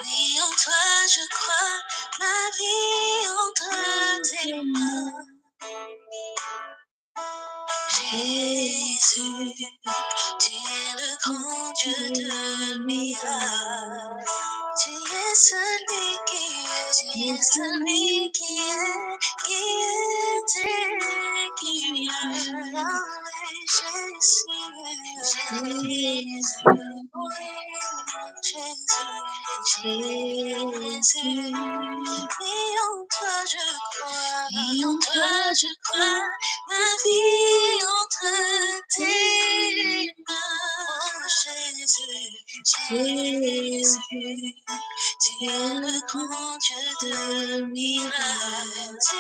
Oui, en toi je crois, ma vie entre tes mains. Jésus, tu es le grand Dieu de miracles. Tu es celui tu es celui qui vient. Jésus, oui, en toi je crois, oui, en toi je crois, ma vie entre tes mains. Jésus, tu es le grand Dieu de miracles. Tu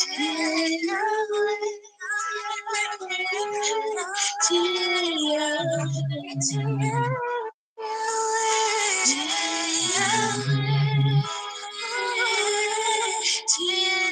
es Yahweh, tu es Yahweh, tu es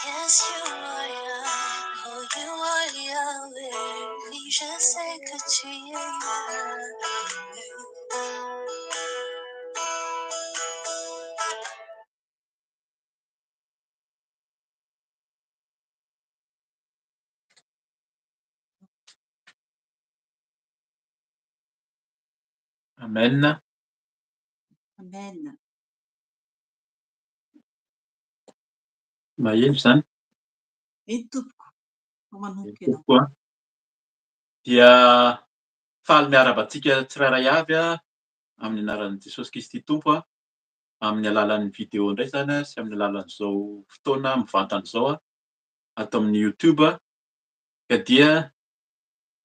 Yes, you are Yahweh, oh, you are Yahweh. Oui, je sais que tu es Yahweh. Amen. Amen. Maheno zany. Eny tompoko, ho manomboka Eny ianao. tompoko dia faly miarabantsika tsirairay avy amin'ny anaran'i Jesosy Kristy Tompo amin'ny alalan'ny vidéo indray zany sy amin'ny alalan'izao fotoana mivantana izao ato amin'ny YouTube ka dia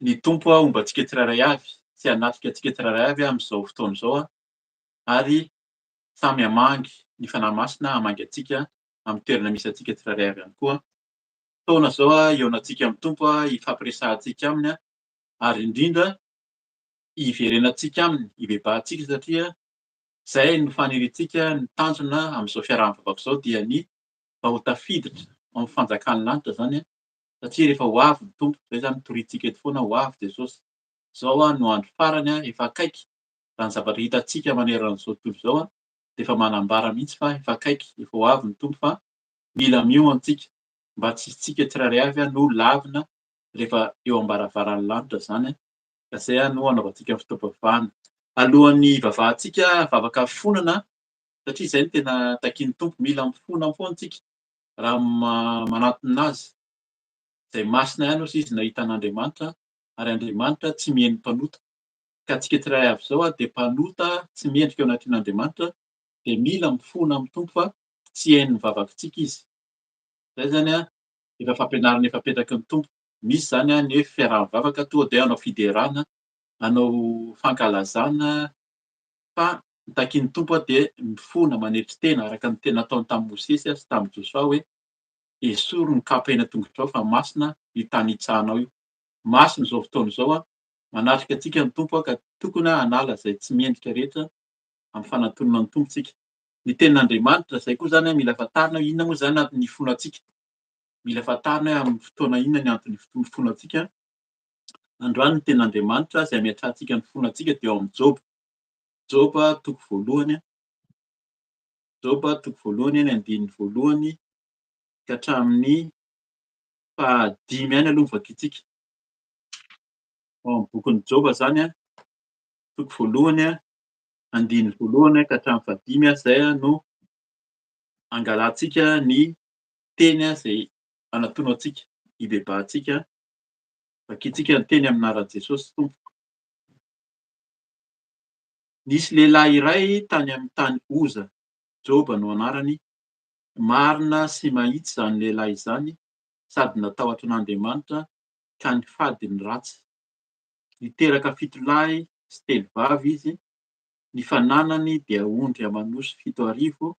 ny Tompo ombantsika tsirairay avy sy hanatrika antsika tsirairay avy amin'izao fotoana izao ary samy hamangy ny fanahy masina hamangy antsika amin'ny toerana misy antsika tsirairay avy ihany koa. Fotoana izao ionantsika amin'ny Tompo ifampiresahantsika aminy ary indrindra iverenantsika aminy, ibebahantsika satria izay no faniriantsika ny tanjona amin'izao fiaraha-mivavaka izao dia ny mba ho tafiditra amin'ny fanjakan'ny lanitra zany satria rehefa ho avy ny Tompo izay zany toriantsika eto foana ho avy Jesosy. Izao no andro farany efa akaiky raha ny zavatra hitantsika maneran'izao tontolo izao dia efa manambara mihitsy fa efa akaiky efa ho avy ny Tompo fa mila miono antsika mba tsy isika tsirairay avy no lavina rehefa eo am-baravaran'ny lanitra zany ka izay no anaovantsika fotoam-pivavahana. Alohan'ny ivavahantsika vavaka fonana satria izay no tena takian'ny Tompo, mila mifona foana antsika raha manantona azy. Izay masina ihany hozy izy nahita an'Andriamanitra ary Andriamanitra tsy mihaino mpanota. Ka antsika tsirairay avy izao dia mpanota tsy miendrika ao anatin'Andriamanitra dia mila mifona amin'ny Tompo fa tsy hainy mivavakantsika izy. Izay zany efa fampianarana efa apetraky ny Tompo. Misy zany ny hoe fiaraha-mivavaka tonga dia hanao fiderana, hanao fankalazana fa ny takian'ny Tompo dia mifona manetry tena araka ny tena nataony tamin'ny Mosesy sy tamin'ny Joshua hoe esory ny kapa eny an-tongotrao fa masina io tany hitsahanao io. Masina izao fotoana izao manatrika antsika ny Tompo ka tokony hanala izay tsy miendrika rehetra amin'ny fanantonana ny Tompo tsika. Ny tenin'Andriamanitra izay koa zany mila fantarina inona moa zany antony hifono antsika. Mila fantarina amin'ny fotoana inona ny antony hifono antsika. Androany ny tenin'Andriamanitra izay ametrahantsika ny fifono antsika dia eo amin'ny Job. Job toko voalohany, Job toko voalohany ny andininy voalohany ka hatramin'ny fahadimy ihany aloha vakintsika. Ao amin'ny bokin'ny Job zany toko voalohany andiny voalohany ka hatramin'ny fahadimy zay no angalantsika ny teny zay anatono antsika hibebahantsika vakiantsika ny teny amin'ny anaran'i Jesosy Tompo. Nisy lehilahy iray tany amin'ny tany Oza, Joba no anarany. Marina sy mahitsy izany lehilahy izany sady natahotra an'Andriamanitra ka nifady ny ratsy. Niteraka 7 lahy sy 3 vavy izy. Ny fananany dia ondry amanosy 7,000,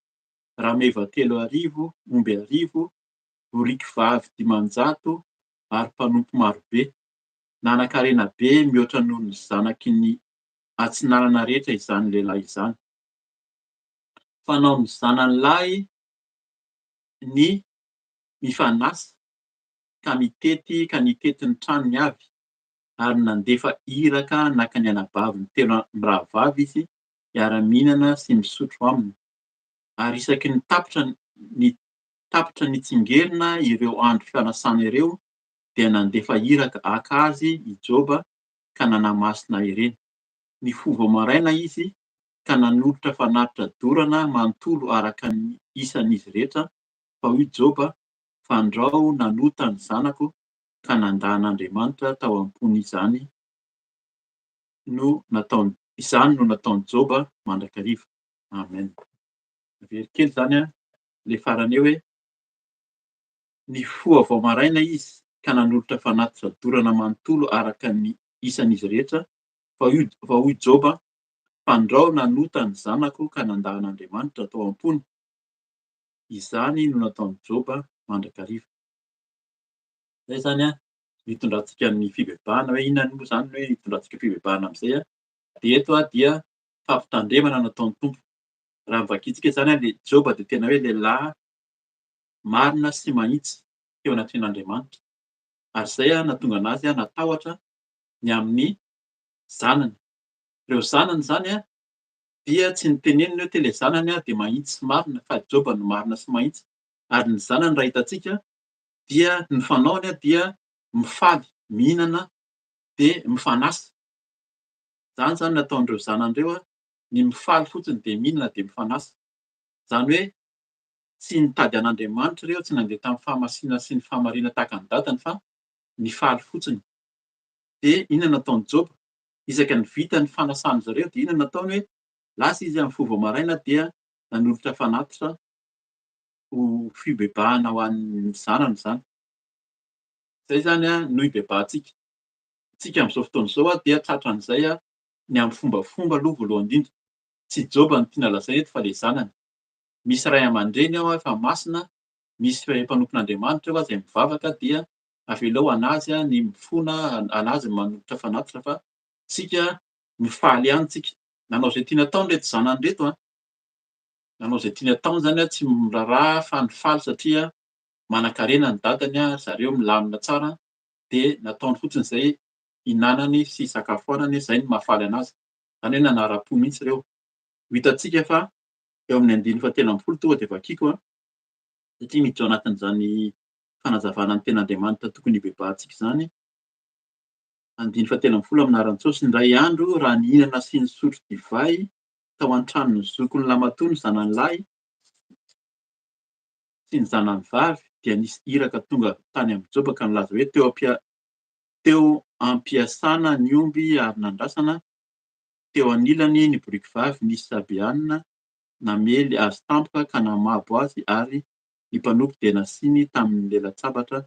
rameva 3,000, omby 1,000, boriky vavy 500 ary mpanompo marobe. Nanan-karena be mihoatra noho ny zanaky ny atsinanana rehetra izany lehilahy izany. Fanao ny zanany lahy ny mifanasa ka nitety ny tranony avy ary nandefa iraka naka ny anabaviny tena mirahavavy izy miara-mihinana sy misotro aminy. Ary isaky ny tapitra nitsingerina ireo andro fianasana ireo dia nandefa iraka haka azy i Joba ka nanamasina ireny. Nifoha maraina izy ka nanolotra fanatitra dorana manontolo araka ny isan'izy rehetra. Fa hoy Joba, fandrao nanota ny zanako ka nandahan'Andriamanitra tao am-pony izany no nataon'i Joba mandrakariva. Amen. Very kely zany le farany eo hoe nifoha vao maraina izy ka nanolotra fanatitra dorana manontolo araka ny isan'izy rehetra. Fa hoy Joba, fandrao nanota ny zanako ka nandahan'Andriamanitra tao am-pony. Izany no nataon'i Joba mandrakariva. Zay zany mitondrantsika ny fibebahana hoe inona moa zany hoe hitondrantsika fibebahana amin'izay dia eto dia fampitandremana nataon'ny Tompo. Raha mivakiantsika zany le Joba dia tena hoe lehilahy marina sy mahitsy teo anatrehan'Andriamanitra. Ary zay nahatonga anazy natahotra ny amin'ny zanany. Ireo zanany zany dia tsy niteneniny hoe tena ilay zanany dia mahitsy sy marina fa Joba no marina sy mahitsy. Ary ny zanany raha hitantsika dia ny fanaony dia mifaly, mihinana dia mifanasa. Zany nataon'ireo zanan'ireo ny mifaly fotsiny dia mihinana dia mifanasa. Zany hoe tsy nitady an'Andriamanitra ireo, tsy nandeha tamin'ny fahamasina sy ny fahamarina tahaka ny dadany fa nifaly fotsiny. Dia inona nataon'i Joba? Isaka ny vita ny fanasany zareo dia inona nataony hoe lasa izy mifoha vao maraina dia nanolotra fanatitra ho fibebahana ho an'ny zanany zany. Zay zany no hibebahantsika. Tsika amin'izao fotoana izao dia tratran'izay ny amin'ny fombafomba aloha voalohany indrindra. Tsy Joba no tiana lazaina eto fa ilay zanany. Misy ray aman-dreny ao efa masina, misy mpanompon'Andriamanitra ao izay mivavaka dia avelao anazy ny mifona, anazy manolotra fanatitra fa tsika mifaly ihany tsika. Nanao izay tiana ataony reto zanany reto. Nanao izay tiana ataony zany tsy miraharaha fa nifaly satria manan-karena ny dadany, zareo milamina tsara dia nataony fotsiny izay hinanany sy hisakafoanany, izay no mahafaly anazy. Zany hoe nanara-po mihitsy ireo. Hitantsika fa eo amin'ny 9:10 tonga dia vakiako satria miditra ao anatin'izany fanazavana ny ten'Andriamanitra tokony hibebahantsika izany. 9:10 amin'ny anaran'i Jesosy. Indray andro raha nihinana sy nisotro divay tao an-tranon'ny zokin'ny lamatoa ny zanany lahy sy ny zanany vavy dia nisy iraka tonga tany amin'ny Joba ka nilaza hoe teo ampiasana ny omby ary nandrasana, teo anilany ny boriky vavy nisy sabianina, namely azy tampoka ka namabo azy ary ny mpanompo dia nasiny tamin'ny lela-tsabatra.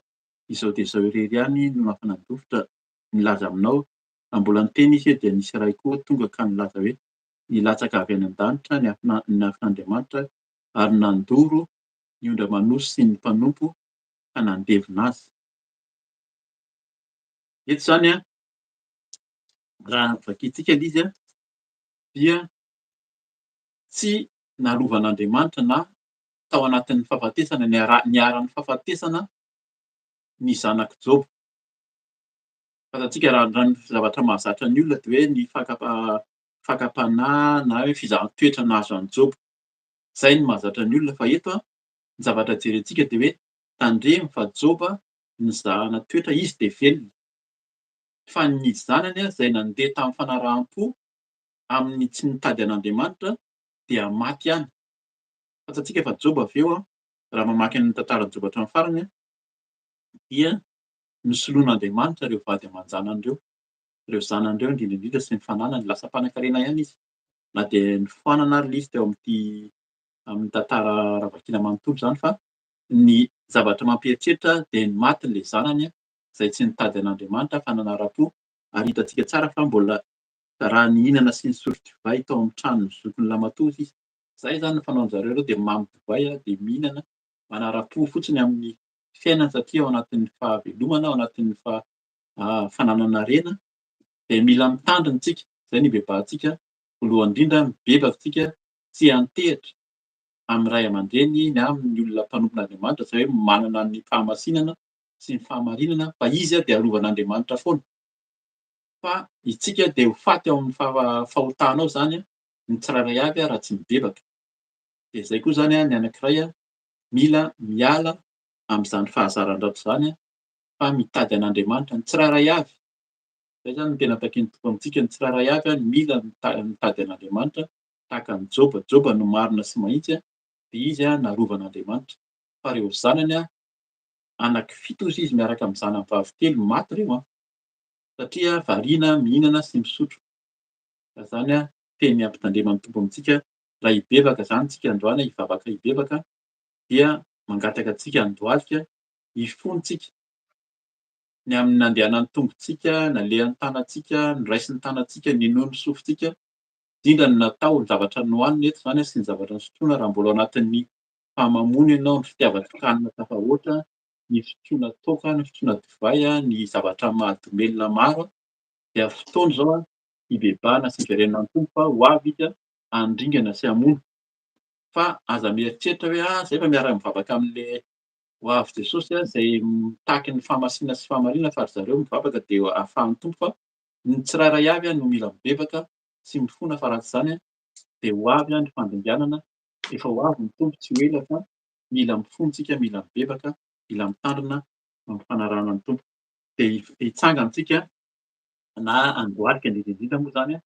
Izao dia izao irery ihany no nafanandovitra nilaza aminao. Mbola niteny izy dia nisy iray koa tonga ka nilaza hoe nilatsaka avy any an-danitra ny afin'Andriamanitra ary nandoro ny ondra manosy sy ny mpanompo ka nandevina azy. Eto zany raha vakiantsika izy dia tsy narovan'Andriamanitra na tao anatin'ny fahafatesana niara-ny fahafatesana ny zanak' Joba. Fantatsika raha ny zavatra mahazatra ny olona dia hoe ny fakapanahy na hoe fizahan-toetra nahazo an'i Joba. Zay no mahazatra ny olona fa eto ny zavatra jerentsika dia hoe tandremo fa Joba nizahana toetra izy dia velona. Fa ny zanany izay nandeha tamin'ny fanarahan-po amin'ny tsy mitady an'Andriamanitra dia maty ihany. Fantatsika fa Job avy eo raha mamaky ny tantaran'i Job hatramin'ny farany dia nosoloan'Andriamanitra ireo vady aman-janan'ireo, ireo zanan'ireo indrindra sy ny fananany lasa mpanankarena ihany izy. Na dia nifohanana ary le izy teo amin'ny tantara ravakina manontolo zany fa ny zavatra mampieritreritra dia ny matin'ilay zanany izay tsy nitady an'Andriamanitra fa nanara-po ary hitantsika tsara fa mbola raha nihinana sy nisotro divay tao amin'ny tranon'ny zokin'ny lamatozy izy. Zay zany ny fanaon'zareo ireo dia mamy divay dia mihinana manara-po fotsiny amin'ny fiainana satria ao anatin'ny fahavelomana, ao anatin'ny fananana harena dia mila mitandrina isika. Zay no ibebahantsika voalohany indrindra mibebaka isika tsy antehitra amin'ny ray aman-dreny na amin'ny olona mpanompon'Andriamanitra izay hoe manana ny fahamasinana sy ny fahamarinana fa izy dia arovan'Andriamanitra foana. Fa isika dia ho faty ao amin'ny fahotana ao zany ny tsirairay avy raha tsy mibebaka. Dia zay koa zany ny anankiray mila miala amin'izany fahazaran-drato zany fa mitady an'Andriamanitra ny tsirairay avy. Zay zany no tena takiany tokoa amintsika ny tsirairay avy mila mitady an'Andriamanitra tahaka ny Job. Job no marina sy mahitsy dia izy narovana Andriamanitra. Fa ireo zanany anankifito hozy izy miaraka amin'ny zanany vavy telo maty ireo satria variana, mihinana sy misotro. Ka zany teny ampitandremana tompo amintsika raha hibebaka zany tsika androany hivavaka hibebaka dia mangataka antsika handohalika hifontsika ny amin'ny nandehanan'ny tongotsika, nalehan'ny tanantsika, niraisin'ny tanantsika, ninoany sofintsika, indrindra ny natao ny zavatra nohanina eto zany sy ny zavatra nosotroina raha mbola ao anatin'ny fahamamoana ianao, ny fitiavan-kanina tafahoatra, ny fisotroana toaka, ny fisotroana divay, ny zavatra mahadomelina maro dia fotoana izao hibebahana sy hiverenana ny tompo fa ho avy izy handringana sy hamono. Fa aza mieritreritra hoe zay efa miaraka mivavaka amin'ilay ho avy Jesosy izay mitaky ny fahamasinana sy fahamarinana fa ry zareo mivavaka dia ahafahan'ny tompo fa ny tsirairay avy no mila mibebaka sy mifoana fa raha tsy izany dia ho avy ny fandinganana. Efa ho avy ny tompo tsy ho ela fa mila mifono isika, mila mibebaka, mila mitandrina amin'ny fanarahana ny tompo. Dia hitsanga antsika na handohalika indrindra moa zany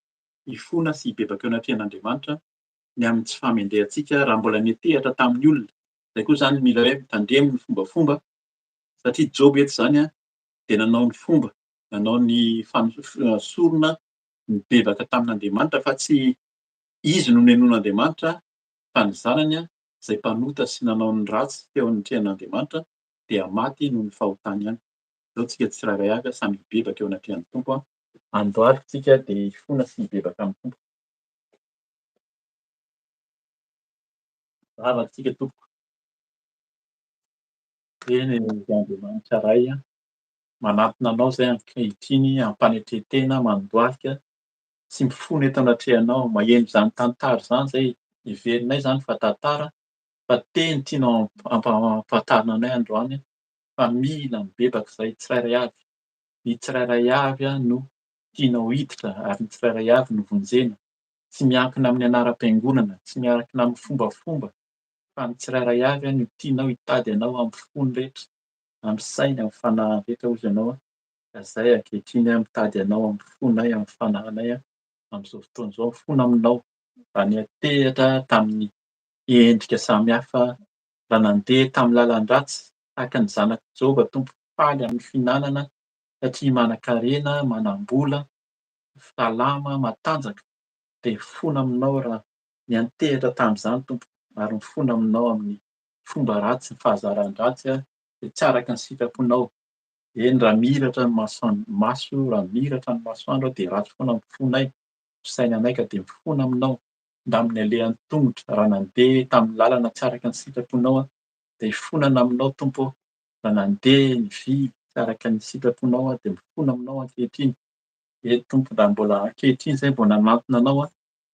hifoana sy hibebaka eo anatrian'Andriamanitra ny amin'ny tsy fahamehandehantsika raha mbola niantehatra tamin'ny olona. Zay koa zany mila hoe mitandremo ny fombafomba satria Job eto zany dia nanao ny fomba, nanao ny sorona mibebaka tamin'Andriamanitra fa tsy izy no nenoan'Andriamanitra fa ny zanany izay mpanota sy nanao ny ratsy teo anatrehan'Andriamanitra dia maty noho ny fahotany ihany. Izao tsika tsirairay avy samy hibebaka eo anatrehan'ny tompo handohalika isika dia hifoana sy hibebaka amin'ny tompo. Zahavantsika tompoko. Eny Andriamanitra iray manantona anao izay ankehitriny hampanetretena, mandohalika sy mifono eto anatrehanao. Maheno izany tantara izany izay heverinay izany fa tantara fa teny tianao ampahafantarina anay androany fa mila mibebaka izay tsirairay avy. Ny tsirairay avy no tianao hiditra ary ny tsirairay avy no vonjena. Tsy miankina amin'ny anaram-piangonana, tsy miankina amin'ny fombafomba fa ny tsirairay avy no tianao hitady anao amin'ny fony rehetra, amin'ny saina, amin'ny fanahy rehetra hozy ianao. Ka izay ankehitriny mitady anao amin'ny fonay, amin'ny fanahinay amin'izao fotoana izao, mifono aminao. Raha niantehatra tamin'ny endrika samihafa, raha nandeha tamin'ny lalan-dratsy tahaka ny zanak'i Job, Tompo faly amin'ny fihinanana satria manan-karena, manam-bola, salama, matanjaka dia mifono aminao raha niantehatra tamin'izany Tompo ary mifono aminao amin'ny fomba ratsy, ny fahazaran-dratsy dia tsy araka ny sitraponao. Eny raha mihiratra ny maso, raha mihiratra ny masoandro dia ratsy foana ny fonay, sainanay ka dia mifono aminao mba amin'ny alehan'ny tongotra. Raha nandeha tamin'ny lalana tsy araka ny sitraponao dia hifonana aminao Tompo. Raha nandeha nivily tsy araka ny sitraponao dia mifono aminao ankehitriny. Tompo raha mbola ankehitriny izay vao nanantona anao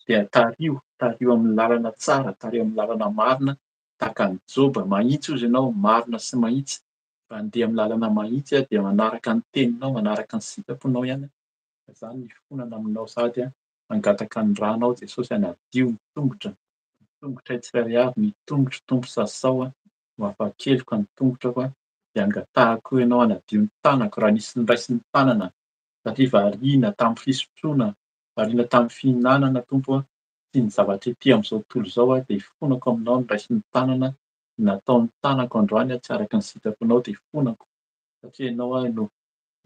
dia tario amin'ny lalana tsara, tario amin'ny lalana marina tahaka ny Job. Mahitsy hozy ianao, marina sy mahitsy. Raha andeha amin'ny lalana mahitsy dia manaraka ny teninao, manaraka ny sitraponao ihany. Izany ny fonana aminao sady mangataka ny rà anao Jesosy hanadio ny tongotra tsirairay avy, ny tongotry Tompo sasao ho hafa-keloko ny tongotrako dia angatahako ianao hanadio ny tanako raha nisy niraisin'ny tanana satria variana tamin'ny fisotroana, variana tamin'ny fihinanana tompo sy ny zavatra ety amin'izao tontolo izao dia ifonako aminao ny ray sy ny tanana nataon'ny tanako androany tsy araka ny sitrako anao dia ifonako satria ianao no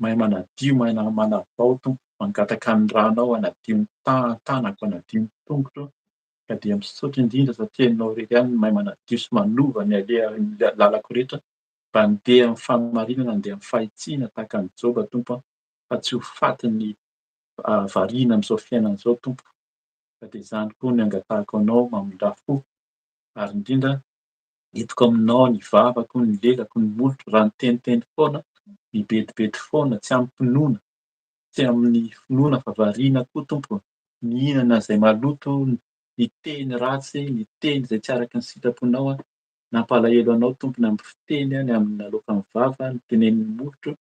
mahay manadio, mahay manavao tompo, mangataka ny ranao hanadio ny tanako, hanadio ny tongotro ka dia misaotra indrindra satria ianao irery ihany no mahay manadio sy manova ny lalako rehetra mba handeha amin'ny fahamarinana, handeha amin'ny fahitsiana tahaka ny Joba tompo fa tsy ho faty ny variana amin'izao fiainana izao tompo. Ka dia izany koa no angatahako anao mamindrafo ary indrindra entiko aminao ny vavako, ny lelako, ny molotro raha niteniteny foana, mibedibedy foana, tsy amin'ny finoana, tsy amin'ny finoana fa variana koa tompo. Mihinana izay maloto, ny teny ratsy, ny teny izay tsy araka ny sitraponao nampalahelo anao tompo ny amin'ny fiteny, ny amin'ny nalaoka ny vava, ny tenen'ny molotro,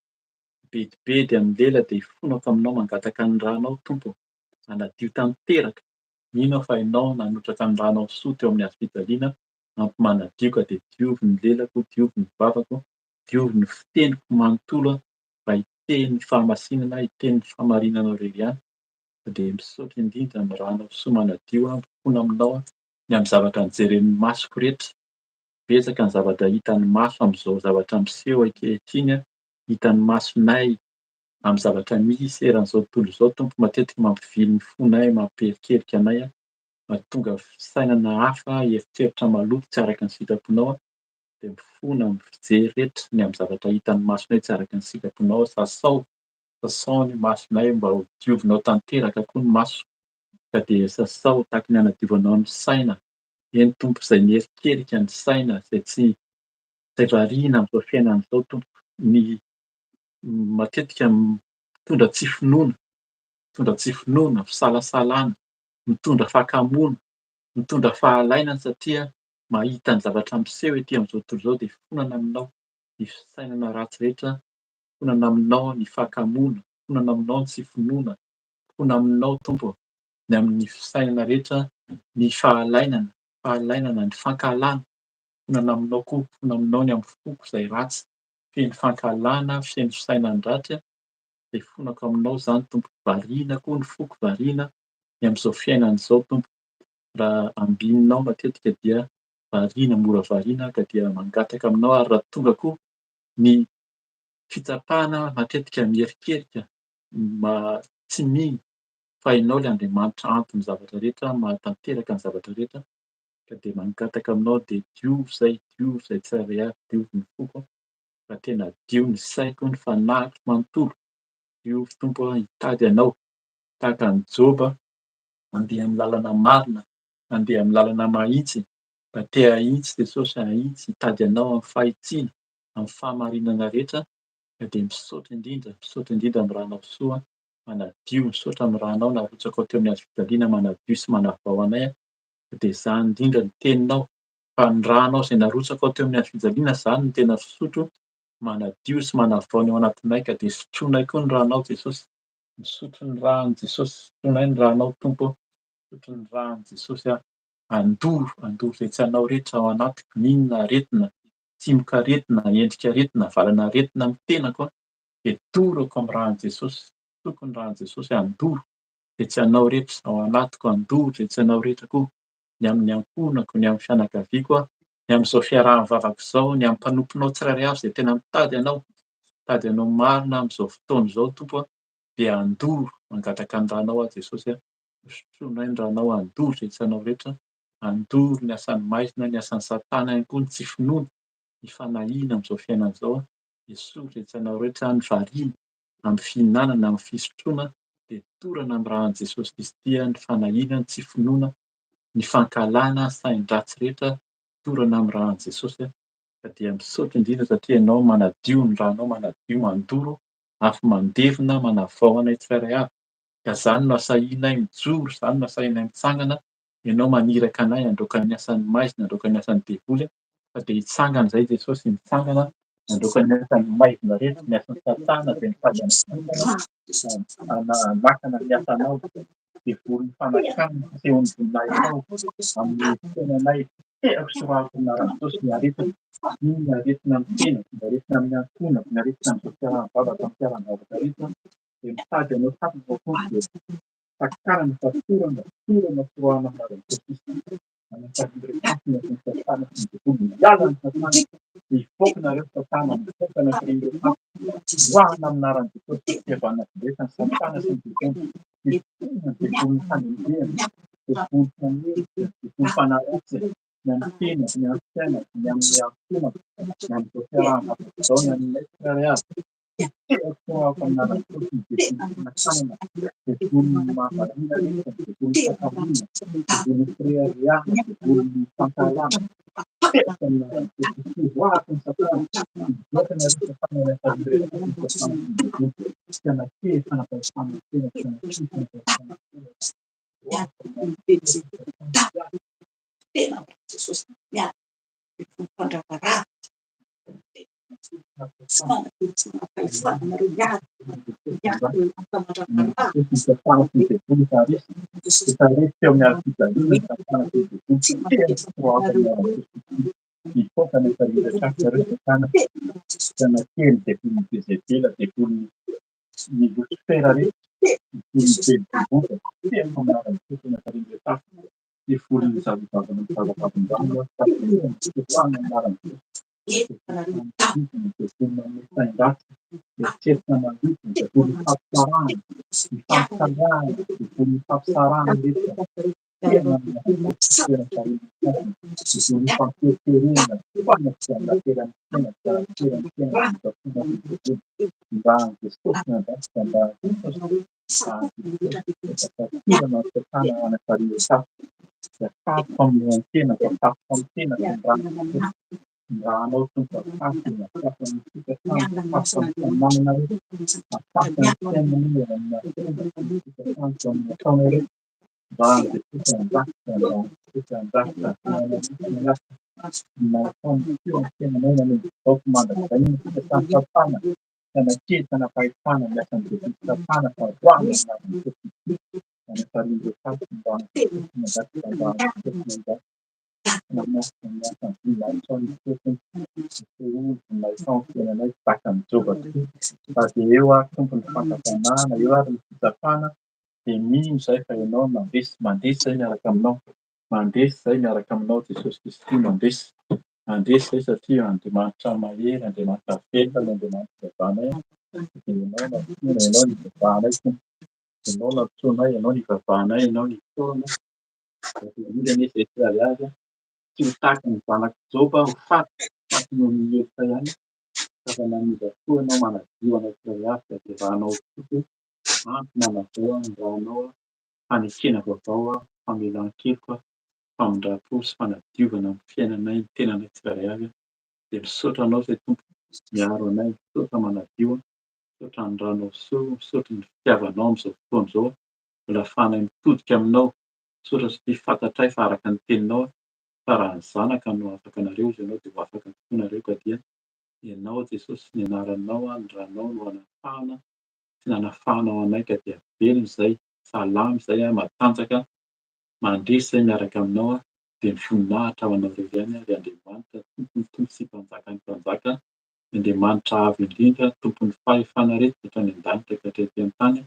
bedibedy amin'ny lela dia ifonako aminao mangataka ny ranao tompo, hanadio tanteraka. Mino aho fa ianao nanotraka ny ranao soa teo amin'ny hazofijaliana, mampimanadio ka dia diovy ny lelako, diovy ny vavako, diovy ny fiteniko manontolo mba hiteny ny fahamasinana, hiteny ny fahamarinana irery ihany. Ka dia misaotra indrindra amin'ny ranao soa manadio mifono aminao ny amin'ny zavatra nijeren'ny masoko rehetra. Betsaka ny zavatra hitan'ny maso amin'izao zavatra miseho ankehitriny, hitan'ny masonay amin'ny zavatra misy eran'izao tontolo izao tompo matetika mampivily ny fonay, mampiherikerika anay mahatonga fisainana hafa, heritreritra maloto tsy araka ny sitraponao dia mifono amin'ny fijery rehetra ny amin'ny zavatra hitan'ny masonay tsy araka ny sitraponao. Sasao ny masonay mba ho diovinao tanteraka koa ny maso ka dia sasao tahaka ny hanadiovanao ny saina. Eny tompo izay miherikerika ny saina, izay tsy variana amin'izao fiainana izao tompo. Ny matetika mitondra tsy finoana, fisalasalana, mitondra fahakamoana, mitondra fahalainana satria mahita ny zavatra miseho ety amin'izao tontolo izao dia fonana aminao ny fisainana ratsy rehetra, fonana aminao ny fahakamoana, fonana aminao ny tsy finoana, fonana aminao tompo ny amin'ny fisainana rehetra ny fahalainana, ny fankalana, fonana aminao koa, fonana aminao ny amin'ny foko izay ratsy, feno fankalana, feno fisainana-dratsy dia ifonako aminao izany tompo. Variana koa ny foko, variana ny amin'izao fiainana izao tompo. Raha ambininao matetika dia variana, mora variana ka dia mangataka aminao ary raha tonga koa ny fitsapana matetika miherikerika, tsy mino fa ianao ilay Andriamanitra anton'ny zavatra rehetra, mahatanteraka ny zavatra rehetra ka dia mangataka aminao dia diovy izay tsirairay avy, diovy ny foko raha tena dio ny saiko, ny fanahiko manontolo. Diovy tompo hitady anao tahaka ny Joba, handeha amin'ny lalana marina, handeha amin'ny lalana mahitsy, mba te hahitsy Jesosy, hahitsy hitady anao amin'ny fahitsiana, amin'ny fahamarinana rehetra ka dia misaotra indrindra amin'ny ranao soa manadio, misaotra amin'ny ranao narotsaka teo amin'ny hazofijaliana manadio sy manavao anay ka dia izany indrindra no teninao fa ny ranao izay narotsaka teo amin'ny hazofijaliana izany no tena fisotro manadio sy manavao ny ao anatinay ka dia sotroinay koa ny ranao Jesosy. Misotro ny ran'i Jesosy, sotroinay ny ranao tompo, misotro ny ran'i Jesosy handoro izay tsy anao rehetra ao anatiko, n'inona aretina, tsimoka aretina, endrika aretina, valana aretina amin'ny tenako dia dorako amin'ny ran'i Jesosy, sotroko ny ran'i Jesosy handoro izay tsy anao rehetra ao anatiko, handoro izay tsy anao rehetra koa ny amin'ny ankonako, ny amin'ny fianakaviako, ny amin'izao fiaraha-mivavaka izao, ny amin'ny mpanomponao tsirairay avy izay tena mitady anao marina amin'izao fotoana izao tompo dia handoro, mangataka ny ranao Jesosy sotroinay ny ranao handoro izay tsy anao rehetra, handoro ny asan'ny maizina, ny asan'ny Satana ihany koa ny tsy finoana, ny fanahiana amin'izao fiainana izao dia soritra izay tsy anao rehetra, ny variana amin'ny fihinanana, amin'ny fisotroana dia torana amin'ny ran'i Jesosy Kristy ny fanahiana, ny tsy finoana, ny fankalana, sain-dratsy rehetra torana amin'ny ran'i Jesosy ka dia misaotra indrindra satria ianao manadio ny ranao, manadio, mandoro afo mandevona, manavao anay tsirairay avy ka izany no asahianay mijoro, izany no asahianay mitsangana, ianao maniraka anay handroaka ny asan'ny maizina, handroaka ny asan'ny devoly ka dia hitsangana izay Jesosy, mitsangana handroaka ny asan'ny maizina rehetra, ny asan'ny Satana izay mitady hanakana ny asanao, devoly fanakana fisehon'ny voninahitao amin'ny fiainanay teraka sy hoavy ny anaran'i Jesosy ny aretina, ny aretina amin'ny tenako, ny aretina amin'ny ankonako, ny aretina amin'izao fiaraha-mivavaka, amin'ny fiaraha-mivavaka rehetra dia mitady anao tapaka takarana fatorana torana toana mariny Kristy anatariandreo pasina sy ny satana sy ny tontolo miala ny satana hivokana ireo satana mivokana firenireo pasina hoahana aminaran'ny Jesosy fiavana findesany satana sy ny tontolo hitohina devolony fanendrehana devoly fanendrika devoly fanaratsy ny amin'ny tena ny amin'ny fiaina ny amin'ny artena ny amin'izao fiaraha-masina izao ny amin'ilay tsirairay avy teako aminaran'ny Jesosy ny devoly fanantanana devoly mahavarina rehetra devoly fatarina devoly freriahana devoly fankalana teako aminaran'ny Jesosy hoahako ny satana hivokana rehetra fananatarireo ny satana sy ny devoly tena ke fanapahefana tena tena ke fanapahefana Tena Jesosy miala devoly fandravarahana fanapahefana nareo miala satana sy ny devoly tarisy tarisy teo amin'ny ara-pijaliana ny satana sy ny devoly teako aminaran'ny Jesosy hivokana tarireo satana tena kely devoly mibezebela devoly ny Lucifera rehetra devoly bevoka teako aminaran'ny Jesosy tarireo pasina devoly ny zavavavana ny zavavavin-drano tarireo hoahana aminaran'ny Jesosy devoly manome sain-dafy eritreretina manodina devoly fampisarahana ny fampisarahana devoly fampisarahana rehetra tena aminaran'ny Jesosy tena tarireo pasina devoly fampiheterena fanapisiandaterany tena terany tena mizafona ny devoly mba ny Jesosy nandasika mba Jesosy tirana ny satana anatarireo pasina afafo amin'ny antena afafo amin'ny tena sy ny raha raha anao tompafafy ny afafo amin'ny fikasana afafo amin'ny manana rehetra afafo amin'ny fiainana amin'ny atena fikasana amin'ny ataona rehetra mba ny Jesosy andasika mba ny Jesosy andasika fiainana nataony teo amin'ny fiainanay ny vaoka mandrakizay ny fikasana satana tena kely fanapahefana miasan'ny Jesosy satana fa hoahana aminaran'ny Jesosy anatarireo pasina mba ny Jesosy mandasika mba ny Jesosy mandasika namiasika miasany vilaitao ny Jesosy feolonay taony fiainanay takan'ny Jehova fa dia eo ary tompony fantatanana eo ary ny fitsapana dia mino izay fa ianao mandesy izay miaraka aminao mandesy izay miaraka aminao Jesosy Kristy mandesy izay satria Andriamanitra mahery Andriamanitra velona ny Andriamanitra izavanay dia ianao nampiana ianao ny ivavanay ianao nampitonay ianao ny ivavahanay ianao ny fotoana dia indrindra izay tsirairay azy tsy ho tahaka ny zanak'i Joba ho faty no mihetra ihany fa naniza koa ianao manadio anao tsirairay avy dia rahanao tokoa ampy manazao andrahanao fanekena vaovao famelan-keloka famindram-po sy fanadiovana amin'ny fiainanay ny tenanay tsirairay avy dia misaotra anao izay tompo miaro anay misaotra manadio misaotra ny ranao soa misaotra ny fitiavanao amin'izao fotoana izao mbola ahafahanay mitodika aminao misaotra satria fantatray fa araka ny teninao fa raha ny zanaka no afaka anareo izy ianao dia ho afaka tokoa nareo ka dia ianao Jesosy ny anaranao ny ranao no anafahana sy nanafahanao anay ka dia velona izay salamy izay matanjaka mandresy izay miaraka aminao dia ny voninahitra ho anareo ihany ary Andriamanitra tompony tompo sy mpanjaka ny mpanjaka Andriamanitra avo indrindra tompony fahefana rehetra hatrany an-danitra ka hatretỳ an-tany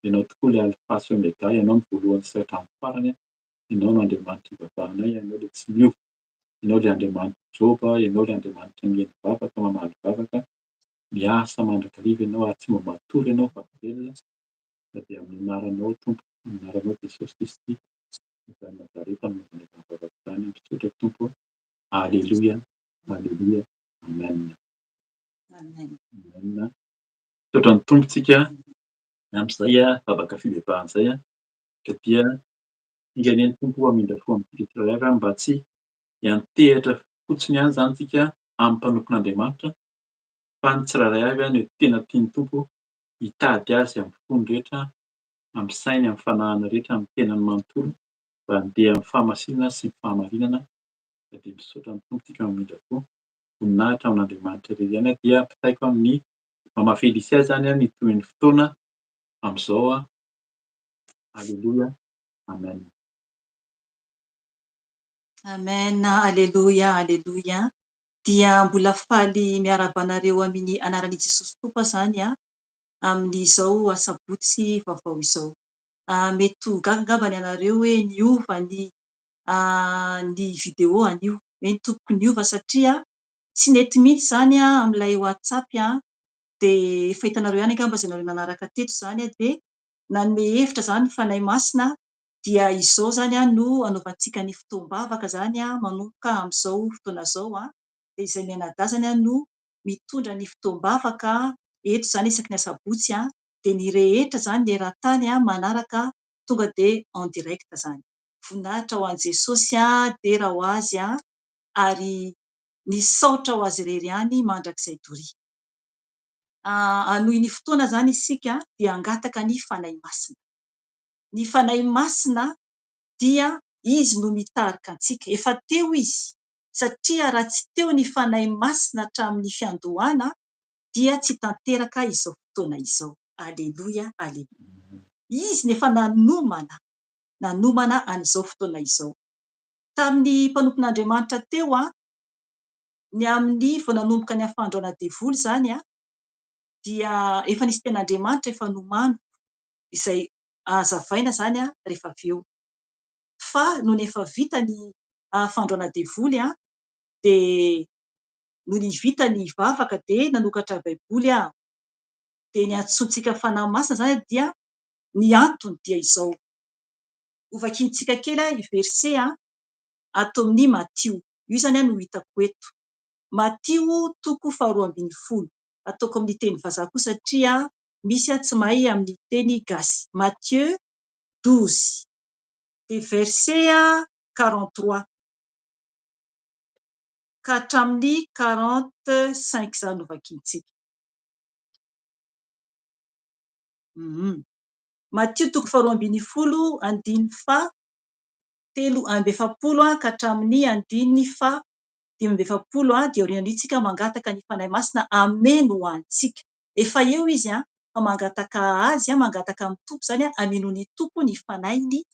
ianao tokoa ilay alfa sy omega ianao ny voalohany sy hatramin'ny farany ianao no Andriamanitra ivavahanay ianao ilay tsy miova ianao ilay Andriamanitra Joba ianao ilay Andriamanitra mihaino vavaka mamaly vavaka miasa mandrakariva ianao ary tsy mba matory ianao fa velona fa dia amin'ny anaranao tompo amin'ny anaranao Jesosy Kristy izany Nazareta amin'ny vavaka izany misaotra tompo aleloia aleloia amen amen misaotra ny tompontsika amin'izay vavaka fivavahana ka dia iganeny tompo amindra fo amin'ny tsirairay mba tsy hiantehatra fotsiny ihany izany tsika amin'ny mpanompon'Andriamanitra fa ny tsirairay avy no tena tiany tompo hitady azy amin'ny fony rehetra amin'ny sainy amin'ny fanahana rehetra amin'ny tenany manontolo mba handeha amin'ny fahamasinana sy ny fahamarinana ka dia misaotra ny tompontsika amindra fo voninahitra amin'Andriamanitra irery ihany dia ampitaiko amin'ny mama Felicia izany ny toy ny fotoana amin'izao aleloia amen. Amen, aleluia, aleluia. Dia mbola faly miarabanareo amin'ny anaran'i Jesosy Tompo izany amin'izao asabotsy vaovao izao. mety ho gagagabany ianareo hoe niova ny video anio, hoe tokony niova satria tsy nety mihitsy zany amin'ilay WhatsApp dia efa hitanareo ihany angamba izay nareo nanaraka teto zany dia nanome hevitra zany fanahy masina dia izao zany no anaovantsika ny fotoam-bavaka zany manomboka amin'izao fotoana izao dia izay mianadahy no mitondra ny fotoam-bavaka eto zany isaky ny asabotsy dia ny rehetra zany ny eran-tany manaraka tonga dia en direct zany. Voninahitra ho an'i Jesosy dia raha ho azy ary ny saotra ho azy irery ihany mandrakizay doria. Anohy ny fotoana zany isika dia angataka ny fanahy masina. Ny fanahy masina dia izy no mitarika antsika. Efa teo izy satria raha tsy teo ny fanahy masina hatramin'ny fiandohana dia tsy tanteraka izao fotoana izao. Aleloia, aleloia. Izy nefa nanomana an'izao fotoana izao. Tamin'ny mpanompon'Andriamanitra teo ny amin'ny vao nanomboka ny afandroana devoly zany dia efa nisy ten'Andriamanitra efa nomano izay azavaina zany rehefa avy eo. Fa noho ny efa vita ny afandroana devoly dia noho ny vita ny vavaka dia nanokatra baiboly dia ny antsointsika fanahy masina zany dia ny antony dia izao. Hovakintsika kely verset ato amin'ny Matthieu. Io zany no hitako eto. Matthieu 2:20. Ataoko amin'ny teny vazaha koa satria misy tsy mahay amin'ny teny gasy. Matthieu 12 et verset 43 ka hatramin'ny 45 zany hovakintsika. Matthieu 2:20 andiny fa 3:70 ka hatramin'ny andiny fa 5:70 dia orianantsika mangataka ny fanahy masina ameno ho antsika. Efa eo izy fa mangataka azy mangataka amin'ny tompo zany ameno'ny tompo ny fanahiny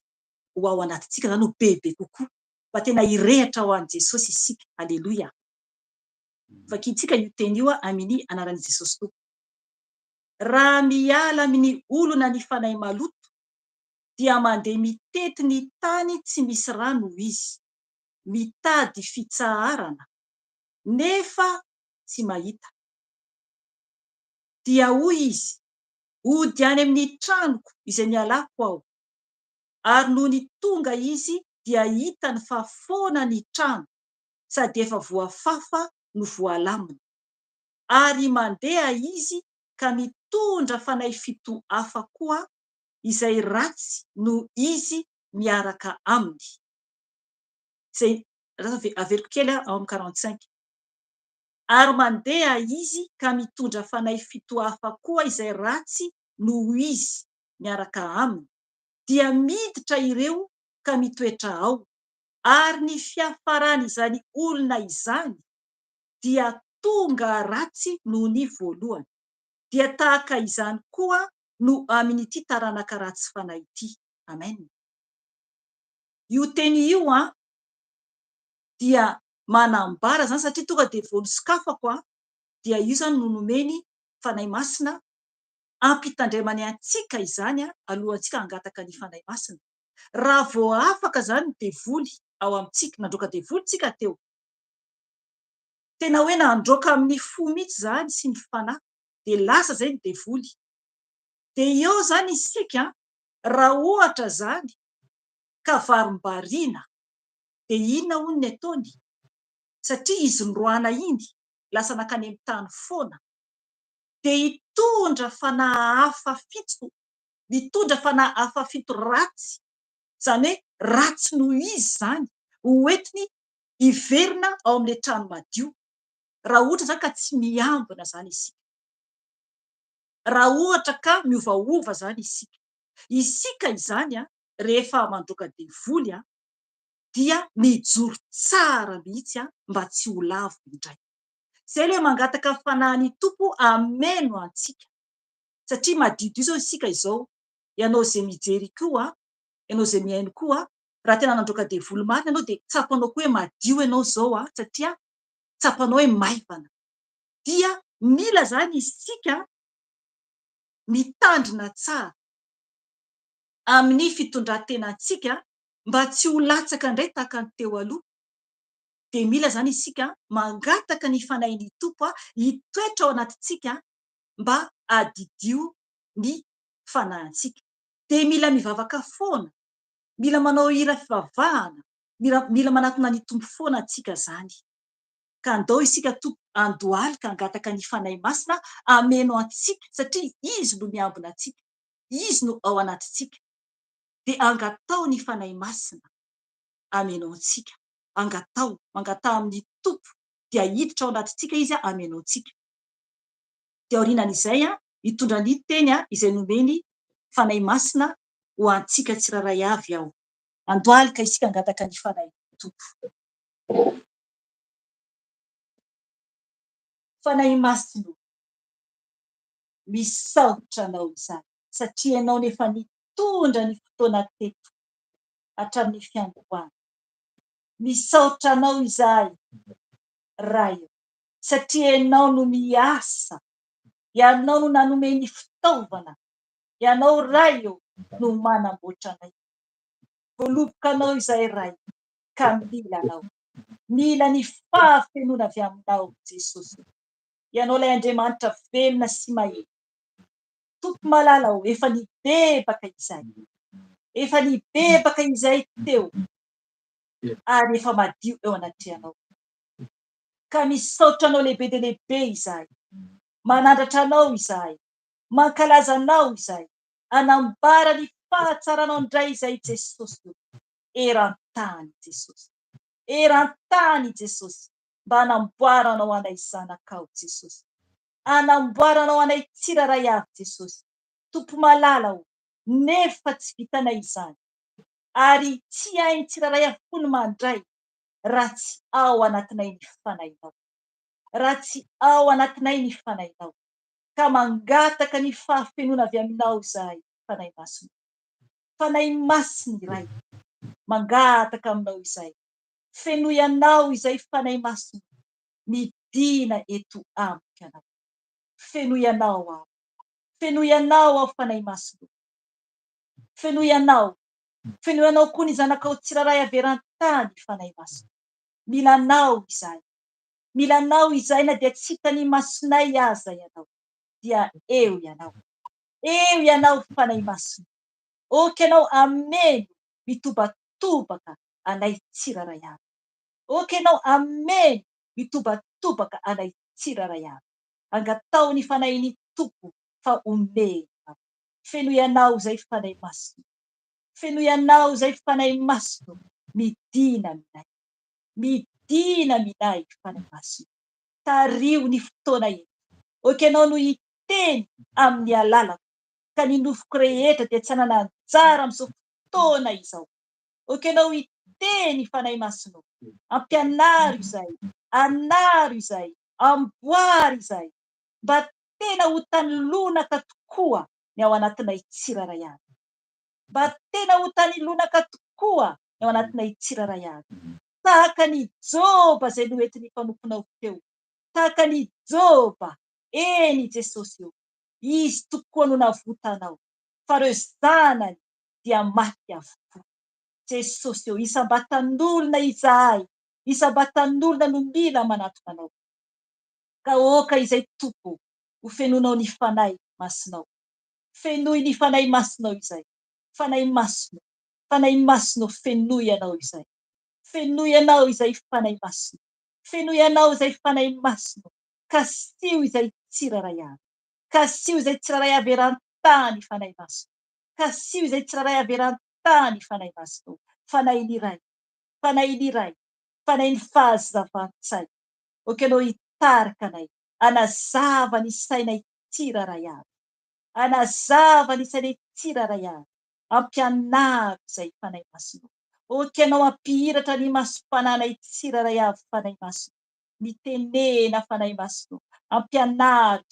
ho ao anatintsika zany ho bebe kokoa. Fa tena hirehatra ho an'i Jesosy isika. Aleloia. Vakintsika io teny io amin'ny anaran'i Jesosy tompo. Raha miala amin'ny olona ny fanahy maloto dia mandeha mitety ny tany tsy misy rano izy, mitady fitsaharana nefa tsy mahita. Dia hoy izy, ody any amin'ny tranoko izay nialako ao, ary noho ny tonga izy dia hitany fa foana ny trano sady efa voafafa no voalamina, ary mandeha izy ka mitondra fanahy fito hafa koa izay ratsy no izy miaraka aminy. Izay averiko kely ao amin'ny 45. Ary mandeha izy ka mitondra fanahy fito hafa koa izay ratsy no izy miaraka aminy, dia miditra ireo ka mitoetra ao, ary ny fiafaran'izany olona izany dia tonga ratsy noho ny voalohany. Dia tahaka izany koa no amin'ity taranaka ratsy fanahy ity. Amen. Io teny io dia manambara zany satria tonga dia vao nisokafako dia io zany no nomeny fanahy masina ampitandremany antsika izany alohantsika hangataka ny fanahy masina. Raha vao afaka zany ny devoly ao amintsika, nandroaka devoly tsika teo, tena hoe nandroaka amin'ny fo mihitsy zany sy ny fanahy dia lasa zay ny devoly. Dia eo zany isika raha ohatra zany ka varimbariana dia inona hono ny ataony? Satria izy noroana iny lasa nakany amin'ny tany foana, dia hitondra fanahy hafa fito, mitondra fanahy hafa fito ratsy, zany hoe ratsy noho izy zany hoentiny hiverina ao amin'ilay trano madio. Raha ohatra zany ka tsy miambina zany isika, raha ohatra ka miovaova zany isika izany rehefa mandroaka devoly dia mijoro tsara mihitsy mba tsy ho lavo indray. Zay ilay mangataka fanahin'ny tompo ameno antsika, satria madidio zao isika izao. Ianao izay mijery koa, ianao izay mihaino koa, raha tena nandroaka devoly marina ianao dia tsapanao koa hoe madio ianao zao satria tsapanao hoe maivana. Dia mila zany isika mitandrina tsara amin'ny fitondrantenantsika mba tsy ho latsaka indray tahaka ny teo aloha, dia mila zany isika mangataka ny fanahin'ny tompo hitoetra ao anatintsika mba hadidio ny fanahintsika. Dia mila mivavaka foana, mila manao hira fivavahana, mila manatona ny tompo foana antsika zany. Ka andao isika andohaly ka angataka ny fanahy masina ameno antsika, satria izy no miambina antsika, izy no ao anatintsika. Dia angatao ny fanahy masina ameno antsika, mangatao amin'ny tompo, dia hiditra ao anatintsika izy ameno antsika. Dia aorianan'izay hitondra ny teny izay nomeny fanahy masina ho antsika tsiraray avy aho. Andohaly ka isika angataka ny fanahy tompo. Fanahy masina, misaotra anao izany, satria ianao nefa nitondra ny fotoana teto hatramin'ny fiandohana. Misaotra anao izahay ray, satria ianao no miasa, ianao no nanome ny fitaovana, ianao ray no manamboatra anay. Voaloboka anao izahay ray, ka mila ny fahafenona avy aminao Jesosy. Ianao ilay Andriamanitra velona sy mahitsy, tompo malala efa nibebaka izahay, efa nibebaka izahay teo ary efa madio eo anatrehanao. Ka misaotra anao lehibe dia lehibe izahay, manandratra anao izahay, mankalaza anao izahay, anambara ny fahatsaranao indray izahay Jesosy. Eran-tany Jesosy, eran-tany Jesosy, mba hanamboaranao anay zanakao Jesosy, hanamboaranao anay tsiraray avy Jesosy. Tompo malala nefa tsy vitanay izany, ary tsy hainy tsiraray avy koa ny mandray raha tsy ao anatinay ny fanahinao, raha tsy ao anatinay ny fanahinao. Ka mangataka ny fahafenona avy aminao izahay fanahy masina, fanahy masina iray, mangataka aminao izahay. Fenoy izahay fanahy masina, midina eto amiko anao. Fenoy aho, fenoy aho fanahy masina, fenoy anao koa ny zanakao tsiraray avy eran-tany fanahy masina. Mila anao izahay, na dia tsy hitany masonay aza ianao, dia eo ianao fanahy masina. Oka ianao ameno mitobatobaka anay tsiraray avy, oka ianao ameno mitobatobaka anay tsiraray avy. Angatao ny fanahin'ny tompo fa omena. Fenoy izahay fanahy masina, fenoy izahay fanahy masina, midina minay fanahy masina. Tario ny fotoana iny, oka ianao no hiteny amin'ny alalako, ka ny nofoko rehetra dia tsy hanana anjara amin'izao fotoana izao. Oka ianao hiteny fanahy masina, ampianaro izahay, anaro izahay, amboary izahay, mba tena ho tany lonaka tokoa ny ao anatinay tsiraray avy, mba tena ho tany lonaka tokoa ny ao anatinay tsiraray avy. Tahaka ny Joba izay noentiny mpanomponao teo, tahaka ny Joba, eny Jesosy eo, izy tokoa no navotanao, fa ireo zanany dia maty avokoa. Jesosy eo, isam-batan'olona izahay, isam-batan'olona no mila manatona anao. Ka oka izay tompo, ho fenonao ny fanahy masinao, fenoy ny fanahy masinao izay, fanahy masina, fenoy anao izay, fenoy anao izay fanahy masina, fenoy anao izay fanahy masina. Kasio izay tsiraray avy, kasio izay tsiraray avy eran-tany fanahy masina, kasio izay tsiraray avy eran-tany fanahy masina. Fanahy iray, fanahy ny fahazavan-tsay, oka ianao hitarika anay, anazava ny sainay tsiraray avy, anazava ny sainay tsiraray avy. Ampianaro izay fanahy masina, oka ianao ampihiratra ny masom-pananay tsiraray avy fanahy masina, mitenena fanahy masina, ampianaro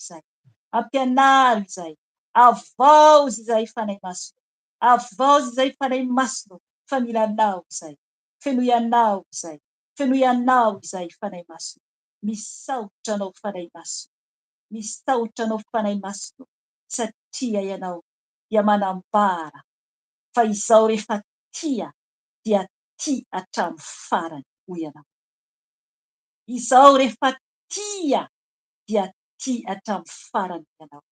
izay, avaozy izay fanahy masina, avaozy izay fanahy masina, fa mila anao izay, fenoy anao izay fanahy masina. Misaotra anao fanahy masina, misaotra anao fanahy masina, satria ianao dia manambara fa izao rehefa tia dia tia hatramin'ny farany hoy ianao. Izao rehefa tia dia tia hatramin'ny farany ianao.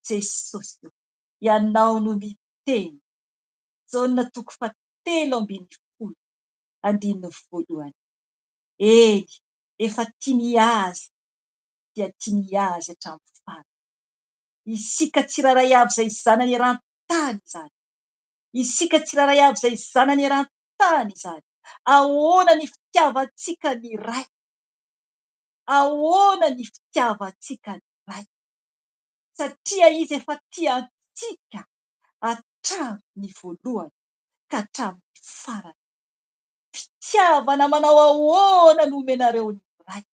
Jesosy ianao no miteny. Jaona 3:7-1. Eny, efa tia niazy dia tia niazy hatramin'ny farany. Isika tsiraray avy izay zanany eran-tany izany. Isika tsiraray avy izay zanany eran-tany izany. Ahoana ny fitiavantsika ny ray? Ahoana ny fitiavantsika ny ray? Satria izy efa tia antsika hatramin'ny voalohany ka hatramin'ny farany. Fitiavana manao ahoana no omenareo ny ray?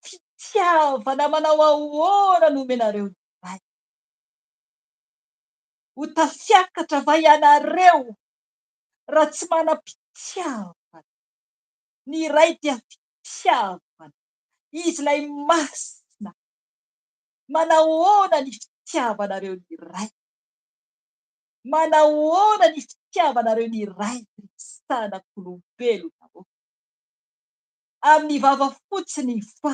Fitiavana manao ahoana no omenareo ny ray? Ho tafiakatra va ianareo raha tsy manam-pitiavana? Ny ray dia fitiavana. Izy ilay masina. Manahoana ny fitiavanareo ny ray? Manahoana ny fitiavanareo ny ray, zanak'olombelona? Amin'ny vava fotsiny va?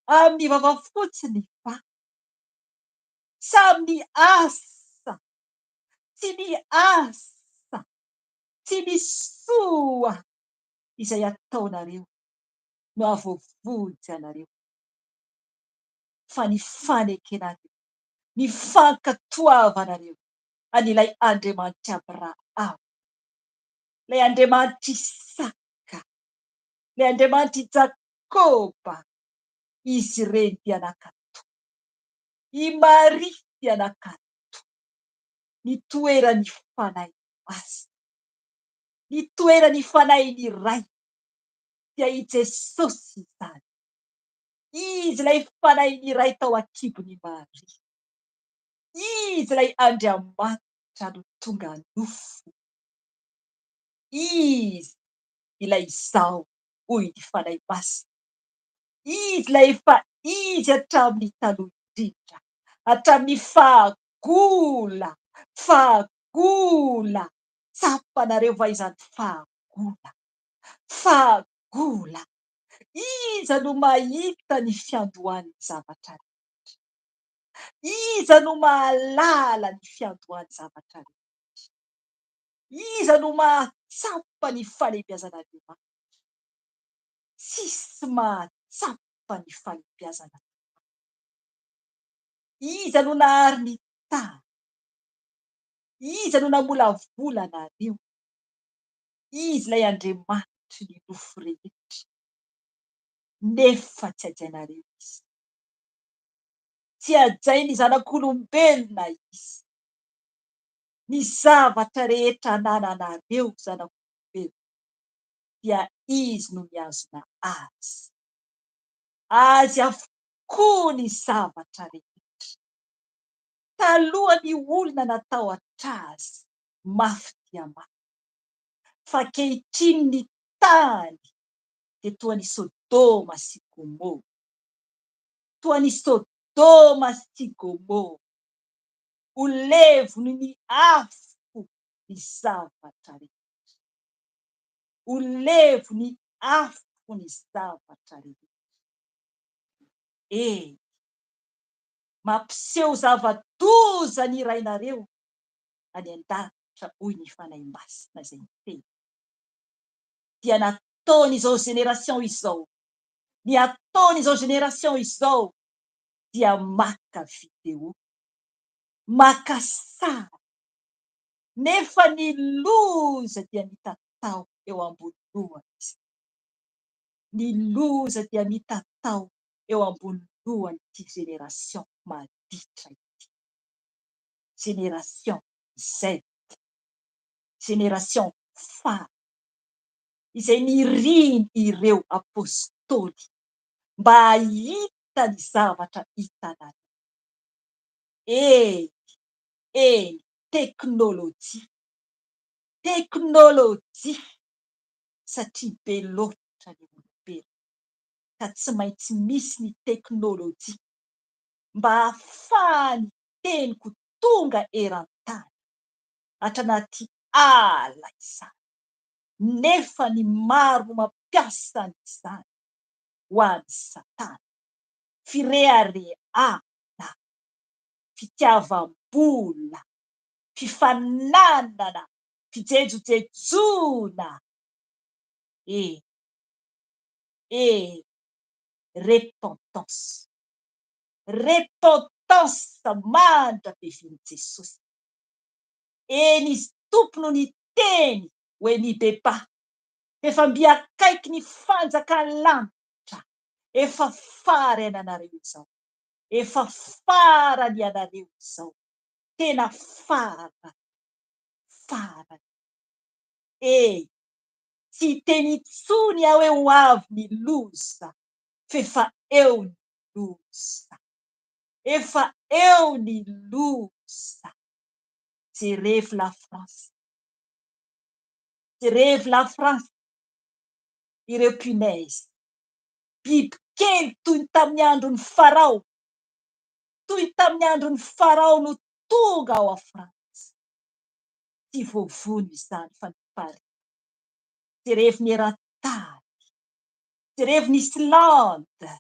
Amin'ny vava fotsiny va? Samy ny asa, tsy ny asa, tsy ny soa izay ataonareo no ahavoavonjy anareo, fa ny fanekena-nareo, ny fankatoavanareo an'ilay Andriamanitra Abrahama, ilay Andriamanitra Isaka, ilay Andriamanitra Jakôba. Izy ireny dia anankato. I Maria dia anankato. Ny toeran'ny fanahy masina, ny toeran'ny fanahin'ny ray dia i Jesosy izany. Izy ilay fanahin'ny ray tao an-kibon'i Maria. Izy ilay Andriamanitra no tonga nofo. Izy ilay izao hoy ny fanahy masina. Izy ilay efa izy hatramin'ny taloha indrindra, hatramin'ny fahagola. Tsapanareo va izany fahagola? Fahagola. Iza no mahita ny fiandohan'ny zavatra rehetra? Iza no mahalala ny fiandohan'ny zavatra rehetra? Iza no mahatsapa ny falebiazan'Andriamanitra? Tsisy mahatsapa ny falebiazana. Iza no nahary ny tany? Iza no namolavola anareo? Izy ilay Andriamanitra ny nofo rehetra. Nefa tsy hajainareo izy. Tsy hajainy zanak'olombelona izy. Ny zavatra rehetra anananareo zanak'olombelona dia izy no miazona azy. Azy avokoa ny zavatra rehetra. Taloha ny olona natao atrazy mafy dia mafy. Fa ankehitriny ny tany dia toa ny Sodoma sy Gomora. Toa ny Sodoma sy Gomora. Ho levony ny afo ny zavatra rehetra. Ho levony afo ny zavatra rehetra. Mampiseho zava-doza ny rainareo any an-danitra hoy ny fanahy masina izay miteny. Dia nataon'izao génération izao, ny ataon'izao génération izao dia maka video, maka sary, nefa ny loza dia mitatao eo ambony lohany izy. Ny loza dia mitatao eo ambony lohan'ity génération maditra ity. Génération Z, génération fady, izay niriny ireo apôstôly mba hahita ny zavatra hitanareo. Teknôlôjia, satria be loatra ny olombelona ka tsy maintsy misy ny teknôlôjia mba hahafahany teniko tonga eran-tany. atranaty ala izany, nefa ny maro mampiasa n'izany ho an'ny Satana, firehareana, fitiavam-bola, fifananana, fijejojejona, repentance mandrapeviny Jesosy. Eny izy tompo no ny teny hoe mibeba, efa mbiakaiky ny fanjakany lanitra, efa fara ianareo izao, efa farany ianareo izao, tena farany. Tsy teny intsony aho hoe ho avy ny loza, fefa eo ny loza, efa eo ny loza. Jerevy la France, jerevy la France, ireo punaise, biby kely toy ny tamin'ny andron'ny Farao, toy ny tamin'ny andron'ny Farao no tonga ao a Frantsa. Tsy voavony izany fa nipary. Jerevy ny eran-tany, jerevy ny Islande,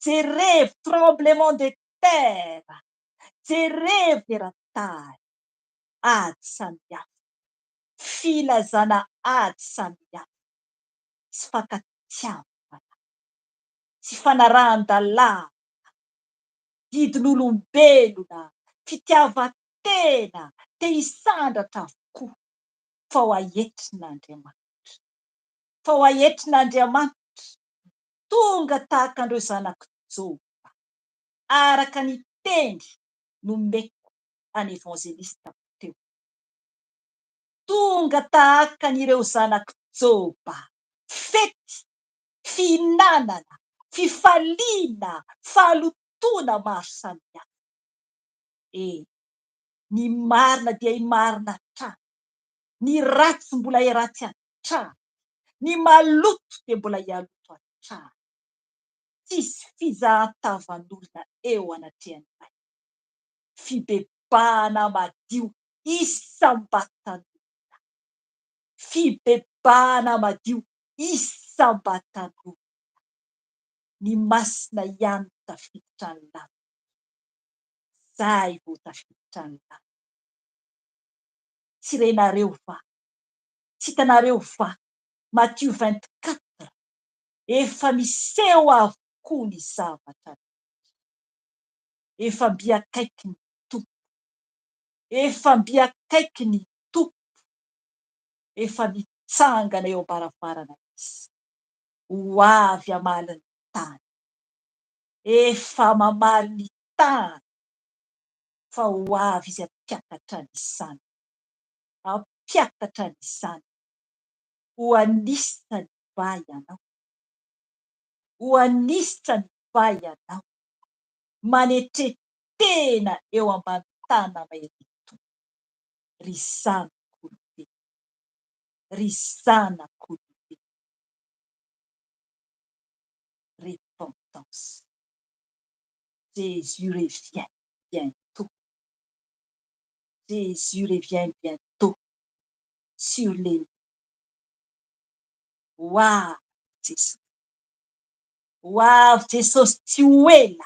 jerevy tremblement de terre, jerevy ny eran-tany, ady samihafa, filazana ady samihafa, tsy fankatiavana, tsy fanarahan-dalàna, didin'olombelona, fitiavan-tena, te hisandratra avokoa, fa ho ahetin'Andriamanitra, fa ho ahetin'Andriamanitra, tonga tahaka an'ireo zanako Joba, araka ny teny nomeko any evangelista teo. Tonga tahaka an'ireo zanako Joba, fety, fihinanana, fifaliana, fahalotona maro samihafa. Ny marina dia imarina hatrany, ny ratsy mbola hiratsy hatrany, ny maloto dia mbola hialoto hatrany. Tsisy fizahatavan'olona eo anatrehan'ilay fibebahana madio isam-batan'olona, fibebahana madio isam-batan'olona. Ny masina ihany tafiditra ny lanitra, zay vao tafiditra ny lanitra. Tsy renareo va, tsy hitanareo va, Matthieu 24, efa miseho avokoa ny zavatra, efa mbiakaiky ny tompo, efa mbiakaiky ny tompo, efa mitsangana eo am-baravarana izy, ho avy hamaly ny tany, efa mamaly ny tany, fa ho avy izy hampiakatra ny zanany, hampiakatra ny zanany, ho anisitra ny va ianao, ho anisitra ny va ianao, manetretena eo ambany tany mahery-po. Ry zanak'olobe, ry zanak'olobe, repentance. Jésus revient bientôt. Jésus revient bientôt sur les lieux. Wow, Jesosy. Wow, Jesosy tsy ho ela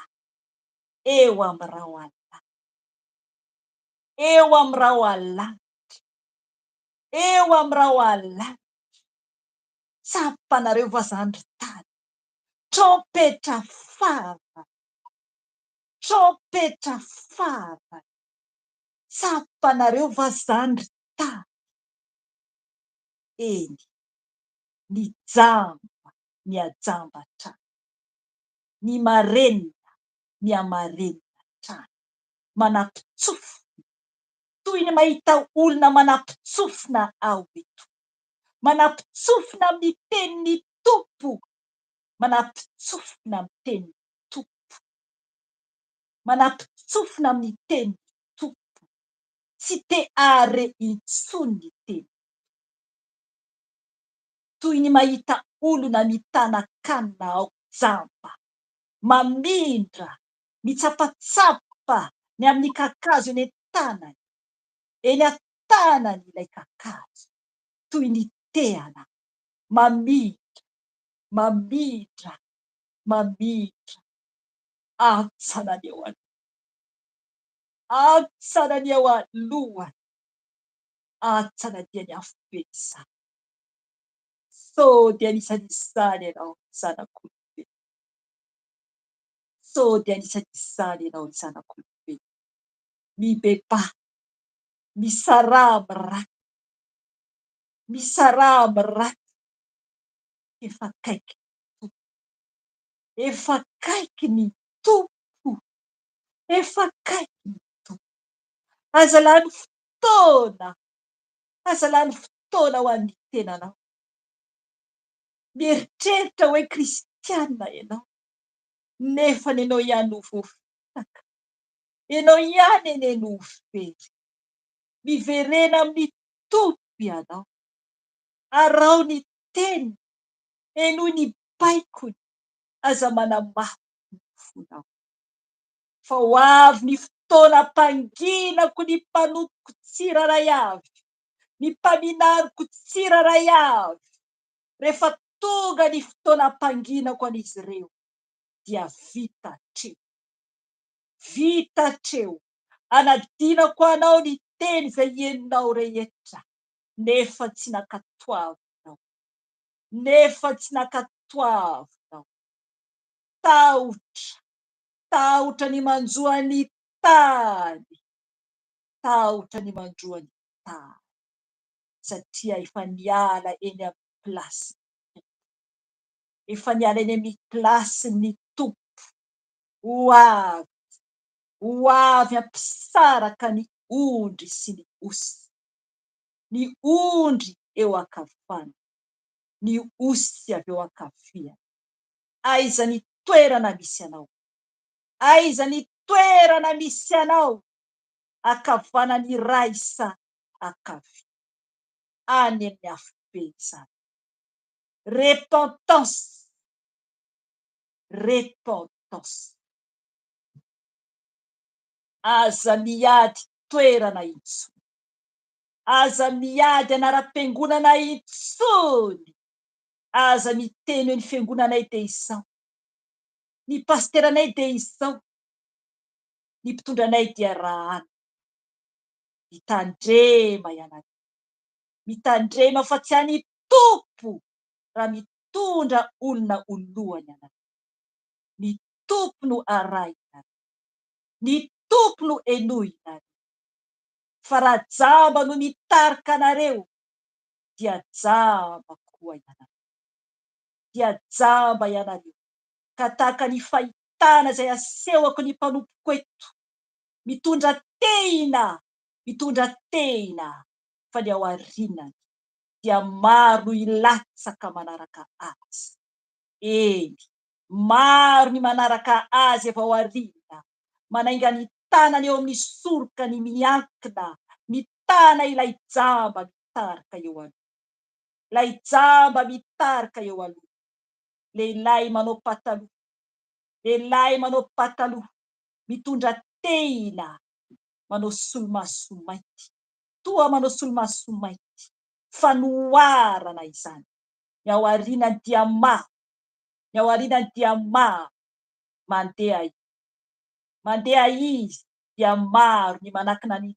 eo amin'ny rao alina, eo amin'ny rao alanitra, eo amin'ny rao alanitra. Tsapanareo vazandry tany, trompetra fava, trompetra fava, tsapanareo vazandry tany. Eny, ny jamba miajamba trany, ny marenina miamarenina trany, manampitsofina, toy ny mahita olona manampitsofina aho eto, manampitsofina amin'ny tenin'ny tompo, manampitsofina amin'ny tenin'ny tompo, manampitsofina amin'ny tenin'ny tompo, tsy te are intsony ny teny. Toy ny mahita olona mitana-kanina ao jamba, mamindra, mitsapatsapa ny amin'ny kakazo eny an-tanany, eny tanany ilay kakazo toy ny tehana mamidra atsanany eo atsanany eo alohany atsana dia ny afobe izany so dia anisany izany ianao zanak'olobe so dia anisany izany ianao zanak'olobe mibeba misaramy raky efa kaiky ny tompo efa kaiky ny tompo aza lany fotoana ho an'ny tenanao mieritreritra hoe kristianina ianao nefa ny ianao ihany ho voafitaka ianao ihany eny no very miverena amin'ny tompo ianao arao ny teny enoy ny baikony aza manamafy ny fonao fa ho avy ny fotoana ampanginako ny mpanompo tsiraray avy ny mpaminariko tsiraray avy rehefa tonga ny fotoana ampanginako an'izy ireo dia vitatreo anadinako anao ny teny izay henonao rehetra nefa tsy nakatoavinao tahotra ny manjoany tany satria efa niala eny amin'ny plasiny tompo ho avy ampisaraka ny ondry sy ny ondry eo akavana ny osy avy eo akaviana aiza ny toerana misy anao akavana ny ray sa akavia any amin'ny afobe izany repentance aza miady toerana intsony aza miady anaram-piangonana intsony aza miteny hoe ny fiangonanay dia izao ny pasteranay dia izao ny mpitondranay dia raha any mitandrema fa tsy any tompo raha mitondra olona olohany anao ny tompo no arahina ny tompo no enohina fa raha jamba no mitarika anareo dia jamba koa ianareo ka tahaka ny fahitana izay asehoko ny mpanompoko eto mitondra tehina fa ny ao aorianany dia maro no ilatsaka manaraka azy maro ny manaraka azy efa ao aoriana manainga ny tanany eo amin'ny soroka ny miankina mitana ilay jamba mitarika eo aloha lehilahy manao pataloha mitondra tehina manao solomaso mainty fanoharana izany ny ao aorianany dia mandeha izy dia maro ny manakina ny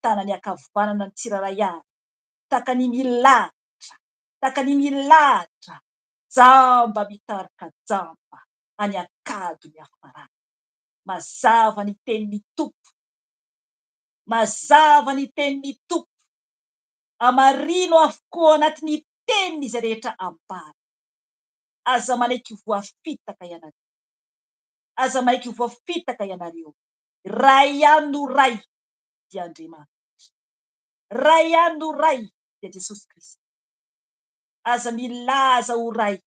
tanany akavanana ny tsiraray avy tahaka ny milatra jamba mitarika jamba any akady ny afarana mazava ny tenin'ny tompo amarino avokoa anatin'ny teniny izay rehetra ambara aza manaiky voafitaka ianareo ray ihany no ray dia Andriamanitra ray ihany no ray dia Jesosy Kristy aza milaza ho ray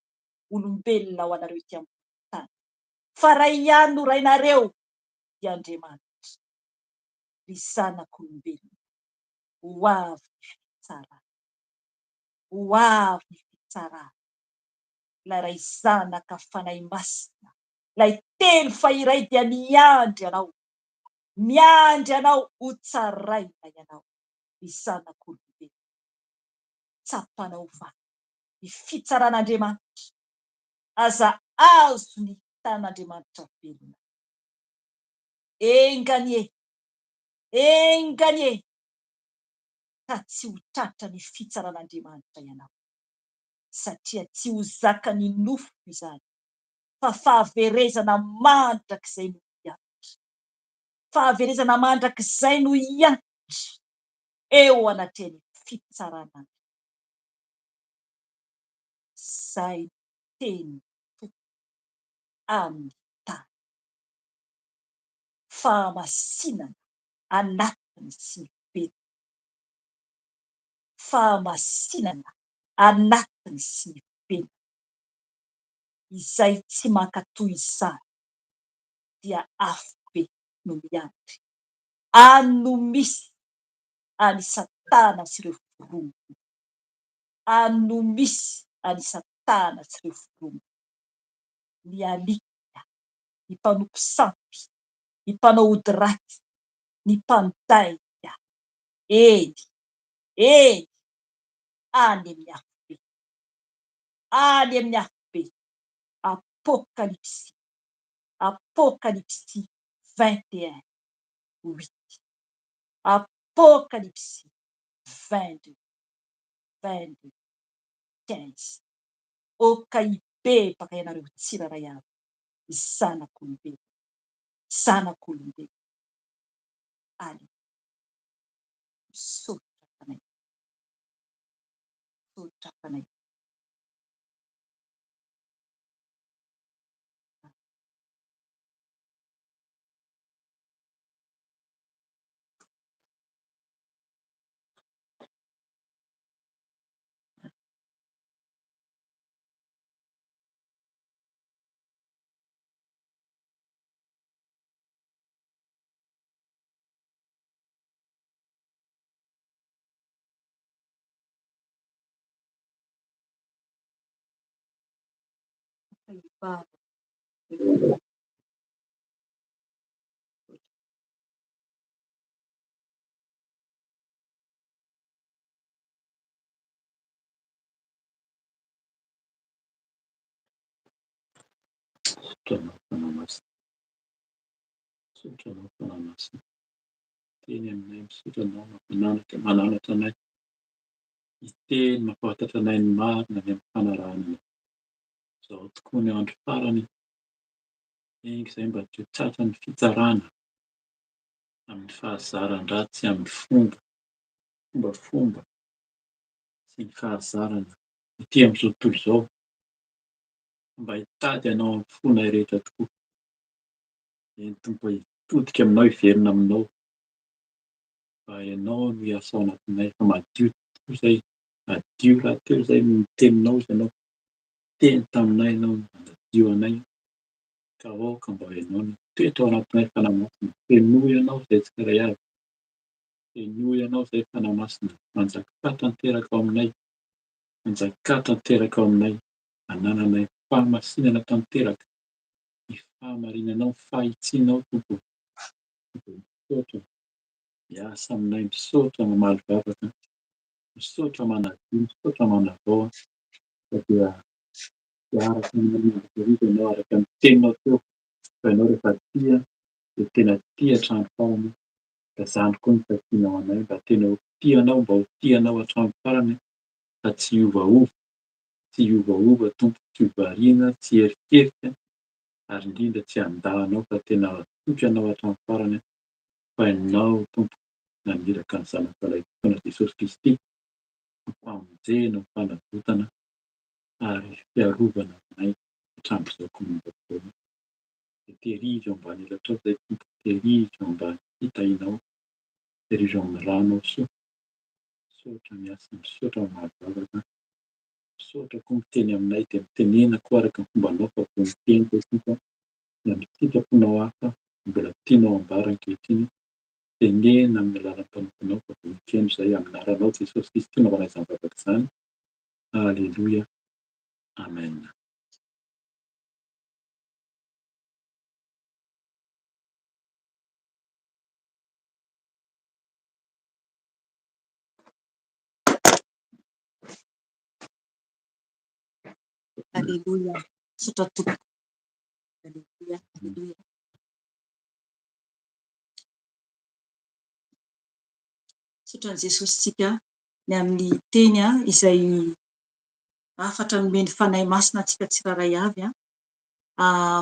olombelona ho anareo ity ambony tany fa ray ihany no rainareo dia Andriamanitra ry zanak'olombelona ho avy ny fitsarana la ray zanaka fanahy masina lay telo fa iray dia miandry anao miandry anao ho tsaraina ianao ny zanak'olombelona. Tsapanao fa ny fitsaran'Andriamanitra aza azo ny tan'Andriamanitra velona. Enganie ka tsy ho tratra ny fitsaran'Andriamanitra ianao, satria tsy ho zaka ny nofo izany, fa fahaverezana mandrakizay no hiantitra. Fahaverezana mandrakizay no hiantitra eo anatin'ny fitsarana. Zay teny amin'ny tany. Fahamasinana anatiny sy ny velona. Fahamasinana anatiny sy ny velona. Izay tsy mankatoy izany dia afo be no miandry. Any no misy any Satana sy ireo vorongony. Any no misy any Satana sy ireo vorongony. Ny alika, ny mpanompo sampy, ny mpanao ody ratsy, ny mpandaika. Eny any amin'ny afo be. Any amin'ny afo be. Apocalypse 21, 8. Apocalypse 22, 15. Okahy be baka ianareo tsiraray avy, zanak'olombelona, zanak'olombelona. Ali misaotra fanay, misaotra fanay. Baba, Sotranao fanamasina. Sotranao fanamasina. Teny aminay misotranao mananatra anay. Iteny mampahafantatra anay ny marina ny amin'ny fanarahananay. Izao tokoa ny andro farany, izay mba tsy ho tratra ny fitsarana amin'ny fahazaran-dratsy amin'ny fomba sy ny fahazarana ity amin'izao tontolo izao, mba hitady ianao amin'ny fonay rehetra tokoa. Eny Tompo hitodika aminao, hiverina aminao, mba ianao no hiasa ao anatinay, fa madio tokoa izay. Madio raha teo izay niteninao ianao, teny taminay ianao manadio anay, ka aoka mba ianao no toetra ao anatinay fanamasina. Fenoy ianao izay tsiraray avy, fenoy ianao izay fanamasina, manjakà tanteraka ao aminay, manjakà tanteraka ao aminay, anananay fahamasinana tanteraka, ny fahamarinanao, ny fahitsianao Tompo. Misaotra, miasa aminay, misaotra mamaly vavaka, misaotra manadio, misaotra manavao, dia hiaraka amin'izay ianao araka ny teninao teo. Fa ianao rehefa tia dia tena tia hatramin'ny farany, ka izany koa no takianao anay, mba tena ho tianao, mba ho tianao hatramin'ny farany, fa tsy hiovaova, tsy hiovaova Tompo, tsy ho variana, tsy hierikerika, ary indrindra tsy handahanao, fa tena hatotry anao hatramin'ny farany, fa ianao Tompo namiraka ny zanaka ilay fotoana Jesosy Kristy, ny famonjena, ny fanavotana ary fiarovana aminay hatramin'izao koa fotoana. Dia tehirizo ambany elatrao izay Tompo, tehirizo ambany fitahinao, tehirizo amin'ny ranao soa. Misaotra miasa, misaotra mamaly vavaka, misaotra koa miteny aminay dia mitenena koa araka ny fombanao fa vao miteny koa Tompo, na ny fitsaponao hafa mbola tianao ambara ankehitriny, tenena amin'ny alalan'ny mpanomponao fa vonikeno izay amin'ny anaranao Jesosy Kristy nanaovana izany vavaka izany. Aleloia. Amen. Alleluia. Sotra tompoko. Alleluia. Alleluia. Sotran'i Jesosy tsika ny amin'ny teny izay afatra nomeny fanahy masina antsika tsiraray avy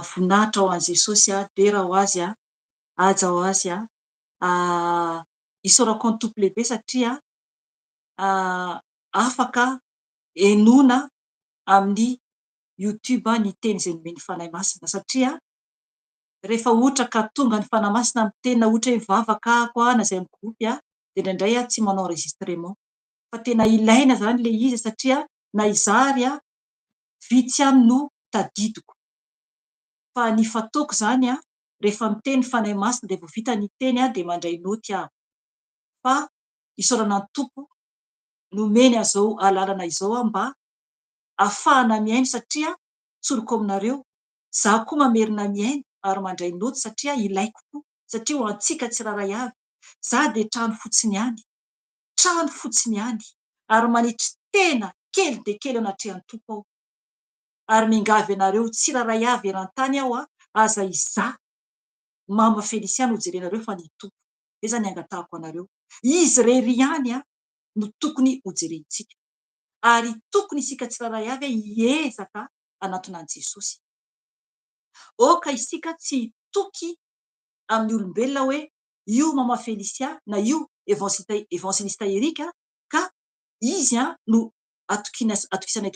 voninahitra ho an'i Jesosy dera ho azy aja ho azy isaorako ny tompo lehibe satria afaka enoina amin'ny YouTube ny teny izay nomeny fanahy masina satria rehefa ohatra ka tonga ny fanahy masina amin'ny teny na ohatra hoe mivavaka ahako na izay amin'ny gropy dia indraindray tsy manao enregistrement fa tena ilaina zany le izy satria na izary vitsy ihany no tadidiko fa ny fataoko zany rehefa miteny fanahy masina dia vao vita ny teny dia mandray noty aho fa isaorana ny tompo nomeny azao alalana izao mba ahafahana miaino satria tsoroko aminareo za koa mamerina miaino ary mandray noty satria ilaiko koa satria ho antsika tsiraray avy za dia trano fotsiny ihany ary manitry tena kely dia kely anatrehan'ny tompo aho ary mingavy anareo tsiraray avy eran-tany aho aza iza mama Felisiana ho jerenareo fa ny tompo dia zany angatahako anareo izy rery ihany no tokony ho jerentsika ary tokony isika tsiraray avy hiezaka anatona an'i Jesosy. Oka isika tsy toky amin'ny olombelona hoe io mama Felisia na io evangelista Erika ka izy no atokisanay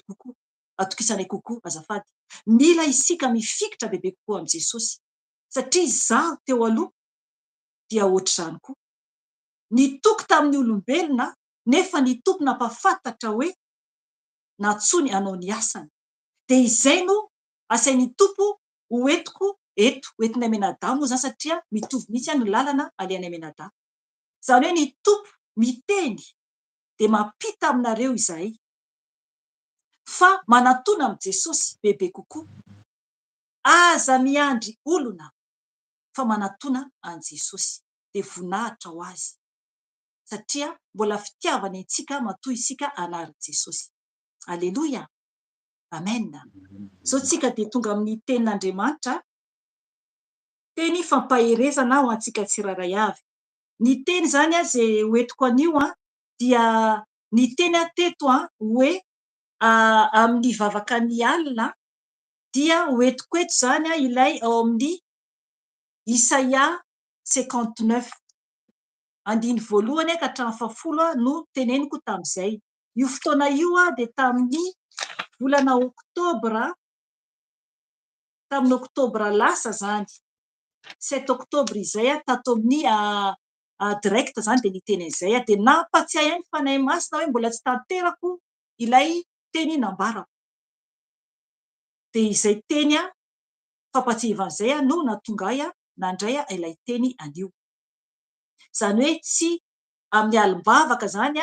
kokoa azafady. Mila isika mifikitra bebe kokoa amin'i Jesosy satria izaho teo aloha dia ohatr'izany koa nitoky tamin'ny olombelona nefa ny tompo nampafantatra hoe natsony anao ny asany dia izay no asain'ny tompo hoentiko entinay menadà moa zany satria mitovy mihitsy ny lalana alehanay menadà zany hoe ny tompo miteny dia mampita aminareo izahay fa manatona amin'i Jesosy bebe kokoa aza miandry olona fa manatona an'i Jesosy dia voninahitra ho azy satria mbola fitiavany antsika matoa isika anarin' Jesosy. Alleluia. Amen. Zao tsika dia tonga amin'ny tenin'Andriamanitra teny fampaherezana ho antsika tsiraray avy. Ny teny zany izay hoentiko anio dia ny teny teto hoe amin'ny vavaka ny alina dia hoentiko eto zany ilay ao amin'ny Isaia 59 andiny voalohany ka hatramin'ny 10 no teneniko tamin'izay. Io fotoana io dia tamin'ny volana tamin'ny oktobra lasa zany 7 oktobra izay tato amin'ny direct zany dia niteny izay dia nampatsiahy ny fanahy masina hoe mbola tsy tanterako ilay teny nambarako dia izay teny fampatsiavan'izay no natonga nandray ilay teny anio zany hoe tsy amin'ny alimbavaka zany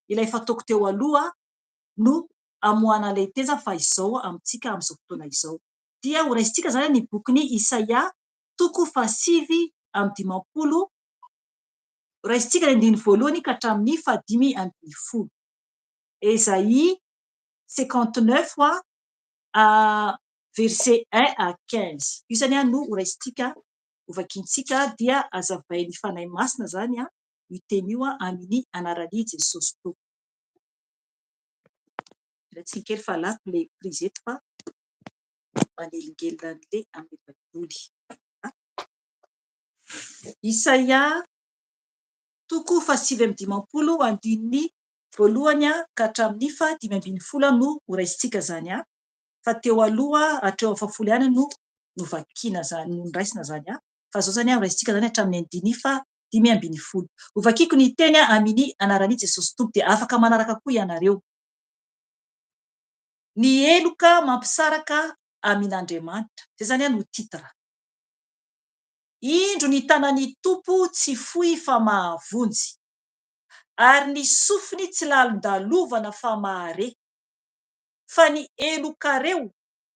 ilay fataoko teo aloha no amoahana ilay teny fa izao amintsika amin'izao fotoana izao dia horaisitsika zany ny bokin'ny Isaia 7:50 raisitsika ny andiny voalohany ka hatramin'ny 5:10. Esaïe 59 verset 1 à 15 io zany no horaisitsika hovakintsika dia azavain'ny fanahy masina zany io teny io amin'ny anaran'i Jesosy tompo. Tsikely fa lafo le prizeto fa manelingelina an'le amin'ny baiboly. Isaia 7:50 andininy voalohany ka hatramin'ny 5:10 no horaisitsika zany fa teo aloha hatreo amin'ny 10 ihany no vakiana zany no raisina zany fa zao zany horaisitsika zany hatramin'ny andiny 5:10. Hovakiko ny teny amin'ny anaran'i Jesosy tompo dia afaka manaraka koa ianareo. Ny eloka mampisaraka amin'Andriamanitra zay zany no titra. Indro ny tanan'ny tompo tsy fohy fa mahavonjy ary ny sofiny tsy lalondalovana fa mahare fa ny elokareo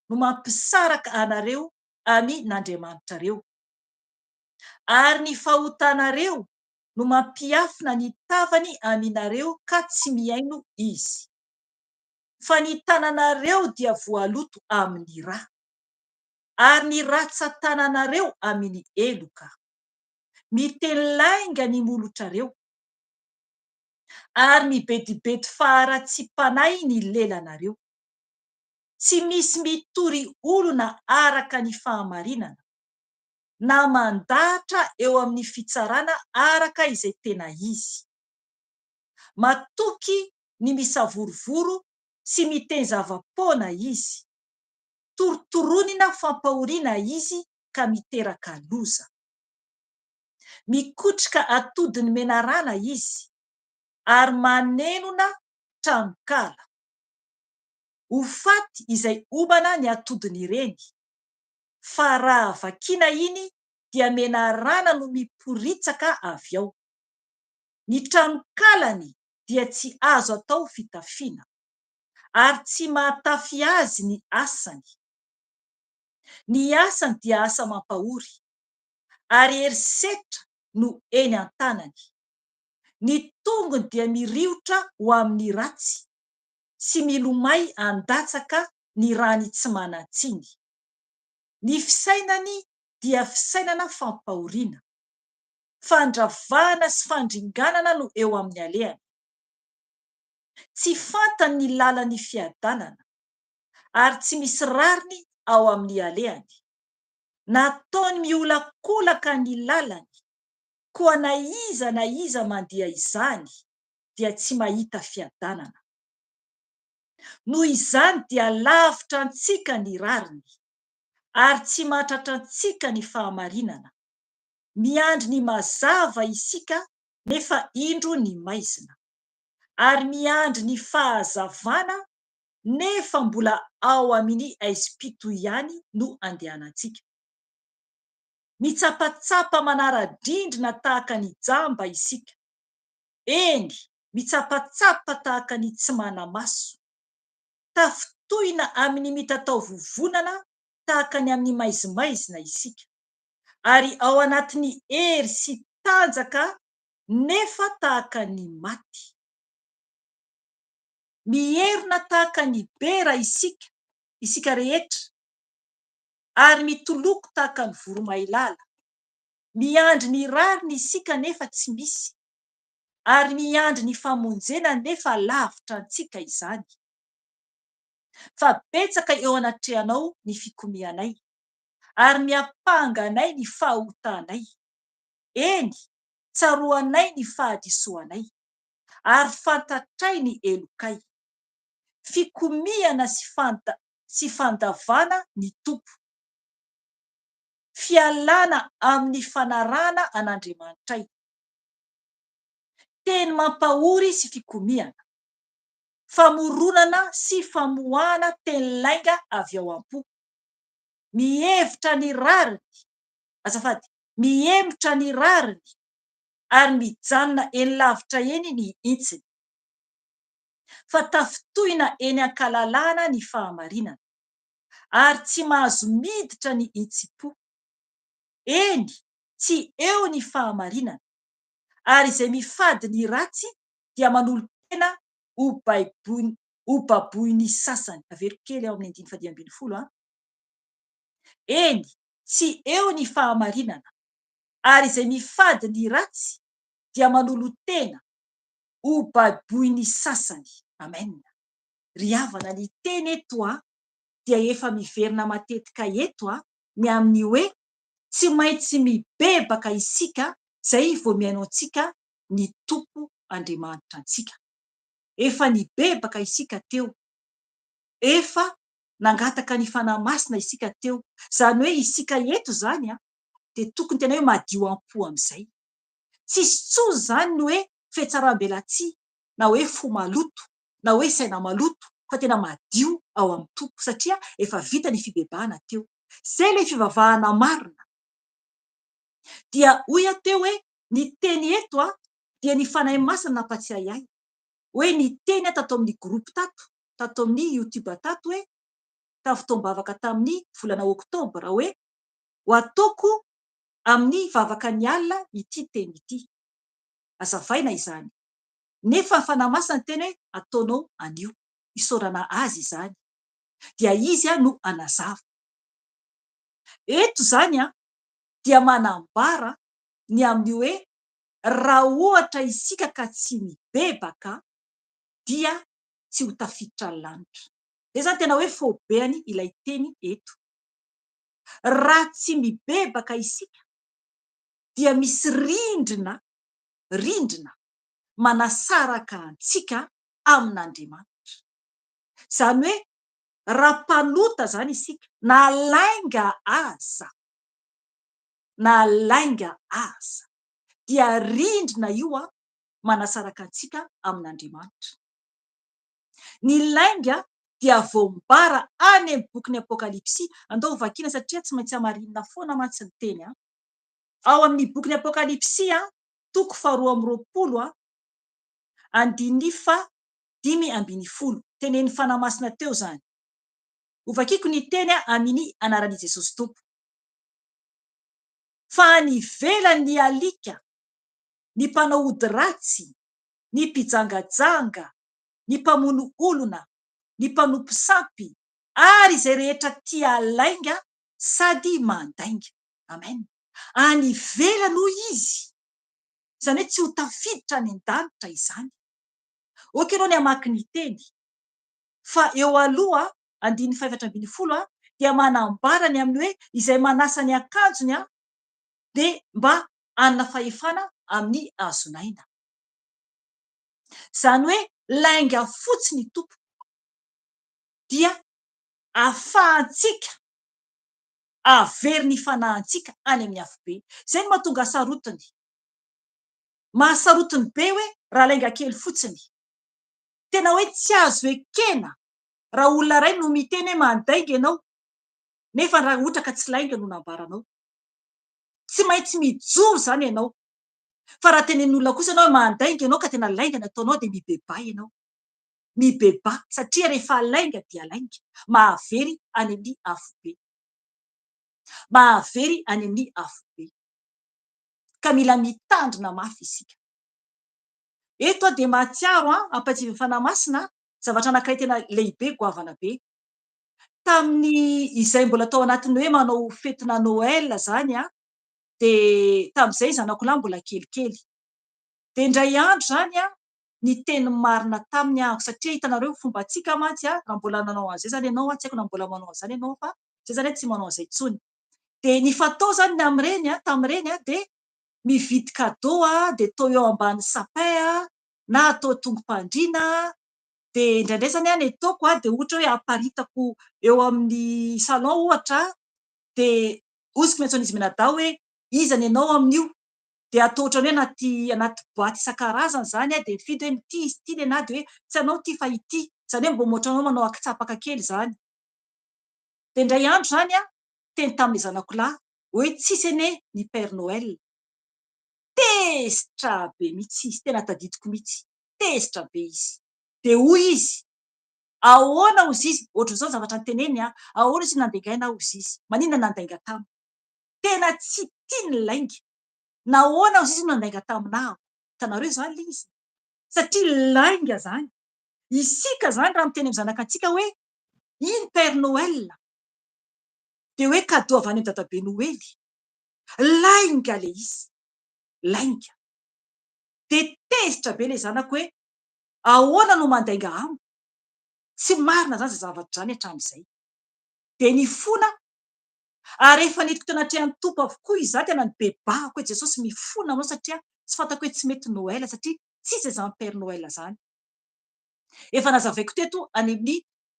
no mampisaraka anareo amin'Andriamanitrareo ary ny fahotanareo no mampiafina ny tavany aminareo ka tsy miaino izy fa ny tananareo dia voaloto amin'ny ra, ary ny ratsan-tananareo amin'ny eloka. Miteny lainga ny molotrareo, ary mibedibedy faharatsipanay ny lelanareo. Tsy misy mitory olona araka ny fahamarinana, na mandahatra eo amin'ny fitsarana araka izay tena izy. Matoky ny misavorovoro sy miteny zava-poana izy, torotoronina fampahoriana izy ka miteraka loza. Mikotrika atodiny menarana izy, ary manenona tranokala. Ho faty izay omana ny atodiny ireny, fa raha vakiana iny dia menarana no miporitsaka avy ao. Ny tranokalany dia tsy azo atao fitafiana, ary tsy mahatafy azy ny asany. Ny asany dia asa mampahory, ary herisetra no eny an-tanany. Ny tongony dia miriotra ho amin'ny ratsy, sy milomay handatsaka ny rany tsy manan-tsiny. Ny fisainany dia fisainana fampahoriana, fandravahana sy fandringanana no eo amin'ny alehany. Tsy fantany ny lalan'ny fiadanana, ary tsy misy rariny ao amin'ny alehany. Nataony miolakolaka ny lalany, koa na iza mandeha izany dia tsy mahita fiadanana. Noho izany dia lavitra antsika ny rariny, ary tsy mahatratra antsika ny fahamarinana. Miandry ny mazava isika nefa indro ny maizina, ary miandry ny fahazavana nefa mbola ao amin'ny aiza-pito ihany no andehanantsika. Mitsapatsapa manara-drindrina tahaka ny jamba isika. Eny, mitsapatsapa tahaka ny tsy mana-maso. Tafitohina amin'ny mitatao vovonana tahaka ny amin'ny maizimaizina isika, ary ao anatin'ny hery sy tanjaka nefa tahaka ny maty. Mierina tahaka ny bera isika rehetra, ary mitoloko tahaka ny voromailala. Miandry ny rariny isika nefa tsy misy, ary miandry ny famonjena nefa lavitra antsika izany. Fa betsaka eo anatrehanao ny fikomianay, ary miapanga anay ny fahaotanay. Eny, tsaroanay ny fahadisoanay, ary fantatray ny elokay. Fikomiana sy fandavana ny tompo. Fialana amin'ny fanarana an'Andriamanitray. Teny mampahory sy fikomiana. Famoronana sy famoahana teny lainga avy ao am-po. Mihevitra ny rariny, azafady, miemotra ny rariny, ary mijanona eny lavitra eny ny intsiny. Fa tafitohina eny ankalalana ny fahamarinana, ary tsy mahazo miditra ny intsim-po. Eny, tsy eo ny fahamarinana, ary izay mifady ny ratsy dia manolo-tena ho baboiny sasany. Avero kely ao amin'ny 9:10. Eny, tsy eo ny fahamarinana, ary izay mifady ny ratsy dia manolo-tena ho baboiny sasany. Amen. Ry havana ny teny eto dia efa miverina matetika eto ny amin'ny hoe tsy maintsy mibebaka isika zay vao miaino antsika ny tompo Andriamanitra antsika. Efa nibebaka isika teo, efa nangataka ny fanahy masina isika teo. Zany hoe isika eto zany dia tokony tena hoe madio am-po amin'izay. Tsisy tsony zany ny hoe fihetsaram-belatsia, na hoe fo maloto, na hoe saina maloto, fa tena madio ao amin'ny tompo, satria efa vita ny fibebahana teo. Zay ilay fivavahana marina. Dia hoy aho teo hoe ny teny eto dia ny fanahy masina nampatsiahy ahy hoe ny teny tato amin'ny groupe tato amin'ny YouTube tato hoe tafotoam-bavaka tamin'ny volana oktobra hoe ho ataoko amin'ny vavaka ny alina ity teny ity. Azavaina izany. Nefa ny fanahy masina ny teny hoe ataonao anio. isaorana azy izany dia izy no anazava. Eto zany dia manambara ny amin'ny hoe raha ohatra isika ka tsy mibebaka dia tsy ho tafiditra ny lanitra. Zay zany tena hoe fobeany ilay teny eto. Raha tsy mibebaka isika dia misy rindrina manasaraka antsika amin'Andriamanitra. Zany hoe raha mpalota zany isika na lainga aza dia rindrina io manasaraka antsika amin'Andriamanitra. Ny lainga dia voambara any amin'ny boky ny Apokalipsy. Andao vakiana satria tsy maintsy hamarinina foana mantsy ny teny. Ao amin'ny boky ny Apokalipsy toko 2:20 andiny 5:10 tenen'ny fanamasina teo zany. Hovakiko ny teny amin'ny anaran'i Jesosy Tompo. Fa any ivelany alika, ny mpanao ody ratsy, ny mpijangajanga, ny mpamono olona, ny mpanompo sampy, ary izay rehetra tia lainga sady mandainga. Amen. Any ivelany hoy izy. Izany hoe tsy ho tafiditra any an-danitra izany. Oka ianao ny hamaky ny teny. Fa eo aloha andiny 4:20 dia manambara ny amin'ny hoe izay manasa ny akanjony dia mba hanana fahefana amin'ny hazonaina. Zany hoe lainga fotsiny tompo dia ahafahantsika averiny ny fanahintsika any amin'ny hafobe. Zay no mahatonga sarotiny. Mahasarotiny be hoe raha lainga kely fotsiny. Tena hoe tsy azo ekena raha olona iray no miteny hoe mandainga ianao nefa raha ohatra ka tsy lainga no nambaranao. Tsy maintsy mijoro zany ianao. Fa raha tenen'olona kosa ianao mandainga ianao ka tena lainga ny ataonao dia mibeba ianao. Mibeba satria rehefa lainga dia lainga. Mahavery any amin'ny hafobe. Mahavery any amin'ny hafobe. Ka mila mitandrina mafy isika. Eto dia mahatsiaro ampatsivy fanamasina zavatra anankiray tena lehibe goavana be. Tamin'ny izay mbola tao anatin'ny hoe manao fetina Noël zany dia tamin'izay zanako lahy mbola kelikely. Dia indray andro zany ny teny marina taminy satria hitanareo fombantsika mantsy raha mbola nanao an'izay zany ianao tsy haiko na mbola manao an'izany ianao fa zay zany tsy manao an'izay intsony. Dia ny fatao zany ny amin'ireny tamin'ireny dia mividy cadeau dia atao eo ambany sapin na atao tongom-pandriana. Dia indraindray zany ny ataoko dia ohatra hoe aparitako eo amin'ny salon ohatra dia osiko mentsona izy minadao hoe iza ny ianao amin'io. Dia atao ohatran'ny hoe anaty boaty isan-karazany zany dia mifidy hoe ity izy ity na dia hoe tsy anao ity fa ity. Izany hoe mba ohatranao manao akitsapaka kely zany. Dia indray andro zany teny tamin'ny zanako lahy hoe tsisy anie ny Père Noël. Tesitra be mihitsy izy. Tena tadidiko mihitsy. Tesitra be izy. Dia hoy izy ahoana hozy izy ohatr'izao zavatra noteneny ahoana izy nandengaina hozy izy. Maninona nandainga taminy. Tena tsy tia ny lainga. Nahoana hozy izy nandainga taminahy. Hitanareo zany ilay izy. Satria lainga zany. Isika zany raha miteny amin'ny zanakantsika hoe iny Père Noël dia hoe cadeau avy any amin'ny dadabe Noely. Lainga ilay izy. Lainga. Dia tesitra be ilay zanako hoe ahoana no mandainga amiko. Tsy marina zany zavatra zany hatramin'izay. Dia nifona ary rehefa nitako tena atrehan'ny tompo avokoa izaho tena nibebahako hoe Jesosy mifona anao satria tsy fantako hoe tsy mety Noël satria tsisy izany Père Noël zany. Efa nazavaiko teto any amin'ny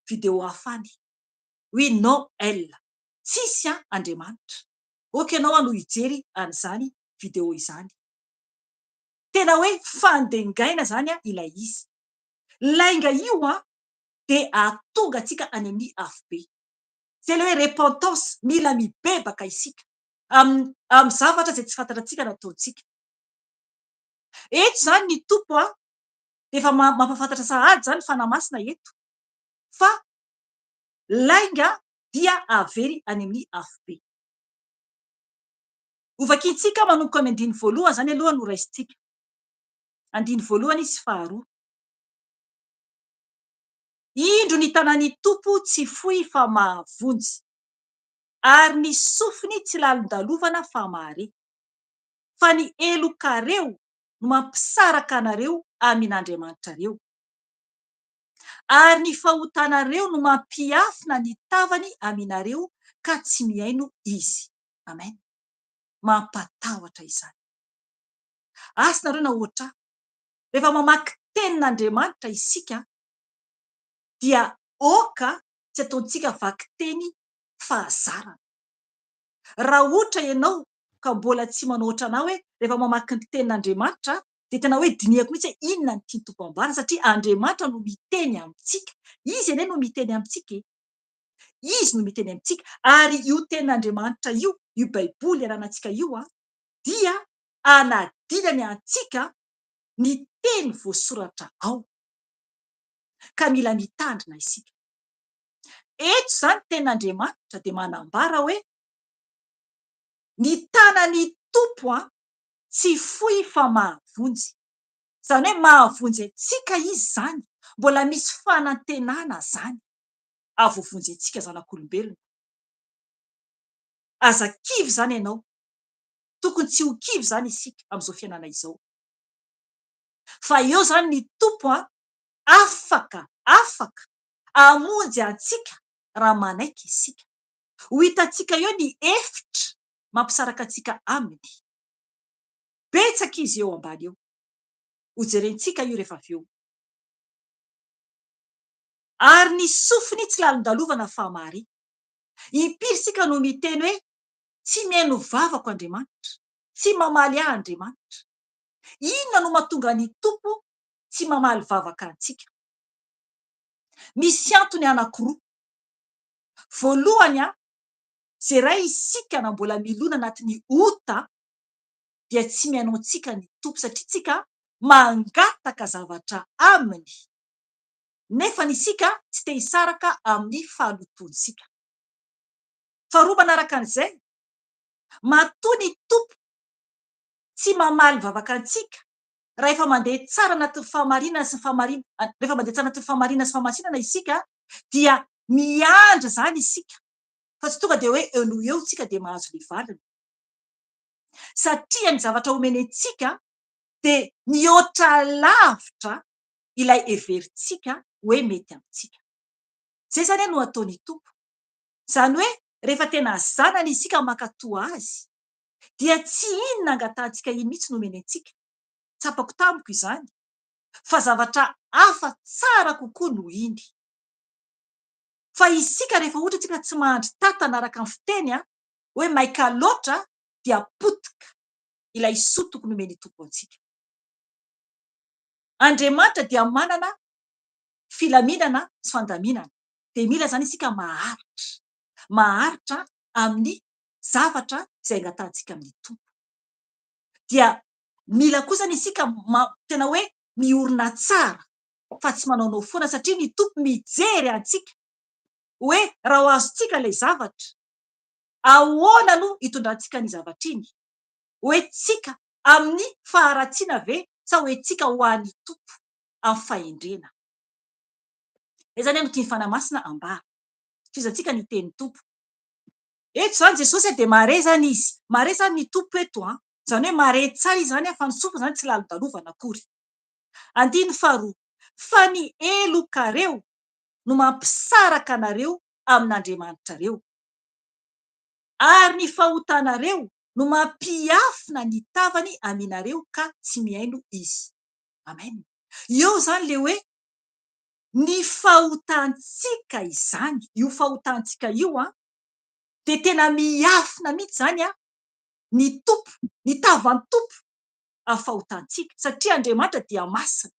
vidéo hafany hoe Noël. Tsisy Andriamanitra. Oka ianao no hijery an'izany vidéo izany. Tena hoe fandengaina zany ilay izy. Lainga io dia ahatonga antsika any amin'ny hafobe. Zay ilay hoe repentance. Mila mibebaka isika amin'ny zavatra izay tsy fantatrasika nataontsika. Eto zany ny tompo dia efa mampafantatra sahady zany fanamasina eto fa lainga dia avery any amin'ny hafobe. Hovakintsika manomboka amin'ny andiny voalohany zany aloha no raisintsika. Andiny voalohany sy faharoa. indro ny tanany tompo tsy foy fa mahavonjy, ary ny sofiny tsy lalondalovana fa mahare. Fa ny elokareo no mampisaraka anareo amin'Andriamanitra reo, ary ny fahotanareo no mampiafina ny tavany aminareo ka tsy miaino izy. Amen. Mampatahotra izany. Asa nareo na ohatra rehefa mamaky tenin'Andriamanitra isika dia oka tsy ataontsika vaky teny fahazarana. Raha ohatra ianao ka mbola tsy manoatra anao hoe rehefa mamaky ny tenin'Andriamanitra dia tena hoe dinihako mihitsy hoe inona ny tiany tompo ambarana, satria Andriamanitra no miteny amintsika. Izy anie no miteny amintsika. Izy no miteny amintsika, ary io tenin'Andriamanitra io baiboly iananantsika io dia anadilany antsika ny teny voasoratra ao, ka mila mitandrina isika. Eto izany tenin'Andriamanitra dia manambara hoe ny tanany tompo tsy foy fa mahavonjy. Izany hoe mahavonjy antsika izy izany, mbola misy fanantenana zany avoavonjy antsika zanak'olombelona. Aza kivy zany ianao, tokony tsy ho kivy zany isika amin'izao fiainana izao. Fa eo zany ny tompo afaka amonjy antsika raha manaiky isika. Ho hitantsika eo ny efitra mampisaraka antsika aminy. Betsaka izy eo ambany eo. Ho jerentsika io rehefa avy eo. Ary ny sofiny tsy lalondalovana fa mahare. Impiry isika no miteny hoe tsy mihaino vavako Andriamanitra, tsy mamaly ahy Andriamanitra. Inona no mahatonga ny tompo tsy mamaly vavaka antsika? Misy antony anankiroa. Voalohany izay iray isika na mbola milona anatin'ny ota dia tsy mihaino antsika ny tompo, satria tsika mangataka zavatra aminy, nefa isika tsy te hisaraka amin'ny fahalotoantsika. Faharoa manaraka an'izay, matoa ny tompo tsy mamaly vavaka antsika raha efa mandeha tsara anatin'ny fahamarinana sy rehefa mandeha tsara anatin'ny fahamarinana sy fahamasinana isika dia miandry zany isika, fa tsy tonga dia hoe eo no eo tsika dia mahazo ny valiny, satria ny zavatra omeny antsika dia mihoatra lavitra ilay heverintsika hoe mety amintsika. Zay zany no ataony tompo. Izany hoe rehefa tena zanany isika mankatoa azy dia tsy inona angatantsika iny mihitsy no omeny antsika. Tsapako tamiko izany, fa zavatra hafa tsara kokoa no iny. Fa isika rehefa ohatra tsika tsy mahandry tantana araka ny fiteny hoe maika loatra dia potika ilay soa tokony omeny tompo antsika. Andriamanitra dia manana filaminana sy fandaminana, dia mila zany isika maharitra amin'ny zavatra izay angatantsika amin'ny tompo. Dia mila kosa ny isika tena hoe miorina tsara, fa tsy manaonao foana, satria ny tompo mijery antsika hoe raha ho azontsika ilay zavatra, ahoana no hitondrantsika ny zavatra iny, hoe tsika amin'ny faharatsiana ve sa hoe tsika ho an'ny tompo amin'ny fahendrena. Izany no tiany fanahy masina ambara, fizantsika ny teny tompo. Eto zany Jesosy dia mahare zany izy, mahare zany ny tompo eto izany hoe mahare tsara izy zany fa ny sofiny zany tsy lalondalovana akory. Andiny faharoa, fa ny elokareo no mampisaraka anareo amin'Andriamanitra reo, ary ny fahotanareo no mampiafina ny tavany aminareo ka tsy miaino izy. Amen. Eo zany le hoe ny fahotantsika izany, io fahotantsika io dia tena miafina mihitsy zany ny tompo, ny tavan'ny tompo amin'ny fahotantsika, satria Andriamanitra dia masina.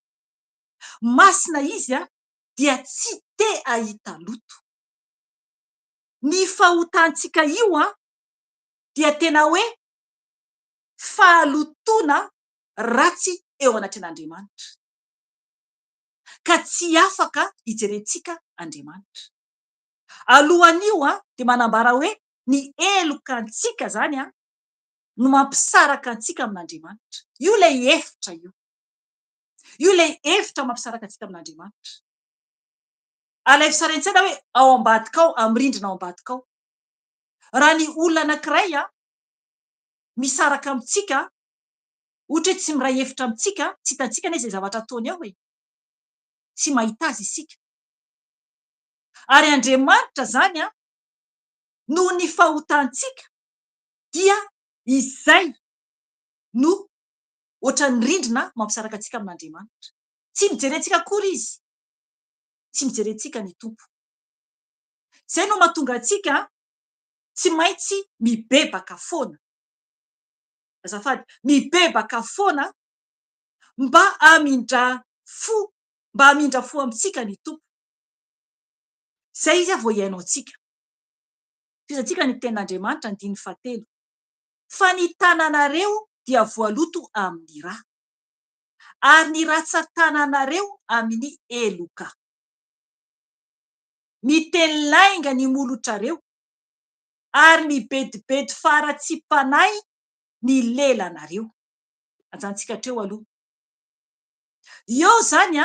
Masina izy dia tsy te ahita loto. Ny fahotantsika io dia tena hoe fahalotona ratsy eo anatin'Andriamanitra, ka tsy afaka hijerentsika Andriamanitra. Alohan'io dia manambara hoe ny elokantsika zany no mampisaraka antsika amin'Andriamanitra. Io ilay efitra io ilay efitra mampisaraka antsika amin'Andriamanitra. alaiko sara intsena hoe ao ambadika ao amrindrina ao ambadika ao raha ny olona anankiray misaraka amitsika ohatra hoe tsy miray hevitra amitsika tsy hitantsika ane zay zavatra ataony ao tsy mahita azy isika ary Andriamanitra zany no ny fahotantsika dia izay no ohatra ny rindrina mampisaraka antsika amin'Andriamanitra. Tsy mijerentsika akory izy, tsy mijerentsika ny tompo. Zay no mahatonga antsika tsy maintsy mibebaka foana, azafady, mibebaka foana mba hamindra fo amitsika ny tompo. Zay izy vao iainao antsika. Fizantsika ny tenin'Andriamanitra ny 7 fa ny tananareo dia voaloto amin'ny rà ary ny ratsan-tananareo amin'ny eloka. Miteny lainga ny molotrareo ary mibedibedy fara-tsi-panahy ny lelanareo. Ajantsika treo aloha. Eo zany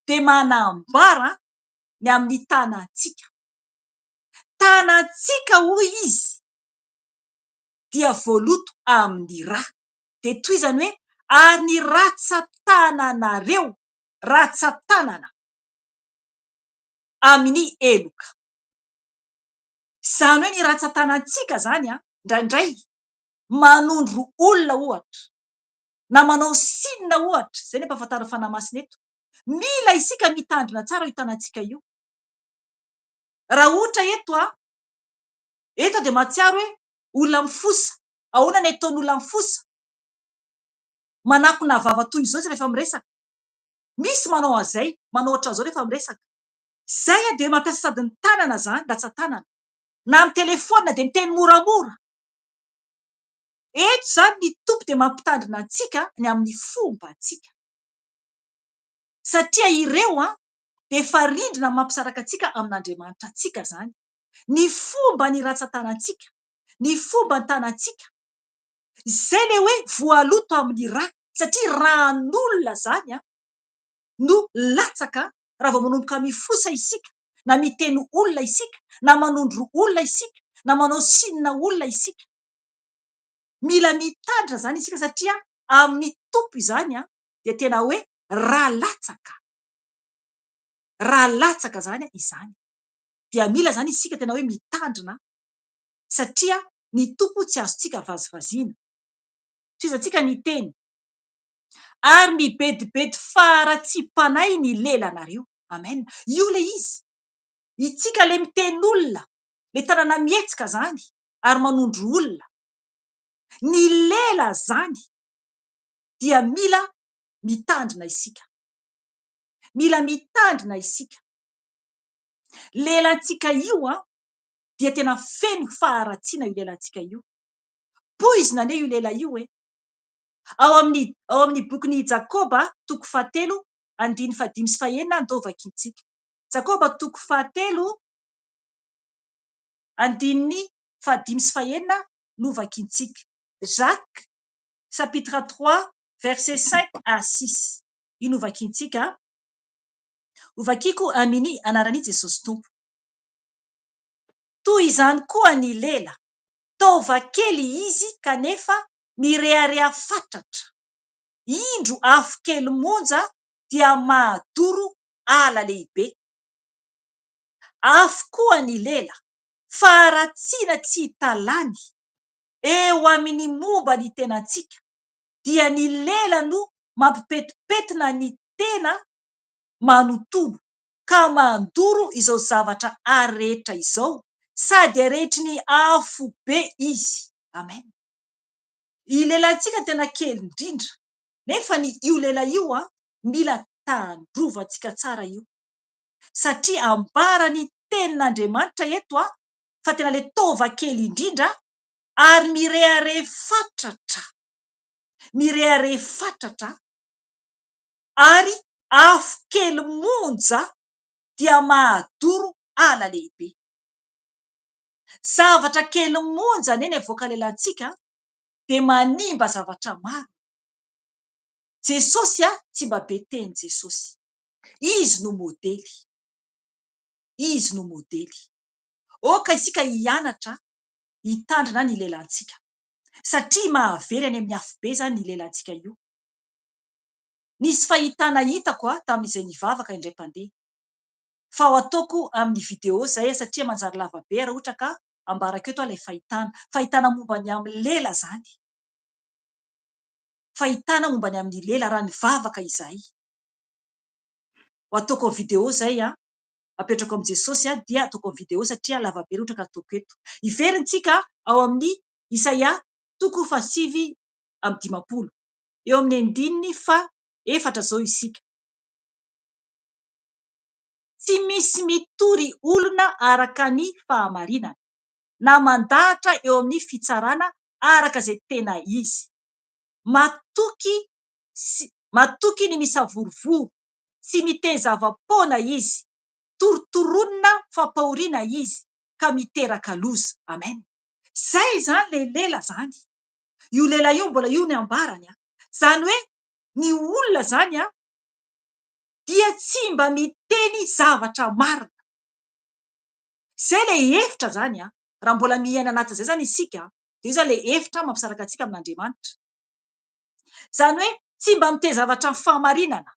dia manambara ny amin'ny tanantsika. Tanantsika hoy izy dia voaloto amin'ny rà. Dia toy izany hoe ary ny ratsan-tananareo, ratsan-tanana amin'ny eloka. Zany hoe ny ratsan-tanantsika zany indraindray manondro olona ohatra na manao sinina ohatra, zay ny ampahafantariny fanahy masina eto. Mila isika mitandrina tsara io tanantsika io. Raha ohatra eto dia mahatsiaro hoe olona mifosa, ahoana ny ataon'olona mifosa? Manakona vava toy izao izy rehefa miresaka. Misy manao an'izay, manao ohatran'izao rehefa miresaka. Zay dia mampiasa sady ny tanana zany, ratsan-tanana. Na amin'ny telefona dia miteny moramora. Eto zany ny tompo dia mampitandrina antsika ny amin'ny fombantsika. Satria ireo dia efa rindrina mampisaraka antsika amin'Andriamanitra antsika zany. Ny fomba ny ratsan-tanantsika, ny fomba ny tanantsika. Zay le hoe voaloto amin'ny rà, satria ran'olona zany no latsaka raha vao manomboka mifosa isika, na miteny olona isika, na manondro olona isika, na manao sinina olona isika. Mila mitandrina zany isika satria amin'ny tompo izany dia tena hoe rà latsaka. Rà latsaka zany izany. Dia mila zany isika tena hoe mitandrina satria ny tompo tsy azontsika vazivaziana. Fizantsika ny teny ary mibedibedy fara-tsi-panahy ny lelanareo. Amen. Io le izy. Itsika le miteny olona, le tanana mihetsika zany ary manondro olona. Ny lela zany dia mila mitandrina isika. Mila mitandrina isika. Lelantsika io dia tena feno faharatsiana io lelantsika io. Poizina anie io lela io ao amin'ny bokin'i Jakoba 3 andiny 5 sy 9 andao vakiantsika. Jakoba 3 andiny 5 sy 9 no vakiantsika. Jacques chapitre 3 verset 5 à 6. Io no vakiantsika. Ho vakiko amin'ny anaran'i Jesosy Tompo. Toy izany koa ny lela, tovakely izy kanefa mirearea fatratra. Indro afo kely monja dia mahadoro ala lehibe. Afo koa ny lela, faharatsiana tsy hitalany eo amin'ny momba ny tenantsika, dia ny lela no mampipetipetina ny tena manontolo ka mandoro izao zavatra arehetra izao, sady arehetry ny afo be izy. Amen. I lelantsika tena kely indrindra, nefa io lela io mila tandrovantsika tsara io, satria ambarany tenin'Andriamanitra eto fa tena le tovakely indrindra ary mireare fatratra. Mireare fatratra ary afo kely monja dia mahadoro ala lehibe. Zavatra kely monja anie ny avoaka lelantsika dia manimba zavatra maro. Jesosy tsy mba be teny Jesosy. Izy no modely. izy no modely. Oka isika hianatra hitandrina ny lelantsika satria mahavery any amin'ny hafobe zany ny lelantsika io. Nisy fahitana hitako tamin'izay nivavaka indray mpandeha, fa ho ataoko amin'ny video zay satria manjary lava be raha ohatra ka ambarako eto ilay fahitana momba ny amin'ny lela zany, fahitana momba ny amin'ny lela raha nivavaka izay. Ho ataoko video zay apetrako amin'i Jesosy dia ataoko video satria lava be ohatra ka ataoko eto. Iverintsika ao amin'ny Isaia 7:50 eo amin'ny 4 zao isika. Tsy misy mitory olona araka ny fahamarinana na mandahatra eo amin'ny fitsarana araka izay tena izy. Matoky ny misavorovoro, tsy miteza vapoana izy, torotoronina fampahoriana izy ka miteraka loza. Amen. Zay zany le lela zany. Io lela io mbola io ny ambarany zany hoe ny olona zany dia tsy mba miteny zavatra marina. Zay le hevitra zany raha mbola miaina anaty zay zany isika dia io zany le hevitra mampisaraka antsika amin'Andriamanitra. Zany hoe tsy mba miteny zavatra ny fahamarinana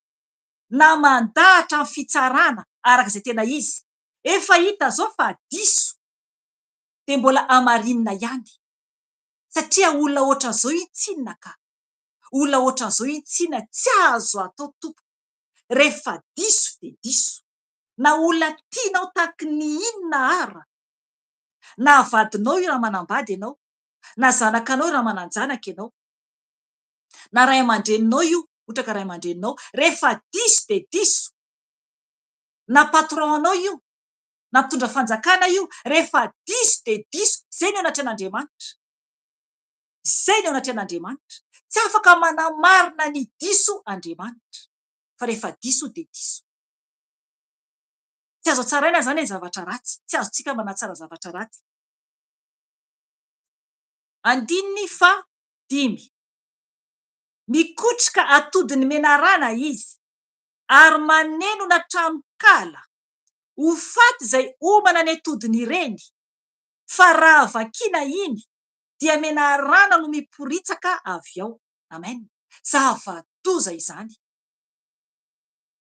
na mandahatra ny fitsarana araka izay tena izy. Efa hita zao fa diso dia mbola hamarinina ihany, satria olona ohatran'izao itsinona ka, olona ohatran'izao itsinona tsy azo atao tompo. Rehefa diso dia diso, na olona tianao tahaky ny inona ara, na vadinao io raha manambady ianao, na zanakanao raha mananjanaka ianao, na ray aman-dreninao io ohatra ka ray aman-dreninao, rehefa diso dia diso, na patronanao io na mpitondra fanjakana io, rehefa diso dia diso. Zay ny ao anaty an'Andriamanitra, zay ny ao anaty an'Andriamanitra. Tsy afaka manamarina ny diso Andriamanitra, fa rehefa diso dia diso. Tsy azo tsaraina zany ny zavatra ratsy, tsy azontsika manatsara zavatra ratsy. 5. Mikotrika atodiny menarana izy ary manenona tranokala ho faty izay omana ny atodiny ireny, fa raha vakiana iny dia menarana no miporitsaka avy ao. Amen. Zava-doza izany.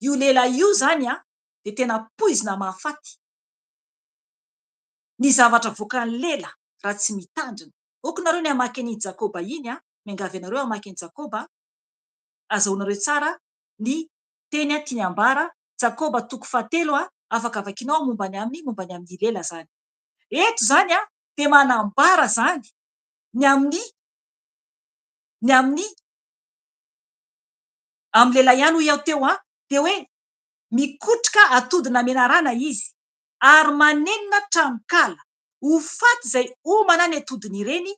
Io lela io zany dia tena poizina mahafaty. Ny zavatra voakan'ny lela raha tsy mitandrina. Okonareo ny hamaky an'i Jakoba iny, miangavy anareo hamaky an'i Jakoba, azahoanareo tsara ny teny tiany ambara. Jakoba 3 afaka vakianao momba ny amin'ny lela zany. Eto zany dia manambara zany ny amin'ny lela ihany ho iaho teo dia hoe mikotrika atodina menarana izy ary manenona tranokala ho faty izay omana ny atodiny ireny,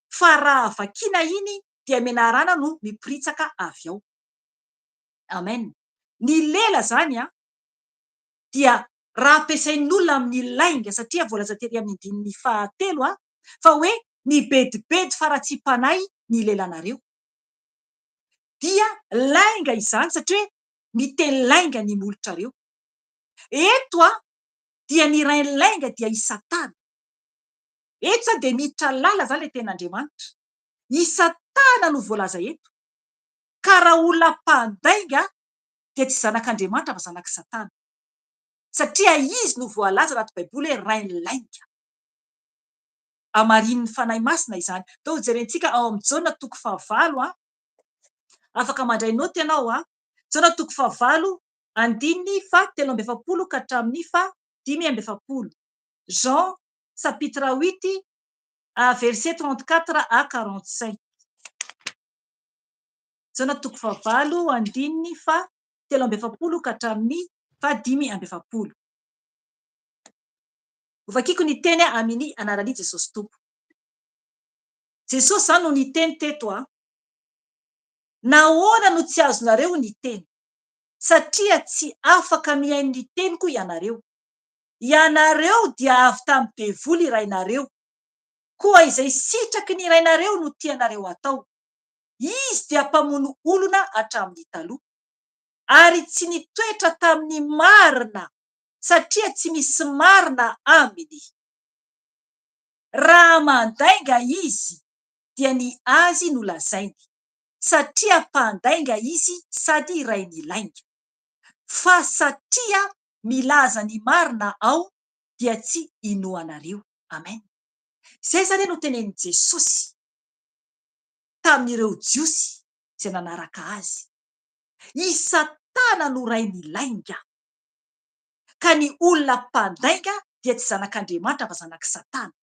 fa raha vakiana iny dia menarana no miporitsaka avy ao. Amen. Ny lela zany dia raha ampiasain'olona amin'ny lainga, satria voalaza tery amin'ny 9 fa hoe mibedibedy fa raha tsy mpanay ny lelanareo. Dia lainga izany satria miteny lainga ny molotrareo. Eto dia ny ray lainga dia i Satana. Eto zany dia miditra lala zany le ten'Andriamanitra. I Satana no voalaza eto. Ka raha olona mpandainga dia tsy zanak'Andriamanitra fa zanak' Satana, satria izy no voalaza anaty baiboly hoe ray lainga. Hamarin'ny fanahy masina izany. Tao jerentsika ao amin'ny Jaona 5 afaka mandray noty ianao Jaona 5 13 ka hatramin'ny 15. Jean chapitre 8 verset 34 à 45. Jaona 5 13 ka hatramin'ny 15. Vakiko ny teny amin'ny anaran'i Jesosy Tompo. Jesosy zany no niteny teto nahoana no tsy azonareo ny teny, satria tsy afaka mihaino ny teniko ianareo. Ianareo dia avy tamin'ny devoly irainareo, koa izay sitraky ny irainareo no tianareo atao. Izy dia mpamono olona hatramin'ny taloha, ary tsy nitoetra tamin'ny marina satria tsy misy marina aminy. Raha mandainga izy dia ny azy no lazainy, satria mpandainga izy sady iray ny lainga. Fa satria milaza ny marina ao dia tsy inoanareo. Amen. Zay zany no tenen'i Jesosy tamin'ireo jiosy izay nanaraka azy. I Satana no ray ny lainga, ka ny olona mpandainga dia tsy zanak'Andriamanitra fa zanaky Satana.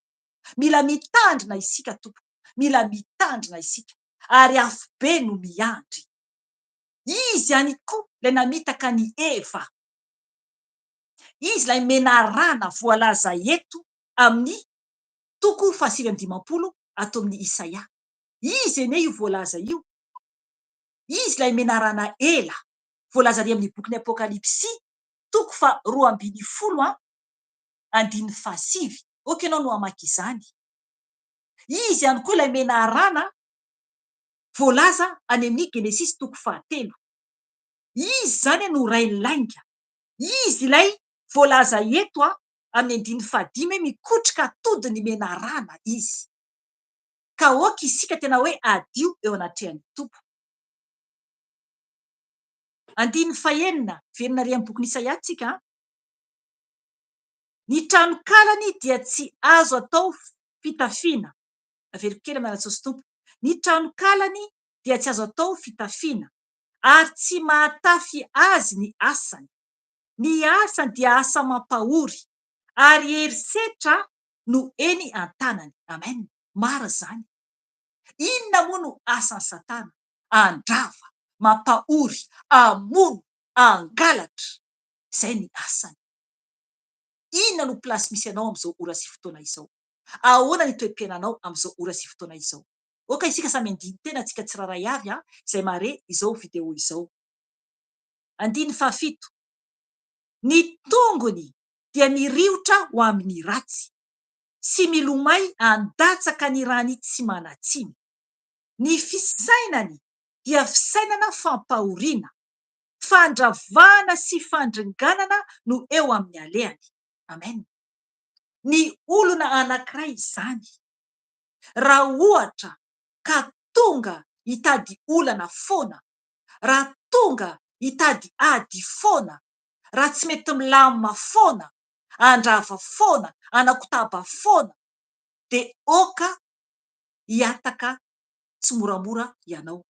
Mila mitandrina isika tompo, mila mitandrina isika, ary afo be no miandry. Izy ihany koa ilay namitaka ny Eva, izy ilay menarana voalaza eto amin'ny 7:50 ato amin'ny Isaia. Izy ene io voalaza io. Izy ilay menarana ela voalaza ary amin'ny bokin'ny Apokalipsy 2:20-7. Oka ianao no hamaky izany. Izy ihany koa ilay menarana voalaza any amin'ny Genesis 1:7. Izy zany no ray lainga. Izy ilay voalaza eto amin'ny 5 mikotrika atody ny menarana izy. Ka oka isika tena hoe adio eo anatrehan'ny tompo. 9 verina ary amin'ny bokin'ny Isaia tsika. Ny tranokalany dia tsy azo atao fitafiana. Averiko kely miara-tsaosy tompo. Ny tranokalany dia tsy azo atao fitafiana, ary tsy mahatafy azy ny asany. Ny asany dia asa mampahory, ary herisetra no eny an-tanany. Amen. Mara zany. Inona moa no asan'ny Satana? Andrava, mampahory, amono, angalatra. Zay ny asany. Inona no plasy misy anao amin'izao ora sy fotoana izao? Ahoana ny toe-piainanao amin'izao ora sy fotoana izao? Oka isika samy andiny tena tsika tsiraray avy izay mare izao video izao. 7. Ny tongony dia miriotra ho amin'ny ratsy, sy milomay andatsaka ny rany tsy manatsiny. Ny fisainany dia fisainana fampahoriana, fandravana sy fandringanana no eo amin'ny alehany. Amen. Ny olona anankiray izany, raha ohatra ka tonga hitady olana foana, raha tonga hitady ady foana, raha tsy mety milamina foana, andrava foana, anakotaba foana, de oka hiataka tsy moramora ianao.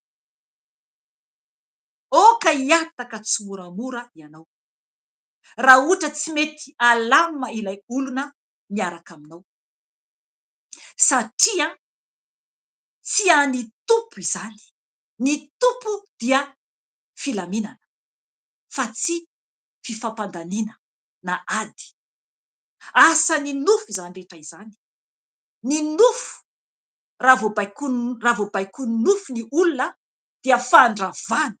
Oka hiataka tsy moramora ianao. Raha ohatra tsy mety alamina ilay olona miaraka aminao. Satria tsy any tompo izany. Ny tompo dia filaminana, fa tsy fifampandaniana na ady. Asan'ny nofo izany rehetra izany. Ny nofo, raha voabaiko ny nofo ny olona, dia fandravana,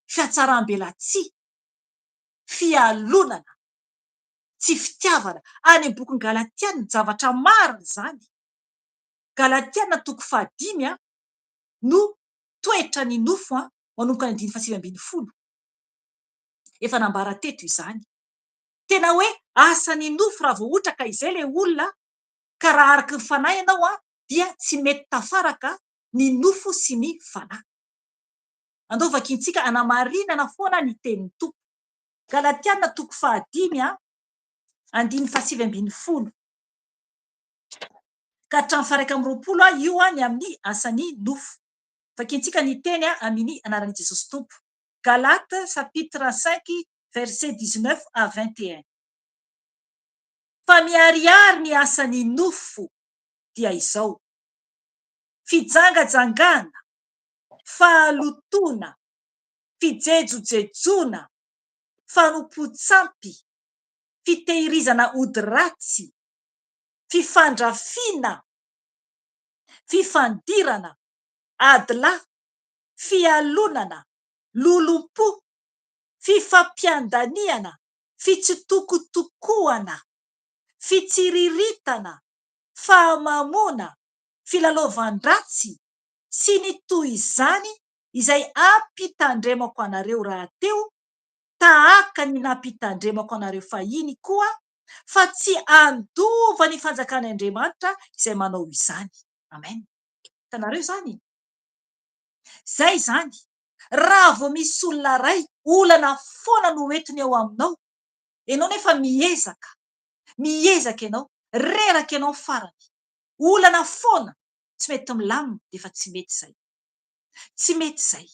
fiatsaram-belatsia, fialonana, tsy fitiavana. Any amin'ny bokin'ny Galatiana ny zavatra marina zany. Galatiana 5:5 no toetra ny nofo manomboka ny 5:7. Efa nambara teto izany. Tena hoe asan'ny nofo raha vao ohatra ka izay le olona, ka raha araky ny fanahy ianao dia tsy mety tafaraka ny nofo sy ny fanahy. Andao vakintsika anamarinana foana ny tenin'ny tompo. Galatiana 5:5 andiny 7:10 ka hatramin'ny 1:20 io ny amin'ny asan'ny nofo. Vakintsika ny teny amin'ny anaran'i Jesosy tompo. Galates chapitre 5 verset 19-21. Fa miharihary ny asan'ny nofo dia izao: fijangajangana, fahalotona, fijejojejona, fanompontsampy, fitehirizana ody ratsy, fifandrafina, fifandirana, adila, fialonana, lolompo, fifampiandaniana, fitsitokotokoana, fitsiriritana, fahamamona, filalaovan-dratsy sy ny toy izany, izay ampitandremako anareo rahateo tahaka ny nampitandremako anareo fahiny koa, fa tsy andova ny fanjakan'Andriamanitra izay manao izany. Amen. Hitanareo zany. Zay zany. Raha vao misy olona ray, olana foana no entiny ao aminao, ianao nefa miezaka ianao, reraka ianao farany. Olana foana, tsy mety milamina dia efa tsy mety zay. Tsy mety zay.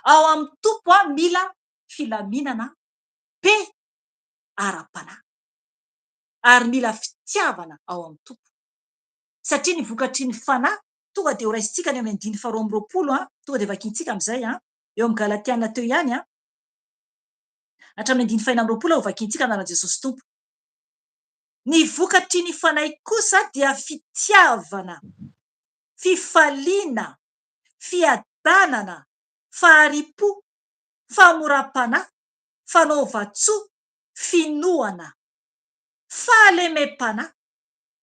Ao amin'ny tompo mila filaminana be ara-panahy. Ary mila fitiavana ao amin'ny tompo. Satria ny vokatry ny fanahy, tonga dia ho raisitsika ny amin'ny 2:20, tonga dia vakiantsika amin'izay, eo amin'ny Galatiana teo ihany, hatramin'ny 5:20 ho vakiantsika anaran'i Jesosy tompo. Ny vokatry ny fanahy kosa dia fitiavana, fifaliana, fiadanana, faharipo, famoram-panahy, fanaova-tsoa, finoana, fahalemem-panahy,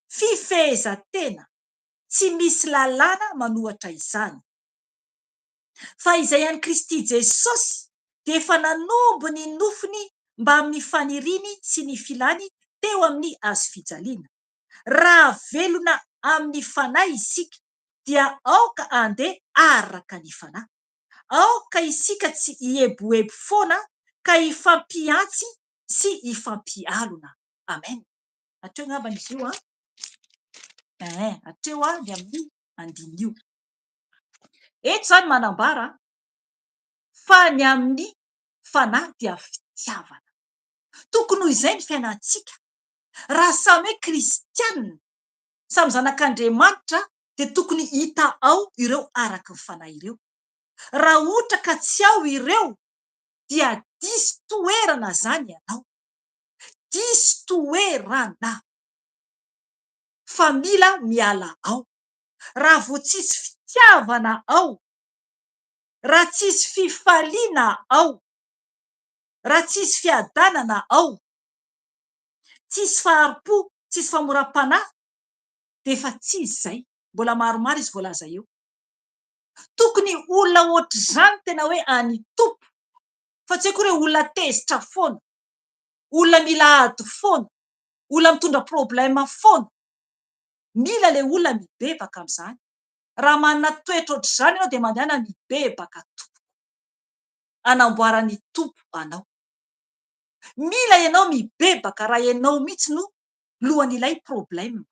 fifehezantena. Tsy misy lalàna manohatra izany. Fa izay ihany Kristy Jesosy dia efa nanombo ny nofiny mba amin'ny faniriany sy ny filany teo amin'ny hazo fijaliana. Raha velona amin'ny fanahy isika dia aoka andeha araka ny fanahy. Aoka isika tsy hieboebo foana ka hifampiantsy sy hifampialona. Amen. Hatreo ngamba izy io, hatreo ny amin'ny 9. Eto zany manambara fa ny amin'ny fanahy dia fitiavana. Tokony ho izay ny fiainantsika. Raha samy hoe kristianina, samy zanak'Andriamanitra, dia tokony hita ao ireo araka ny fanahy ireo. Raha ohatra ka tsy ao ireo, dia diso toerana zany ianao. Diso toerana. Fa mila miala ao. Raha vao tsisy fitiavana ao, raha tsisy fifaliana ao, raha tsisy fiadanana ao, tsisy faharipo, tsisy famoram-panahy, dia efa tsy izy zay. Mbola maromaro izy voalaza eo. Tokony olona ohatr'izany tena hoe any tompo, fa tsy hoe olona tezitra foana, olona mila ady foana, olona mitondra problème foana. Mila le olona mibebaka amin'izany. Raha manana toetra ohatr'izany ianao dia mandehana mibebaka tompo, anamboarany tompo anao. Mila ianao mibebaka raha ianao mihitsy no lohan'ilay problème.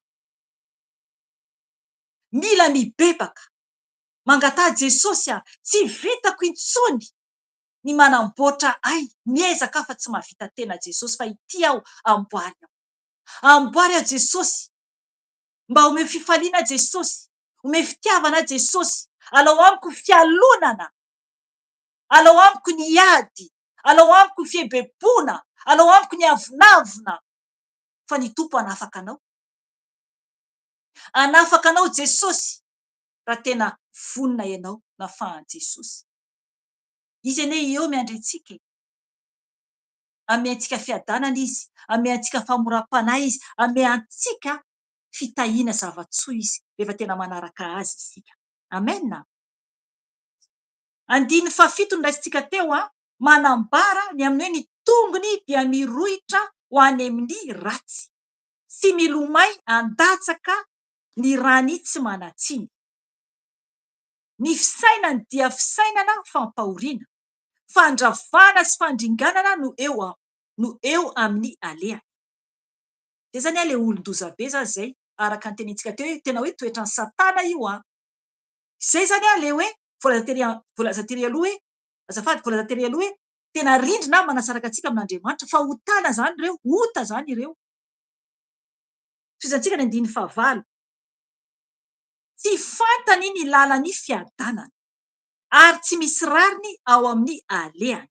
Mila mibebaka. Mangatà Jesosy tsy vitako intsony ny manamboatra ahy. Miezaka fa tsy mahavita tena Jesosy, fa ity aho amboary aho. Amboary aho Jesosy. Mba omeo fifaliana Jesosy, omeo fitiavana Jesosy. Alao amiko fialonana, alao amiko ny ady, alao amiko ny fiebebona, alao amiko ny avinavina. Fa ny tompo hanafaka anao. Hanafaka anao Jesosy raha tena vonona ianao nafahan Jesosy. Izy anie eo miandry antsika. Ame antsika fiadanana izy, ame antsika famoram-panahy izy, ame antsika fitahiana zava-tsoa izy, rehefa tena manaraka azy isika. Amen. 5 no raisintsika teo, manambara ny amin'ny hoe ny tongony dia mirohitra ho any amin'ny ratsy, sy milomay handatsaka ny rany tsy manatsiny. Ny fisainany dia fisainana fampahoriana, fandravana sy fandringanana no eo amin'ny alehany. Dia zany le olon-doza be zany zay, araka ny tenentsika teo, tena hoe toetran'ny Satana io. Zay zany le hoe voalaza tery aloha hoe, azafady voalaza tery aloha hoe tena rindrina manasaraka antsika amin'Andriamanitra, fa hotana zany ireo, ota zany ireo. Fizantsika ny 9:9. Tsy fantany ny lalany fiadanana, ary tsy misy rariny ao amin'ny alehany.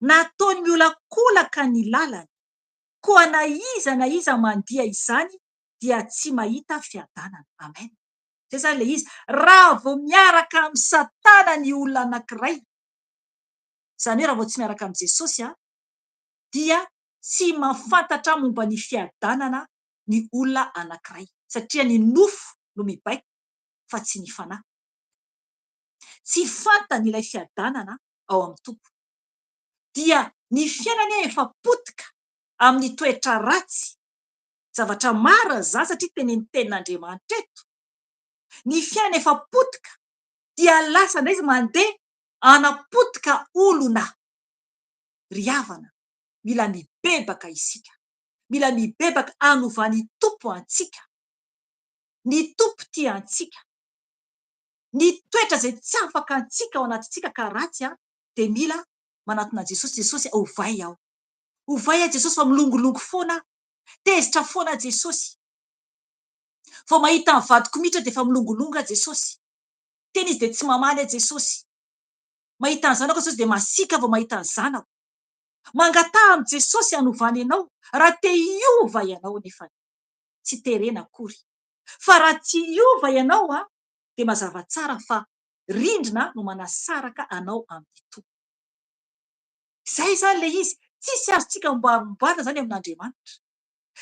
Nataony miolakolaka ny lalany, koa na iza mandiha izany dia tsy mahita fiadanana. Amen. Zay zany le izy. Raha vao miaraka amin'ny Satana ny olona anankiray, zany hoe raha vao tsy miaraka amin'ny Jesosy, dia tsy mahafantatra momba ny fiadanana ny olona anankiray, satria ny nofo no mibaiko fa tsy ny fanahy. Tsy fantany ilay fiadanana ao amin'ny tompo, dia ny fiainany efa potika amin'ny toetra ratsy, zavatra mara za satria teny ny tenin'Andriamanitra eto. Ny fiainana efa potika dia lasa indray izy mandeha anapotika olona ry havana. Mila mibebaka isika, mila mibebaka hanovan'ny tompo antsika. Ny tompo tia antsika, ny toetra izay tsy afaka antsika ao anatintsika ka ratsy dia mila manatona Jesosy. Jesosy ovay aho, ovay aho Jesosy, fa milongolongo foana, tezitra foana Jesosy, fa mahita ny vadiko miditra dia efa milongolonga Jesosy. Tena izy dia tsy mamaly Jesosy. Mahita ny zanako Jesosy dia masika vao mahita ny zanako. Mangataha amin'ny Jesosy hanovany ianao raha te hiova ianao, nefa tsy terena akory. Fa raha tsy hiova ianao dia mazava tsara fa rindrina no manasaraka anao amin'ny tompo. Izay zany ilay izy, tsisy azontsika amboarimboarina zany amin'Andriamanitra.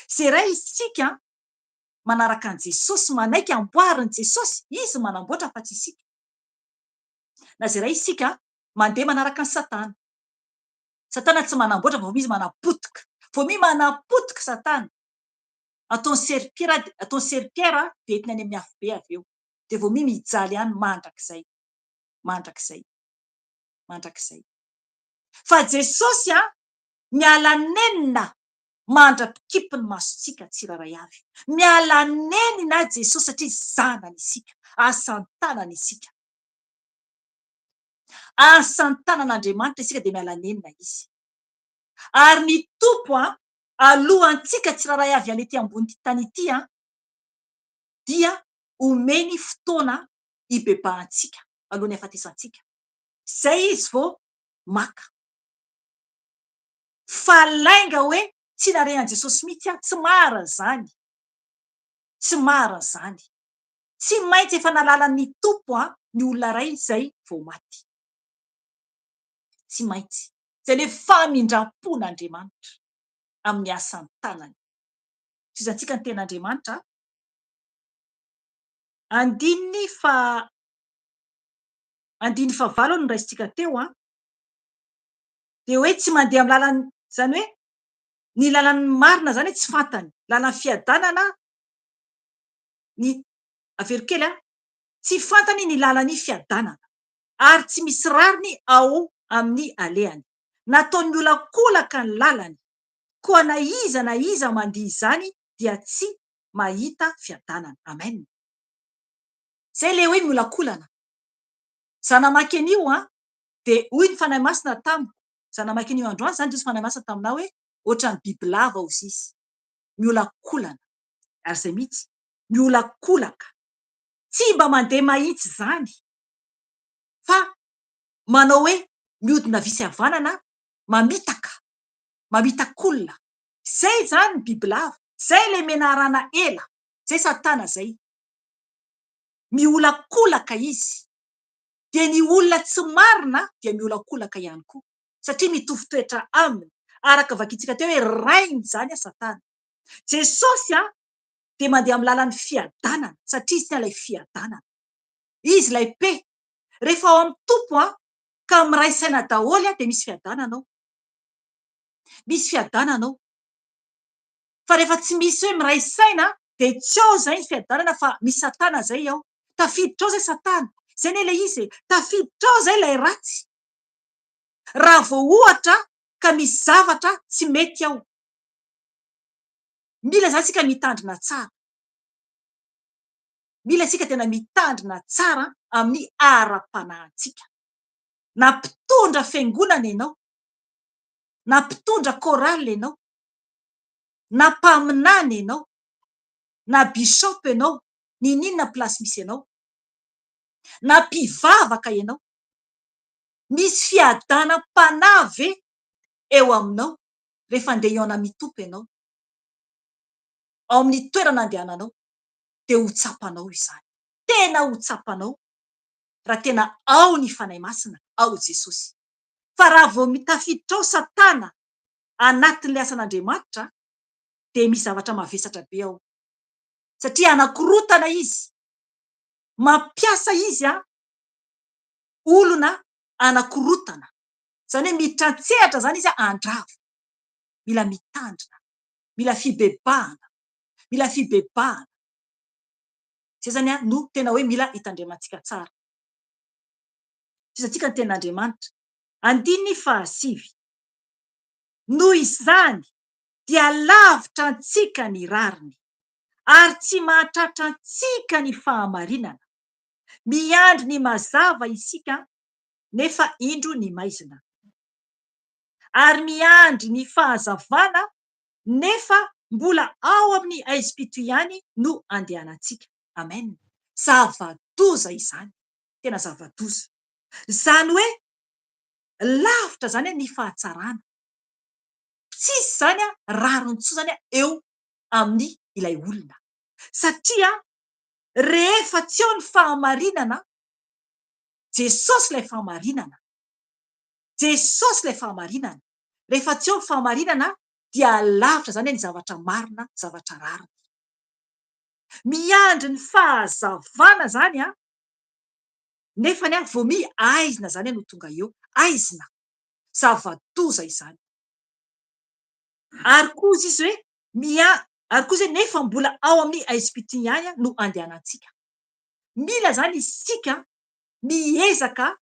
Izay iray isika manaraka an' Jesosy, manaiky amboarin' Jesosy, izy manamboatra fa tsy isika. Na izay iray isika mandeha manaraka ny Satana. Satana tsy manamboatra vao izy manapotika. Vao mi manapotika Satana, ataony serpiera dia entiny any amin'ny afo be avy eo. Dia vao mi mijaly ihany mandrakizay, mandrakizay, mandrakizay. Fa Jesosy miala nenina mandra-pikipy ny masontsika tsiraray avy. Miala nenina Jesosy satria zanany isika, asan-tanana isika. Asan-tanan'Andriamanitra isika dia miala nenina izy. Ary ny tompo alohantsika tsiraray avy any ety ambony tany ity dia omeny fotoana hibebahantsika alohan'ny hafatesantsika. Izay izy vao maka. Fa lainga hoe tsy narehan Jesosy mihitsy tsy marina izany, tsy marina izany. Tsy maintsy efa nalalan'ny tompo ny olona iray izay vao maty. Tsy maintsy. Izay ilay famindram-pon'Andriamanitra amin'ny asan'ny tanany. Izantsika ny ten'Andriamanitra. Andiny fahavalo no raisitsika teo dia hoe tsy mandeha amin'ny lalany, izany hoe ny lalany marina zany tsy fantany, lalany fiadanana ny averokely tsy fantany ny lalany fiadanana, ary tsy misy rariny ao amin'ny alehany. Nataony miolakolaka ny lalany, koa na iza mandihy izany dia tsy mahita fiadanana. Amen. Izay le hoe miolakolana. Za namaky an'io dia hoy ny fanahy masina tamiko, za namaky an'io androany zany Jesosy fanahy masina taminahy hoe ohatran'ny biby lava hozy izy, miolakolana. Ary izay mihitsy, miolakolaka. Tsy mba mandeha mahitsy izany, fa manao hoe mihodina visy havanana, mamitak'olona. Izay zany ny biby lava, izay ilay menarana ela, izay Satana izay. Miolakolaka izy. Dia ny olona tsy marina dia miolakolaka ihany koa, satria mitovy toetra aminy. Araka vakintsika teo hoe rainy izany Satana. Jesosy dia mandeha amin'ny lalan'ny fiadanana, satria izy ilay fiadanana. Izy ilay pe. Rehefa ao amin'ny tompo ka miray saina daholo dia misy fiadanana ao. Misy fiadanana ao. Fa rehefa tsy misy hoe miray saina dia tsy ao izay ny fiadanana, fa misy Satana izay ao. Tafiditra ao izay Satana. Izay ny ilay izy, tafiditra ao izay ilay ratsy. Raha vao ohatra ka misy zavatra tsy mety ao, mila zany isika mitandrina tsara. Mila isika tena mitandrina tsara amin'ny ara-panahintsika. Na mpitondra fiangonana ianao, na mpitondra korale ianao, na mpaminany ianao, na bishopa ianao, ninona plasy misy ianao, na mpivavaka ianao, misy fiadanam-panavy eo aminao rehefa andeha hiaona amin'ny tompo ianao. Ao amin'ny toerana andehananao dia ho tsapanao izany. Tena ho tsapanao raha tena ao ny fanahy masina, ao Jesosy. Fa raha vao mitafiditra ao Satana anatin'ilay asan'Andriamanitra dia misy zavatra mavesatra be ao. Satria anakorotana izy. Mampiasa izy olona anakorotana. Zany hoe mitantsehatra zany izy andrava, mila mitandrina, mila fibebahana, mila fibebahana. Zay zany no tena hoe mila hitandremantsika tsara. Fizatsika ny ten'Andriamanitra. 9:7. Noho izany dia lavitra antsika ny rariny, ary tsy mahatratra antsika ny fahamarinana. Miandry ny mazava isika, nefa indro ny maizina. Ary miandry ny fahazavana, nefa mbola ao amin'ny aiza-pito ihany no andehanantsika. Amen. Zava-doza izany. Tena zava-doza. Zany hoe lavitra zany ny fahatsarana. Tsisy zany rariny tsoa zany eo amin'ny ilay olona. Satria rehefa tsy eo ny fahamarinana, Jesosy ilay fahamarinana. Jesosy ilay fahamarinana. Rehefa tsy eo ny fahamarinana dia lavitra zany ny zavatra marina, zavatra rariny. Miandry ny fahazavana zany nefa vomi aizina zany no tonga eo. Aizina. Zava-doza izany. Ary kosa izy hoe ary kosa nefa mbola ao amin'ny aiza-pito ihany no andehanantsika. Mila zany isika miezaka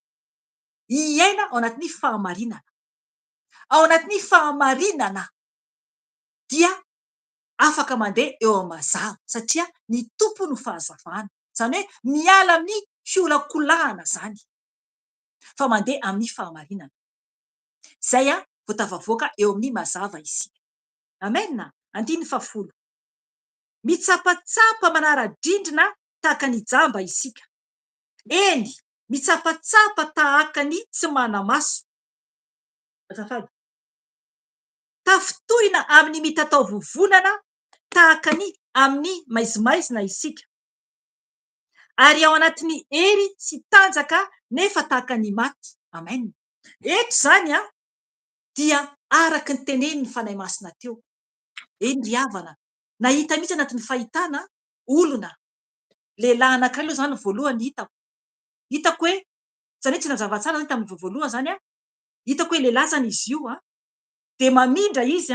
hiaina ao anatin'ny fahamarinana. Ao anatin'ny fahamarinana dia afaka mandeha eo amin'ny mazava, satria ny tompo no fahazavana. Zany hoe miala amin'ny fiolakolahana zany, fa mandeha amin'ny fahamarinana. Zay vao tafavoaka eo amin'ny mazava isika. Amen. 10:10. Mitsapatsapa manara-drindrina tahaka ny jamba isika. Eny, mitsapatsapa tahaka ny tsy mana-maso. Azafady. Tafitohina amin'ny mitatao vovonana tahaka ny amin'ny maizimaizina isika. Ary ao anatin'ny hery sy tanjaka nefa tahaka ny maty. Amen. Eto zany dia araka ny teneniny fanahy masina teo. Eny ry havana. Nahita mihitsy anatin'ny fahitana olona. Lehilahy anankiray aloha zany voalohany hitako. Hitako hoe zany hoe tsy nazava tsara zany tamin'ny voalohany zany hitako hoe lehilahy zany izy io dia mamindra izy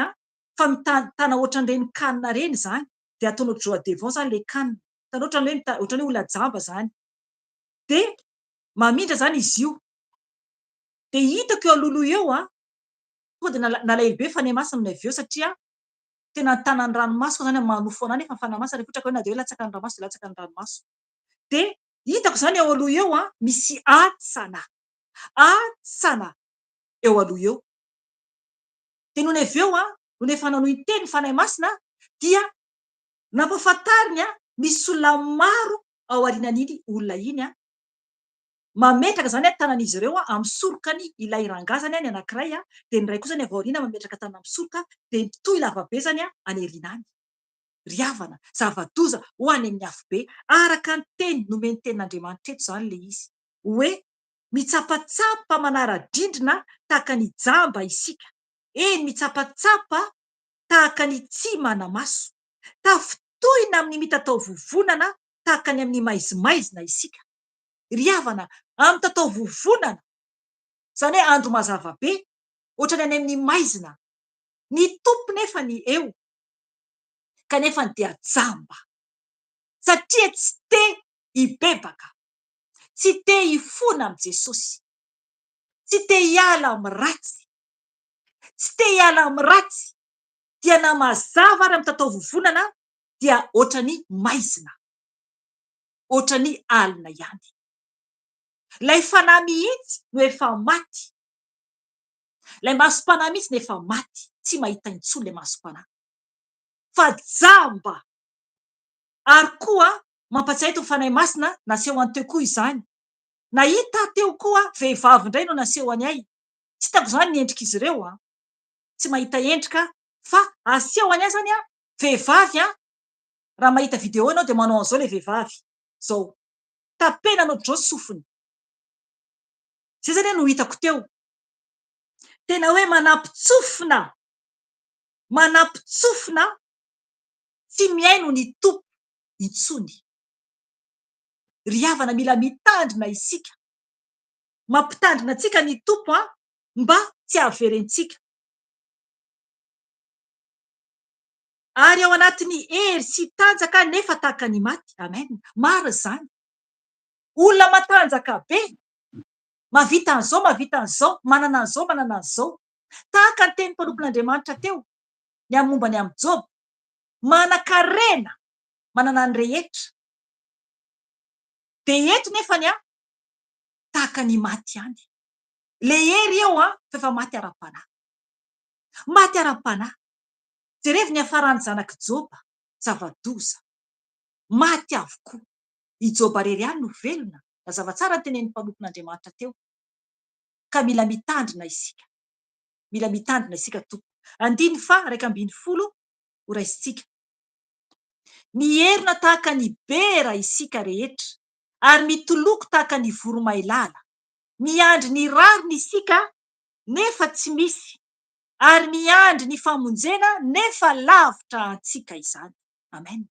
fa mitana ohatran'ireny kanina reny zany, dia ataonao joie devant zany le kanina. Hitanao ohatran'ny hoe olona jamba zany. Dia mamindra zany izy io. Dia hitako eo alohaloha eo tonga dia nalahelo be fanahy masina amin'avy eo, satria tena nitana ny ranomasina zany manofo anahy, nefa ny fanahy masina rehefa ohatra ka hoe na dia hoe latsaka ny ranomasina dia latsaka ny ranomasina. Dia hitako zany eo aloha eo misy atsana eo aloha eo. Dia noho ny avy eo noho efa nanohy ny teny fanahy masina dia nampahafantariny misy olona maro ao aorianan'iny olona iny mametraka zany tanan'izy ireo amin'ny sorokany ilay rangazany ny anankiray, dia ny iray kosa ny avy aoriana mametraka tanana amin'ny soroka, dia toy lavabe zany any aoriana any. Ry havana, zava-doza ho any amin'ny afo be, araka ny teny nomeny tenin'Andriamanitra eto zany le izy hoe mitsapatsapa manara-drindrina tahaka ny jamba isika. Eny, mitsapatsapa tahaka ny tsy mana-maso. Tafitohina amin'ny mitatao vovonana tahaka ny amin'ny maizimaizina isika. Ry havana, amin'ny tatao vovonana, zany hoe andro mazava be, ohatrany any amin'ny maizina, ny tompo nefa ny eo, kanefa dia jamba, satria tsy te hibebaka, tsy te hifona amin'ny Jesosy, tsy te hiala amin'ny ratsy, tsy te hiala amin'ny ratsy, dia na mazava ary amin'ny tatao vovonana dia ohatrany maizina, ohatrany alina ihany. Ilay fanahy mihitsy no efa maty. Ilay masom-panahy mihitsy no efa maty. Tsy mahita intsony ilay masom-panahy. Fa jamba. Ary koa mampatsiahy itony fanahy masina nasehony teo koa izany. Nahita teo koa vehivavy indray no nasehony ahy. Tsy hitako izany ny endrik'izy ireo tsy mahita endrika, fa asehony ahy zany vehivavy raha mahita video ianao dia manao an'izao ilay vehivavy. Izao. Tapena anao ohatr'izao sofiny. Zay zany no hitako teo. Tena hoe manampitsofina tsy miaino ny tompo intsony. Ry havana, mila mitandrina isika. Mampitandrina antsika ny tompo mba tsy averentsika. Ary ao anatin'ny hery sy tanjaka nefa tahaka ny maty. Amen. Maro zany. Olona matanjaka be, mavita an'izao, manana an'izao. Tahaka ny teny mpanompon'Andriamanitra teo ny amin'ny momba ny amin'ny Job. Manan-karena, manana ny rehetra. De eto nefany tahaka ny maty ihany. Le hery eo fa efa maty ara-panahy. Maty ara-panahy. Jerevy ny hafaran'ny zanaky Joba, zava-doza. Maty avokoa. I Joba rery ihany no velona. Mazava tsara ny tenen'ny mpanompon'Andriamanitra teo. Ka mila mitandrina isika. Mila mitandrina isika tompo. 9:10 ho raisitsika. Mierina tahaka ny bera isika rehetra, ary mitoloko tahaka ny voromailala. Miandry ny rariny isika nefa tsy misy, ary miandry ny famonjena nefa lavitra antsika izany. Amen.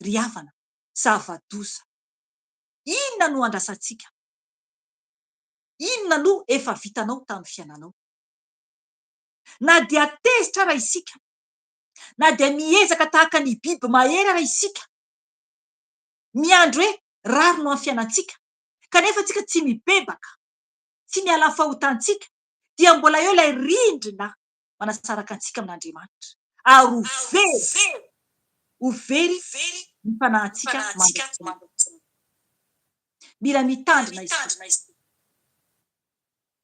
Ry havana, zava-doza. Inona no andrasantsika? Inona no efa vitanao tamin'ny fiainanao? Na dia tezitra ara isika, na dia miezaka tahaka ny biby mahery ara isika, miandro hoe rary no amin'ny fiainantsika, kanefa tsika tsy mibebaka, tsy miala fahotantsika, dia mbola eo ilay rindrina manasaraka antsika amin'Andriamanitra. Ary ho very ny fanahintsika mandrakizay. Mila mitandrina isika.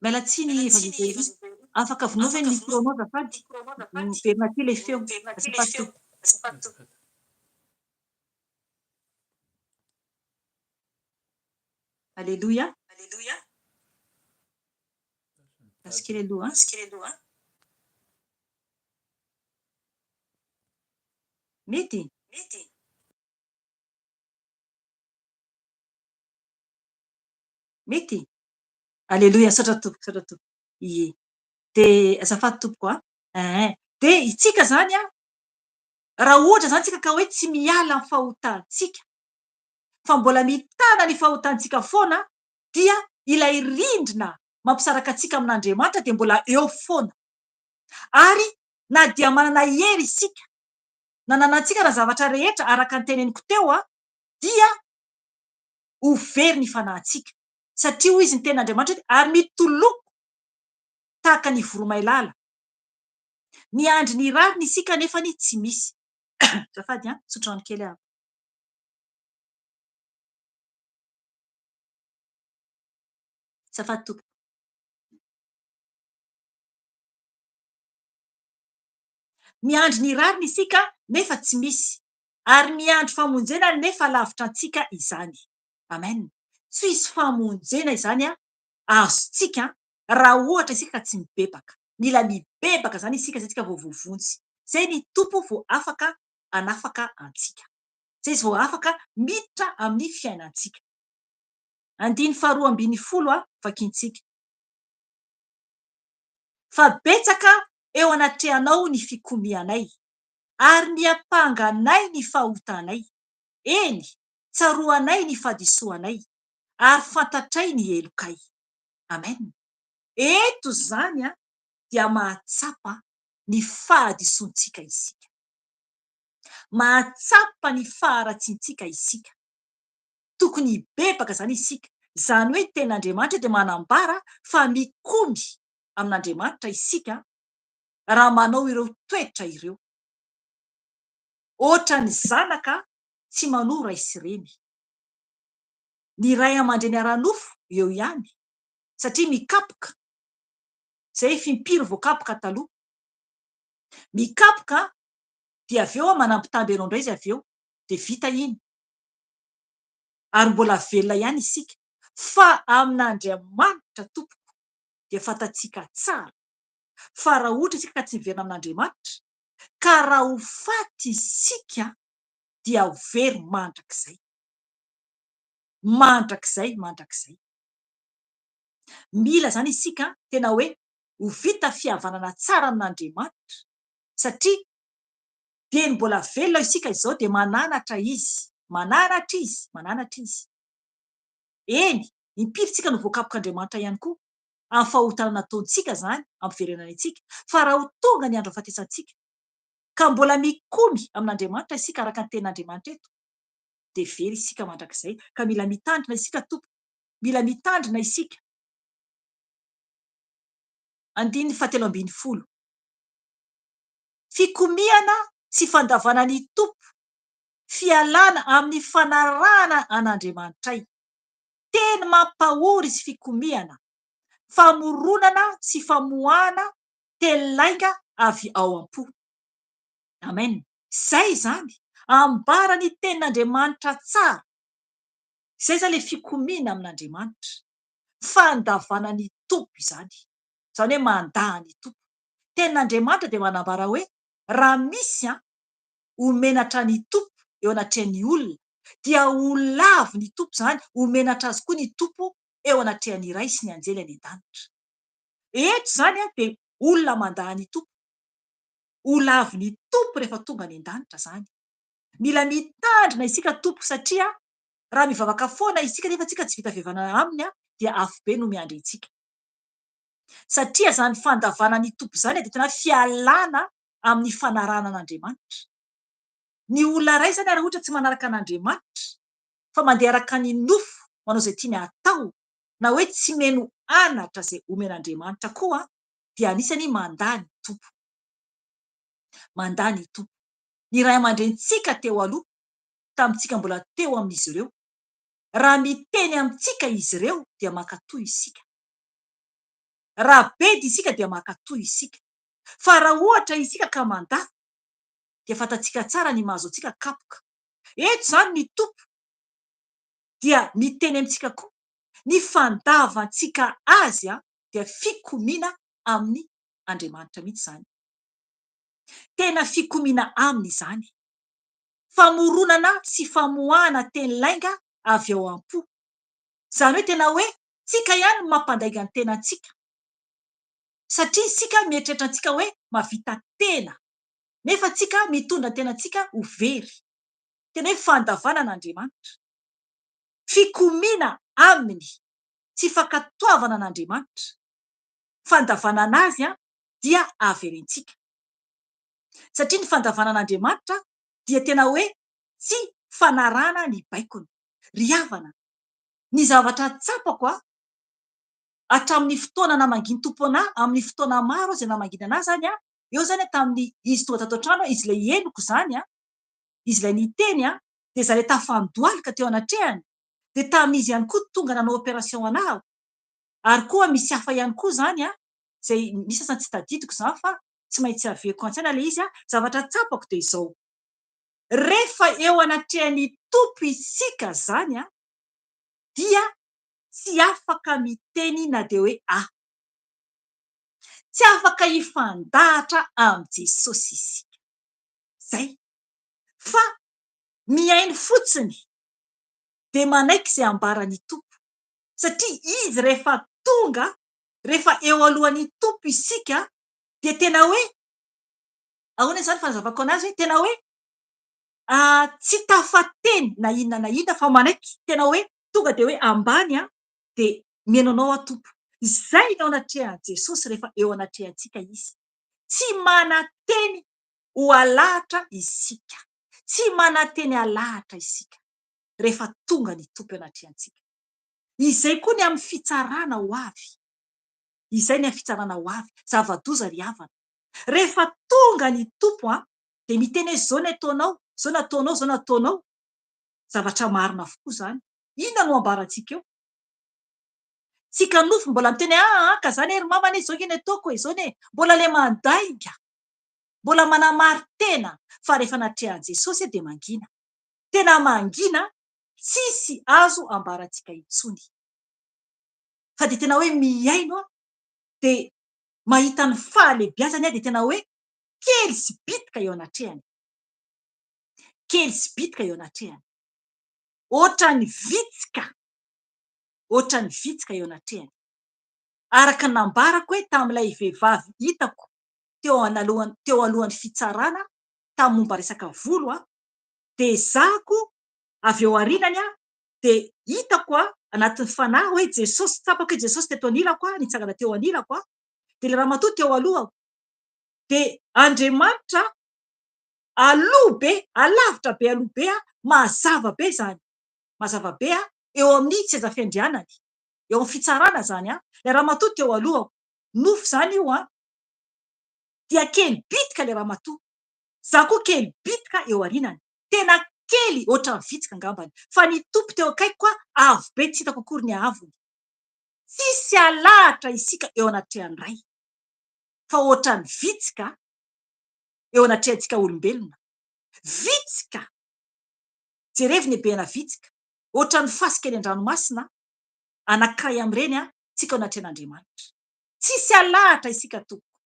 Mialatsiny afaka vonoina ny micronao zafady. Verina aty ilay feo. Alléluia. Asikely aloha. Mety. Alléluia. Satra tompo. Ie. De azafady tompoko de itsika zany raha ohatra zany tsika ka hoe tsy miala amin'ny fahotantsika, fa mbola mitana ny fahotantsika foana, dia ilay rindrina mampisaraka antsika amin'Andriamanitra dia mbola eo foana. Ary na dia manana hery isika, nananantsika raha zavatra rehetra araka ny teneniko teo dia ho very ny fanahintsika. Satria hoy izy ny ten'Andriamanitra ary mitoloko tahaka ny voromailala. Miandry ny rariny isika nefany tsy misy. Zafady sotro rano kely aho. Zafady tompo. Miandry ny rariny isika nefa tsy misy, ary miandry famonjena nefa lavitra antsika izany. Amen. Tsy hisy famonjena izany azontsika raha ohatra isika tsy mibebaka. Mila mibebaka zany isika zay tsika vao voavonjy. Zay ny tompo vao afaka anafaka antsika. Zay izy vao afaka miditra amin'ny fiainantsika. 2:20 vakiantsika. Fa betsaka eo anatrehanao ny fikomianay, ary miapanganay ny fahotanay. Eny, tsaroanay ny fadisoanay, ary fantatray ny elokay. Amen. Eto zany dia mahatsapa ny fahadisontsika isika. Mahatsapa ny faharatsiantsika isika. Tokony hibebaka zany isika. Zany hoe ten'Andriamanitra dia manambara fa mikomy amin'Andriamanitra isika raha manao ireo toetra ireo. Ohatra ny zanaka tsy manora izy ireny. Ny ray aman-dreny ara-nofo eo ihany, satria mikapoka. Zay fimpiry voakapoka taloha. Mikapoka dia avy eo manampitamby anao indray izy avy eo dia vita iny. Ary mbola velona ihany isika. Fa amin'Andriamanitra tompoko dia fantatsika tsara fa raha ohatra isika ka tsy miverina amin'Andriamanitra, ka raha ho faty isika dia ho very mandrakizay. Mila zany isika tena hoe ho vita fihavanana tsara amin'Andriamanitra, satria dia ny mbola velona isika izao dia mananatra izy. Eny, impiritsika no voakapok'Andriamanitra ihany koa. amin'ny fahotana nataontsika zany amin'ny firenena antsika, fa raha ho tonga ny andro ahafatesantsika ka mbola mikomy amin'Andriamanitra isika araka ny tenin'Andriamanitra eto, dia very isika mandrakizay. Ka mila mitandrina isika tompo, mila mitandrina isika. 7:10 Fikomiana sy fandavana ny tompo, fialana amin'ny fanarahana an'Andriamanitray. Teny mampahory sy fikomiana, famoronana sy famoahana telonainga avy ao am-po. Amen. Zay zany ambara ny tenin'Andriamanitra tsara. Zay zany le fikomiana amin'Andriamanitra, fandavana ny tompo izany, zany hoe mandaha ny tompo. Tenin'Andriamanitra dia manambara hoe raha misy homenatra ny tompo eo anatrehan'ny olona, dia ho lavo ny tompo zany, homenatra azy koa ny tompo eo anatrehan'ny ray sy ny anjely any an-danitra. Eto zany dia olona mandaha ny tompo, ho lavo ny tompo rehefa tonga any an-danitra zany. Mila mitandrina isika tompo, satria raha mivavaka foana isika nefa tsika tsy vita fiavana aminy dia afo be no miandry antsika. Satria zany fandavana ny tompo zany dia tena fialana amin'ny fanarahana an'Andriamanitra. Ny olona ray zany raha ohatra tsy manaraka an'Andriamanitra fa mandeha araka ny nofo, manao izay tiany atao, na hoe tsy meno anatra izay omen'Andriamanitra koa, dia anisany mandaha ny tompo. Mandaha ny tompo. Ny ray aman-drenitsika teo aloha, tamintsika mbola teo amin'izy ireo, raha miteny amintsika izy ireo dia mankatoy isika. Raha bedy isika dia mankatoy isika. Fa raha ohatra isika ka mandaha, dia fantatsika tsara ny mahazo antsika kapoka. Eto zany ny tompo dia miteny amintsika koa, ny fandavantsika azy dia fikomiana amin'ny Andriamanitra mihitsy zany. Tena fikomiana aminy izany. Famoronana sy famoahana telonainga avy ao am-po. Zany hoe tena hoe tsika ihany no mampandainga ny tenantsika. Satria isika mieritreritra antsika hoe mahavita tena, nefa tsika mitondra ny tenantsika ho very. Tena hoe fandavana an'Andriamanitra, fikomiana aminy, tsy fankatoavana an'Andriamanitra. Fandavana anazy dia averentsika. Satria ny fandavana an'Andriamanitra dia tena hoe tsy fanarahana ny baikony, ry havana. Ny zavatra tsapako hatramin'ny fotoana namanginy tompo anahy, amin'ny fotoana maro izay namanginy anahy zany eo zany tamin'ny izy tonga tato an-trano, izy ilay henoko zany, izy ilay niteny dia izaho ilay tafandohalika teo anatrehany, dia tamin'izy ihany koa tonga nanao opération anahy. Ary koa misy hafa ihany koa zany izay misy sasany tsy tadidiko zany fa tsy maintsy aveko an-tsaina ilay izy. Zavatra tsapako dia izao: rehefa eo anatrehan'ny tompo isika zany dia tsy afaka miteny na dia hoe tsy afaka hifandahatra amin'ny Jesosy isika. Zay. Fa miainy fotsiny dia manaiky izay ambaran'ny tompo. Satria izy rehefa tonga, rehefa eo alohan'ny tompo isika, dia tena hoe ahoana izany fanazavako anazy, hoe tena hoe tsy tafateny na inona fa manaiky tena hoe tonga dia hoe ambany dia mihaino anao tompo. Izay no anatrehan'i Jesosy rehefa eo anatrehantsika izy. Tsy manateny ho alahatra isika, tsy manateny alahatra isika rehefa tonga ny tompo eo anatrehantsika. Izay koa ny amin'ny fitsarana ho avy. Izay ny amin'ny fitsarana ho avy. Zava-doza ry havana. Rehefa tonga ny tompo dia miteny hoe zao no ataonao, zao no ataonao, zao no ataonao. Zavatra marina avokoa zany. Inona no ambarantsika eo? Tsika nofo mbola miteny ka zany ry mamana, izao ny ataoko, izao ny mbola ilay mandainga, mbola manamary tena. Fa rehefa anatrehan'i Jesosy dia mangina. Tena mangina, tsisy azo ambarantsika intsony. Fa dia tena hoe miaino dia mahita ny fahalebiazany dia tena hoe kely sy bitika eo anatrehany. Kely sy bitika eo anatrehany. Ohatran'ny vitsika. Ohatran'ny vitsika eo anatrehany. Araka ny nambarako hoe tamin'ilay vehivavy hitako teo alohan'ny fitsarana, tamin'ny momba resaka volo, dia zako avy eo arinany dia hitako anatin'ny fanahy hoe Jesosy, tsapako hoe Jesosy teto anilako nitsangana teo anilako dia ilay ramatoa teo alohako dia Andriamanitra aloha be, alavitra be aloha be mazava be zany, mazava be eo amin'ny seza fiandrianany, eo amin'ny fitsarana zany ilay ramatoa teo alohako, nofo zany io dia kely bitika ilay ramatoa, za koa kely bitika eo arinany, tena kely ohatran'ny vitsika angambany, fa ny tompo teo akaiko avo be, tsy hitako akory ny avony, tsisy alahatra isika eo anaty andray fa ohatran'ny vitsika eo anatrehantsika olombelona, vitsika jerevy ny beana vitsika, ohatran'ny fasika eny an-dranomasina anankiray amin'ireny tsika ao anatrehan'Andriamanitra, tsisy alahatra isika tompo,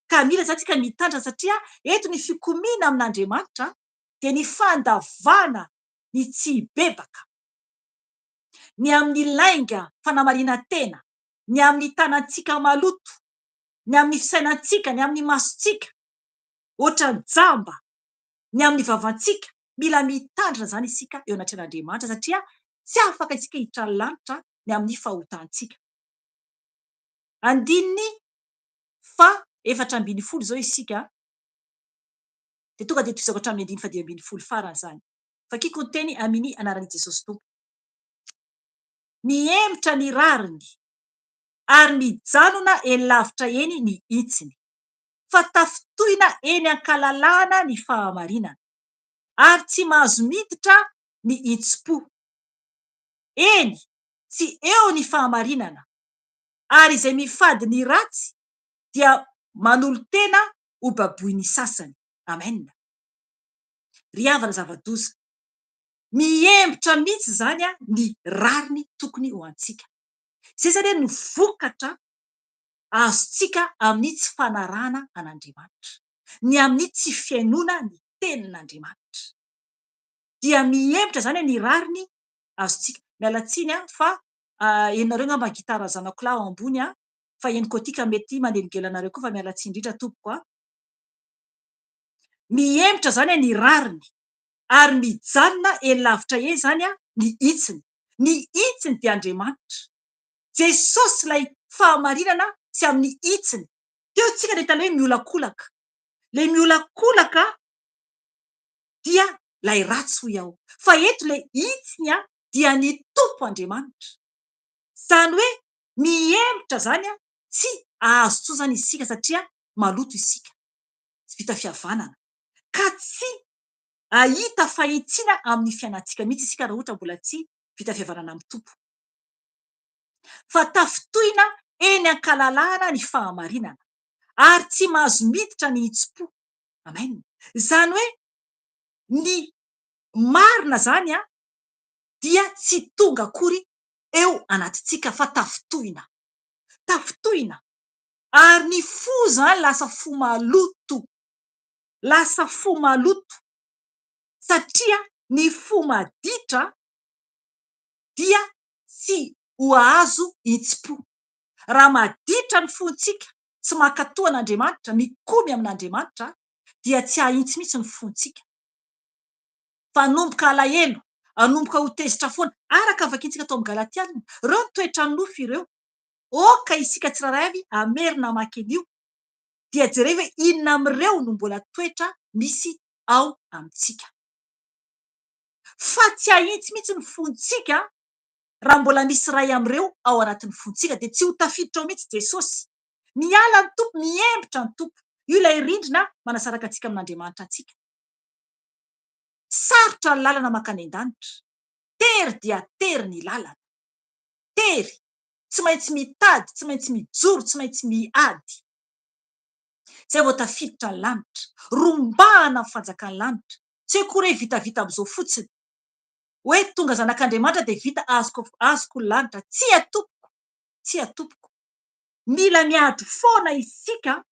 ka mila zany tsika mitandrina satria eto ny fikomiana amin'Andriamanitra dia ny fandavana ny tsy bebaka, ny amin'ny lainga fanamarina tena, ny amin'ny tanantsika maloto, ny amin'ny fisainantsika, ny amin'ny masontsika ohatran'ny jamba, ny amin'ny vavantsika, mila mitandrina zany isika eo anatrehan'Andriamanitra satria tsy afaka isika hiditra ny lanitra ny amin'ny fahotantsika. 4:4 zao isika dia tonga dia toizako hatramin'ny 5:12 farany zany, fakiko ny teny amin'ny anaran'i Jesosy Tompo. Miemotra ny rariny ary mijanona eny lavitra eny ny hitsiny, fa tafitohina eny ankalalahana ny fahamarinana ary tsy mahazo miditra ny hitsim-po. Eny tsy eo ny fahamarinana ary izay mifady ny ratsy dia manolo tena ho baboiny sasany. Amen. Ry havana zava-doza, miembotra mihitsy zany ny rariny tokony ho antsika. Izay zany ny vokatra azontsika amin'ny tsy fanarahana an'Andriamanitra, ny amin'ny tsy fiainoana ny tenin'Andriamanitra, dia miembotra zany ny rariny azontsika. Miala tsiny fa ianareo ngamba gitara zanako lahy ao ambony fa eniko aty ka mety manelingelina anareo koa, fa miala tsiny indrindra tompoko. Miembotra zany ny rariny ary mijanona eny lavitra eny zany ny hitsiny. Ny hitsiny dia Andriamanitra, Jesosy ilay fahamarinana sy amin'ny hitsiny. Teo tsika nahita hoe miolakolaka, ilay miolakolaka dia ilay ratsy hoy aho, fa eto ilay hitsiny dia ny tompo Andriamanitra. Zany hoe miembotra zany tsy ahazo tsoa zany isika satria maloto isika, tsy vita fihavanana, ka tsy ahita fahitsiana amin'ny fiainantsika mihitsy isika raha ohatra mbola tsy vita fihavanana amin'ny tompo, fa tafitohina eny ankalalahana ny fahamarinana ary tsy mahazo miditra ny hitsim-po. Amen. Zany hoe ny marina zany dia tsy tonga akory eo anatintsika fa tafitohina, tafitohina ary ny fo zany lasa fo maloto, lasa fo maloto satria ny fo maditra dia tsy ho azo hitsim-po. Raha maditra ny fontsika, tsy mankatoa an'Andriamanitra, mikomy amin'Andriamanitra dia tsy hahitsy mihitsy ny fontsika, fa anomboka alahelo, anomboka ho tezitra foana, araka vakiantsika tao amin'ny Galatiana, ireo ny toetra nofo ireo. Oka isika tsiraray avy amerina hamaky an'io dia jerevy hoe inona amin'ireo no mbola toetra misy ao amintsika, fa tsy hahitsy mihitsy ny fontsika raha mbola misy ray amin'ireo ao anatin'ny fontsika, dia tsy ho tafiditra ao mihitsy Jesosy. Miala ny tompo, miembotra ny tompo, io ilay rindrina manasaraka antsika amin'Andriamanitra antsika. Sarotra ny lalana mankany an-danitra, tery dia tery ny lalana, tery, tsy maintsy mitady, tsy maintsy mijoro, tsy maintsy miady, zay vao tafiditra ny lanitra, rombahana amin'ny fanjakan'ny lanitra. Tsy hoe akory hoe vitavita amin'izao fotsiny, hoe tonga zanak'Andriamanitra dia vita azoko ny lanitra. Tsy atopoko, tsy atopoko. Mila miady foana isika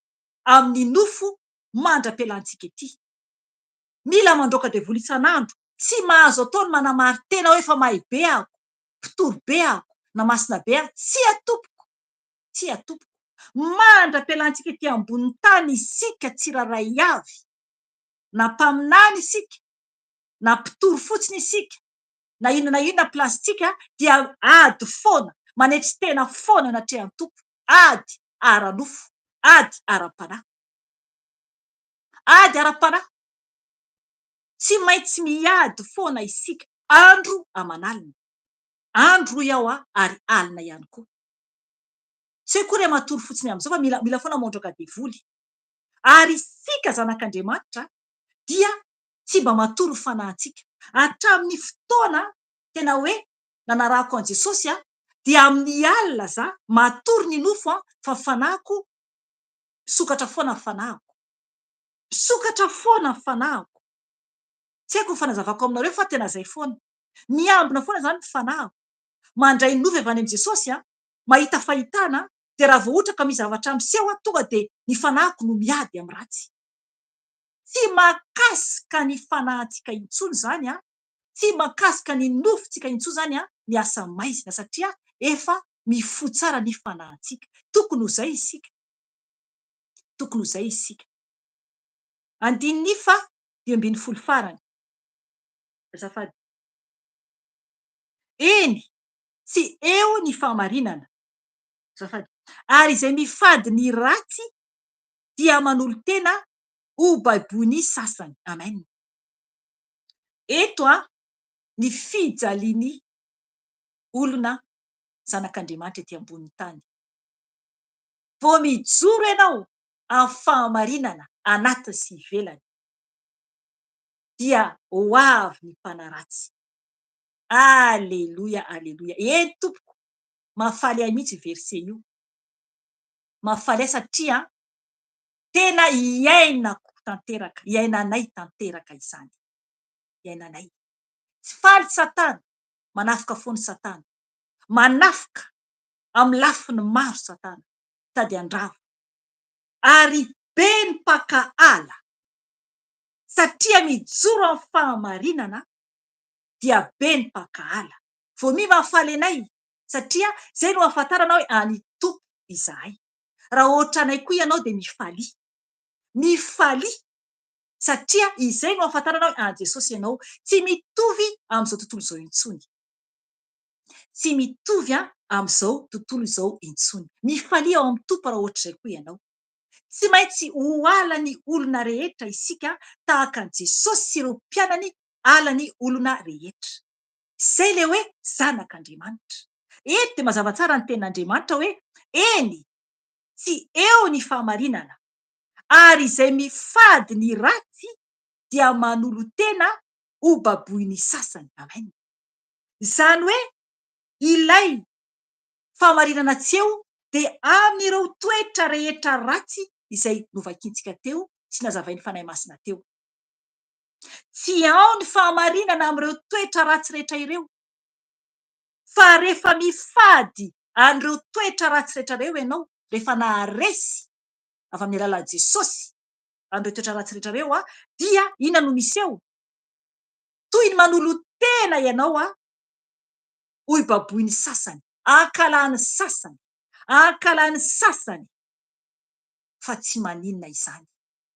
amin'ny nofo mandra-pialantsika ety. Mila mandroaka devoly isan'andro, tsy mahazo atao ny manamary tena hoe fa mahay be ahako, mpitory be ahako, na masina be aho. Tsy atopoko, tsy atopoko. Mandra-pialantsika ety ambonin'ny tany isika tsiraray avy, na mpaminany isika, na mpitory fotsiny isika, na inona plastika dia ady foana, manetry tena foana natrehan'ny tompo, ady ara-nofo, ady ara-panahy, ady ara-panahy. Tsy maintsy miady foana isika andro aman'alina, andro iaho ary alina ihany koa. Tsy hoe koa ry matory fotsiny amin'izao fa mila foana mondraka devoly. Ary isika zanak'Andriamanitra dia tsy mba matory ny fanahintsika. Hatramin'ny fotoana tena hoe nanarahako an' Jesosy dia amin'ny alina za matory ny nofo fa fanahiko misokatra foana ny fanahiko, misokatra foana ny fanahiko. Tsy haiko ny fanazavako aminareo fa tena izay foana. Miambina foana izany ny fanahiko. Mandray ny nofo avy any amin' Jesosy mahita fahitana, dia raha vao ohatra ka misy zavatra miseho tonga dia ny fanahiko no miady amin'ny ratsy. Tsy mahakasika ny fanahintsika intsony izany tsy mahakasika ny nofontsika intsony izany miasa maizina satria efa mifoha tsara ny fanahintsika. Tokony ho izay isika, tokony ho izay isika. 9:12 farany. Azafady. Eny, tsy eo ny fahamarinana. Azafady. Ary izay mifady ny ratsy dia manolo tena ho baiboiny sasany. Amen. Eto ny fijaliany olona zanak'Andriamanitra ety ambony tany. Vao mijoro ianao amin'ny fahamarinana anatiny sy ivelany dia ho avy ny mpanaratsy. Aleloia, aleloia. Eny tompoko, mahafaly ahy mihitsy verse io. Mahafaly ahy satria tena iainako tanteraka, iainanay tanteraka izany. Iainanay. Tsy faly Satana, manafika foany Satana. Manafika amin'ny lafiny maro Satana, tady andrava. Ary be ny mpaka ala satria mijoro amin'ny fahamarinana dia be ny mpaka ala. Vao mi mahafaly anay satria izay no ahafantarana hoe any tompo izahay. Raha ohatra anay koa ianao dia mifalia. Mifalia satria izay no ahafantarana hoe an Jesosy ianao. Tsy mitovy amin'izao tontolo izao intsony. Tsy mitovy amin'izao tontolo izao intsony. Mifalia ao amin'ny tompo raha ohatra izay koa ianao. Tsy maintsy ho alan'ny olona rehetra isika tahaka an Jesosy sy ireo mpianany alan'ny olona rehetra. Izay ilay hoe zanak'Andriamanitra. Eto dia mazava tsara ny tenin'Andriamanitra hoe eny, tsy eo ny fahamarinana, ary izay mifady ny ratsy dia manolo tena ho baboiny sasany. Amen. Izany hoe ilay fahamarinana tsy eo dia amin'ireo toetra rehetra ratsy izay novakiantsika teo sy nazavain'ny fanahy masina teo. Tsy ao ny fahamarinana amin'ireo toetra ratsy rehetra ireo. Fa rehefa mifady an'ireo toetra ratsy rehetra ireo ianao, rehefa naharesy avy amin'ny alalan'i Jesosy an'ireo toetra ratsy rehetra ireo dia inona no miseho? Toy ny manolo tena ianao ho baboiny sasany, ankalany sasany, ankalany sasany. Fa tsy maninona izany.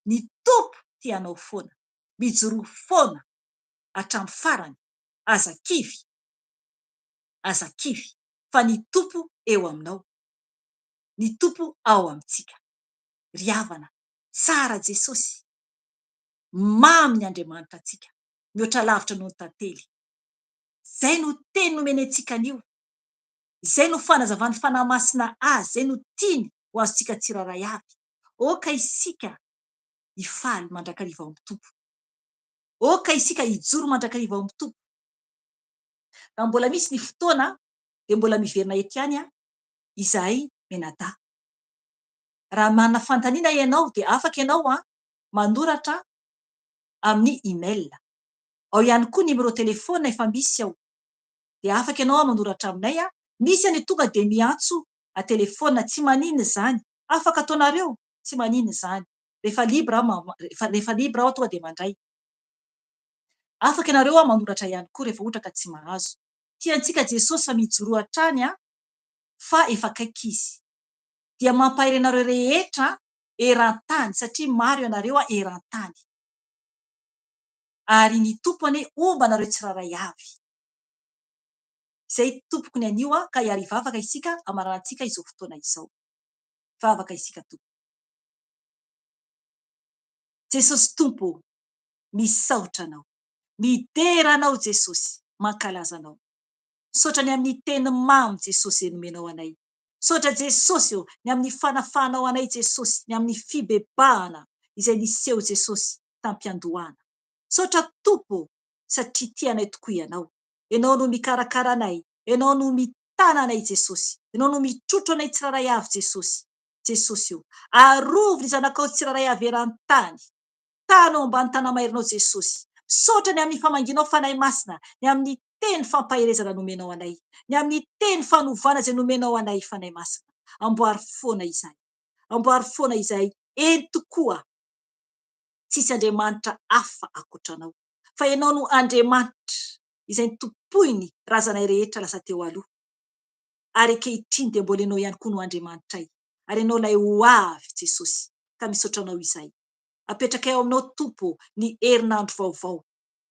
Ny tompo tianao foana, mijoro foana hatramin'ny farany. Azakivy, azakivy fa ny tompo eo aminao. Ny tompo ao amintsika. Ry havana, tsara Jesosy. Mamy ny Andriamanitra antsika. Mihoatra lavitra noho ny tantely. Izay no teny nomeny antsika anio. Izay no fanazavany fanahy masina azy. Izay no tiany ho azontsika tsiraray avy. Oka isika hifaly mandrakariva ao amin'ny tompo. Oka isika hijoro mandrakariva ao amin'ny tompo. Raha mbola misy ny fotoana dia mbola miverina ety ihany izahay menada. Raha manana fantaniana ianao dia afaka ianao manoratra amin'ny email. Ao ihany koa nimero telefona efa misy ao. Dia afaka ianao manoratra aminay. Misy any tonga dia miantso telefona, tsy maninona izany. Afaka ataonareo, tsy maninona izany. Rehefa libra aho tonga dia mandray. Afaka ianareo manoratra ihany koa rehefa ohatra ka tsy mahazo. Tiantsika Jesosy fa mijoro hatrany fa efa akaiky izy. Dia mampahay anareo rehetra eran-tany satria maro ianareo eran-tany. Ary ny tompony omba anareo tsiraray avy. Zay tompoko ny anio ka hiary vavaka isika amarantsika izao fotoana izao. Vavaka isika tompo. Jesosy tompo, misaotra anao. Midera anao Jesosy, mankalaza anao. Misaotra ny amin'ny teny mamy Jesosy nomenao anay. Misaotra Jesosy ny amin'ny fanafanao anay Jesosy, ny amin'ny fibebahana izay niseho Jesosy tampiandohana. Misaotra tompo satria tianay tokoa ianao. Ianao no mikarakara anay, ianao no mitana anay Jesosy, ianao no mitrotro anay tsiraray avy Jesosy. Jesosy io, arovy ny zanakao tsiraray avy eran-tany. Tanao ambany tanamairinao Jesosy. Misaotra ny amin'ny famanginao fanahy masina, ny amin'ny teny fampaherezana nomenao anay, ny amin'ny teny fanovana izay nomenao anay fanahy masina. Amboary foana izay. Amboary foana izay eny tokoa. Tsisy Andriamanitra hafa ankoatranao. Fa ianao no Andriamanitra izay nitompoiny razanay rehetra lasa teo aloha. Ary ankehitriny dia mbola ianao ihany koa no Andriamanitray. Ary ianao ilay ho avy Jesosy. Ka misaotra anao izay. Apetraka eo aminao tompo ny herinandro vaovao.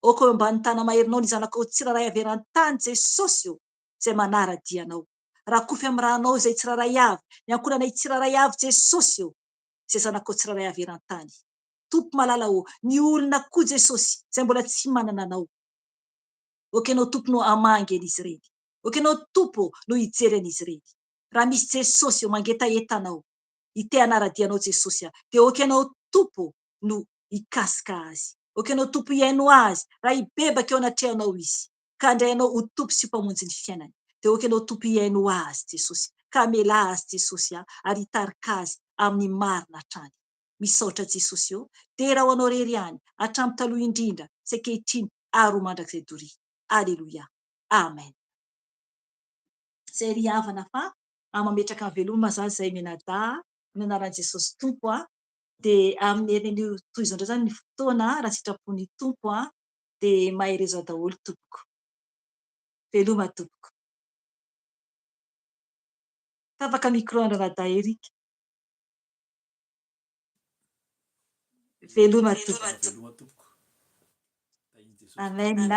Oko eo ambany tanamairinao ny zanakao tsiraray avy eran-tany Jesosy io, izay manara-dianao. Rakofy amin'ny ranao izay tsiraray avy, ny ankoranay tsiraray avy Jesosy io, izay zanakao tsiraray avy eran-tany. Tompo malala ny olona koa Jesosy, izay mbola tsy manana anao. Oka ianao tompo no hamangy an'izy ireny. Oka ianao tompo no hijery an'izy ireny. Raha misy Jesosy io mangetaeta anao, ite anara-dianao Jesosy, dia oka ianao tompo no hikasika azy. Oka ianao tompo hiaino azy, raha hibebaka eo anatrehanao izy, ka handray anao ho tompo sy mpamonjy ny fiainany. Dia oka ianao tompo hiaino azy Jesosy, ka amela azy Jesosy ary hitarika azy amin'ny marina hatrany. Misaotra Jesosy eo, dera ho anao rery ihany, hatramin'ny taloha indrindra, sy ankehitriny ary ho mandrakizay doria. Aleluia. Amen. Zay ry havana fa mametraka ny veloma zany zay menada ny anaran'i Jesosy tompo dia amin'ny herin'ny toy izao indray zany ny fotoana raha sitrapon'ny tompo dia mahereza daholo tompoko. Veloma tompoko. Tapaka micro andra Nada Erika. Veloma tompoko. Amen.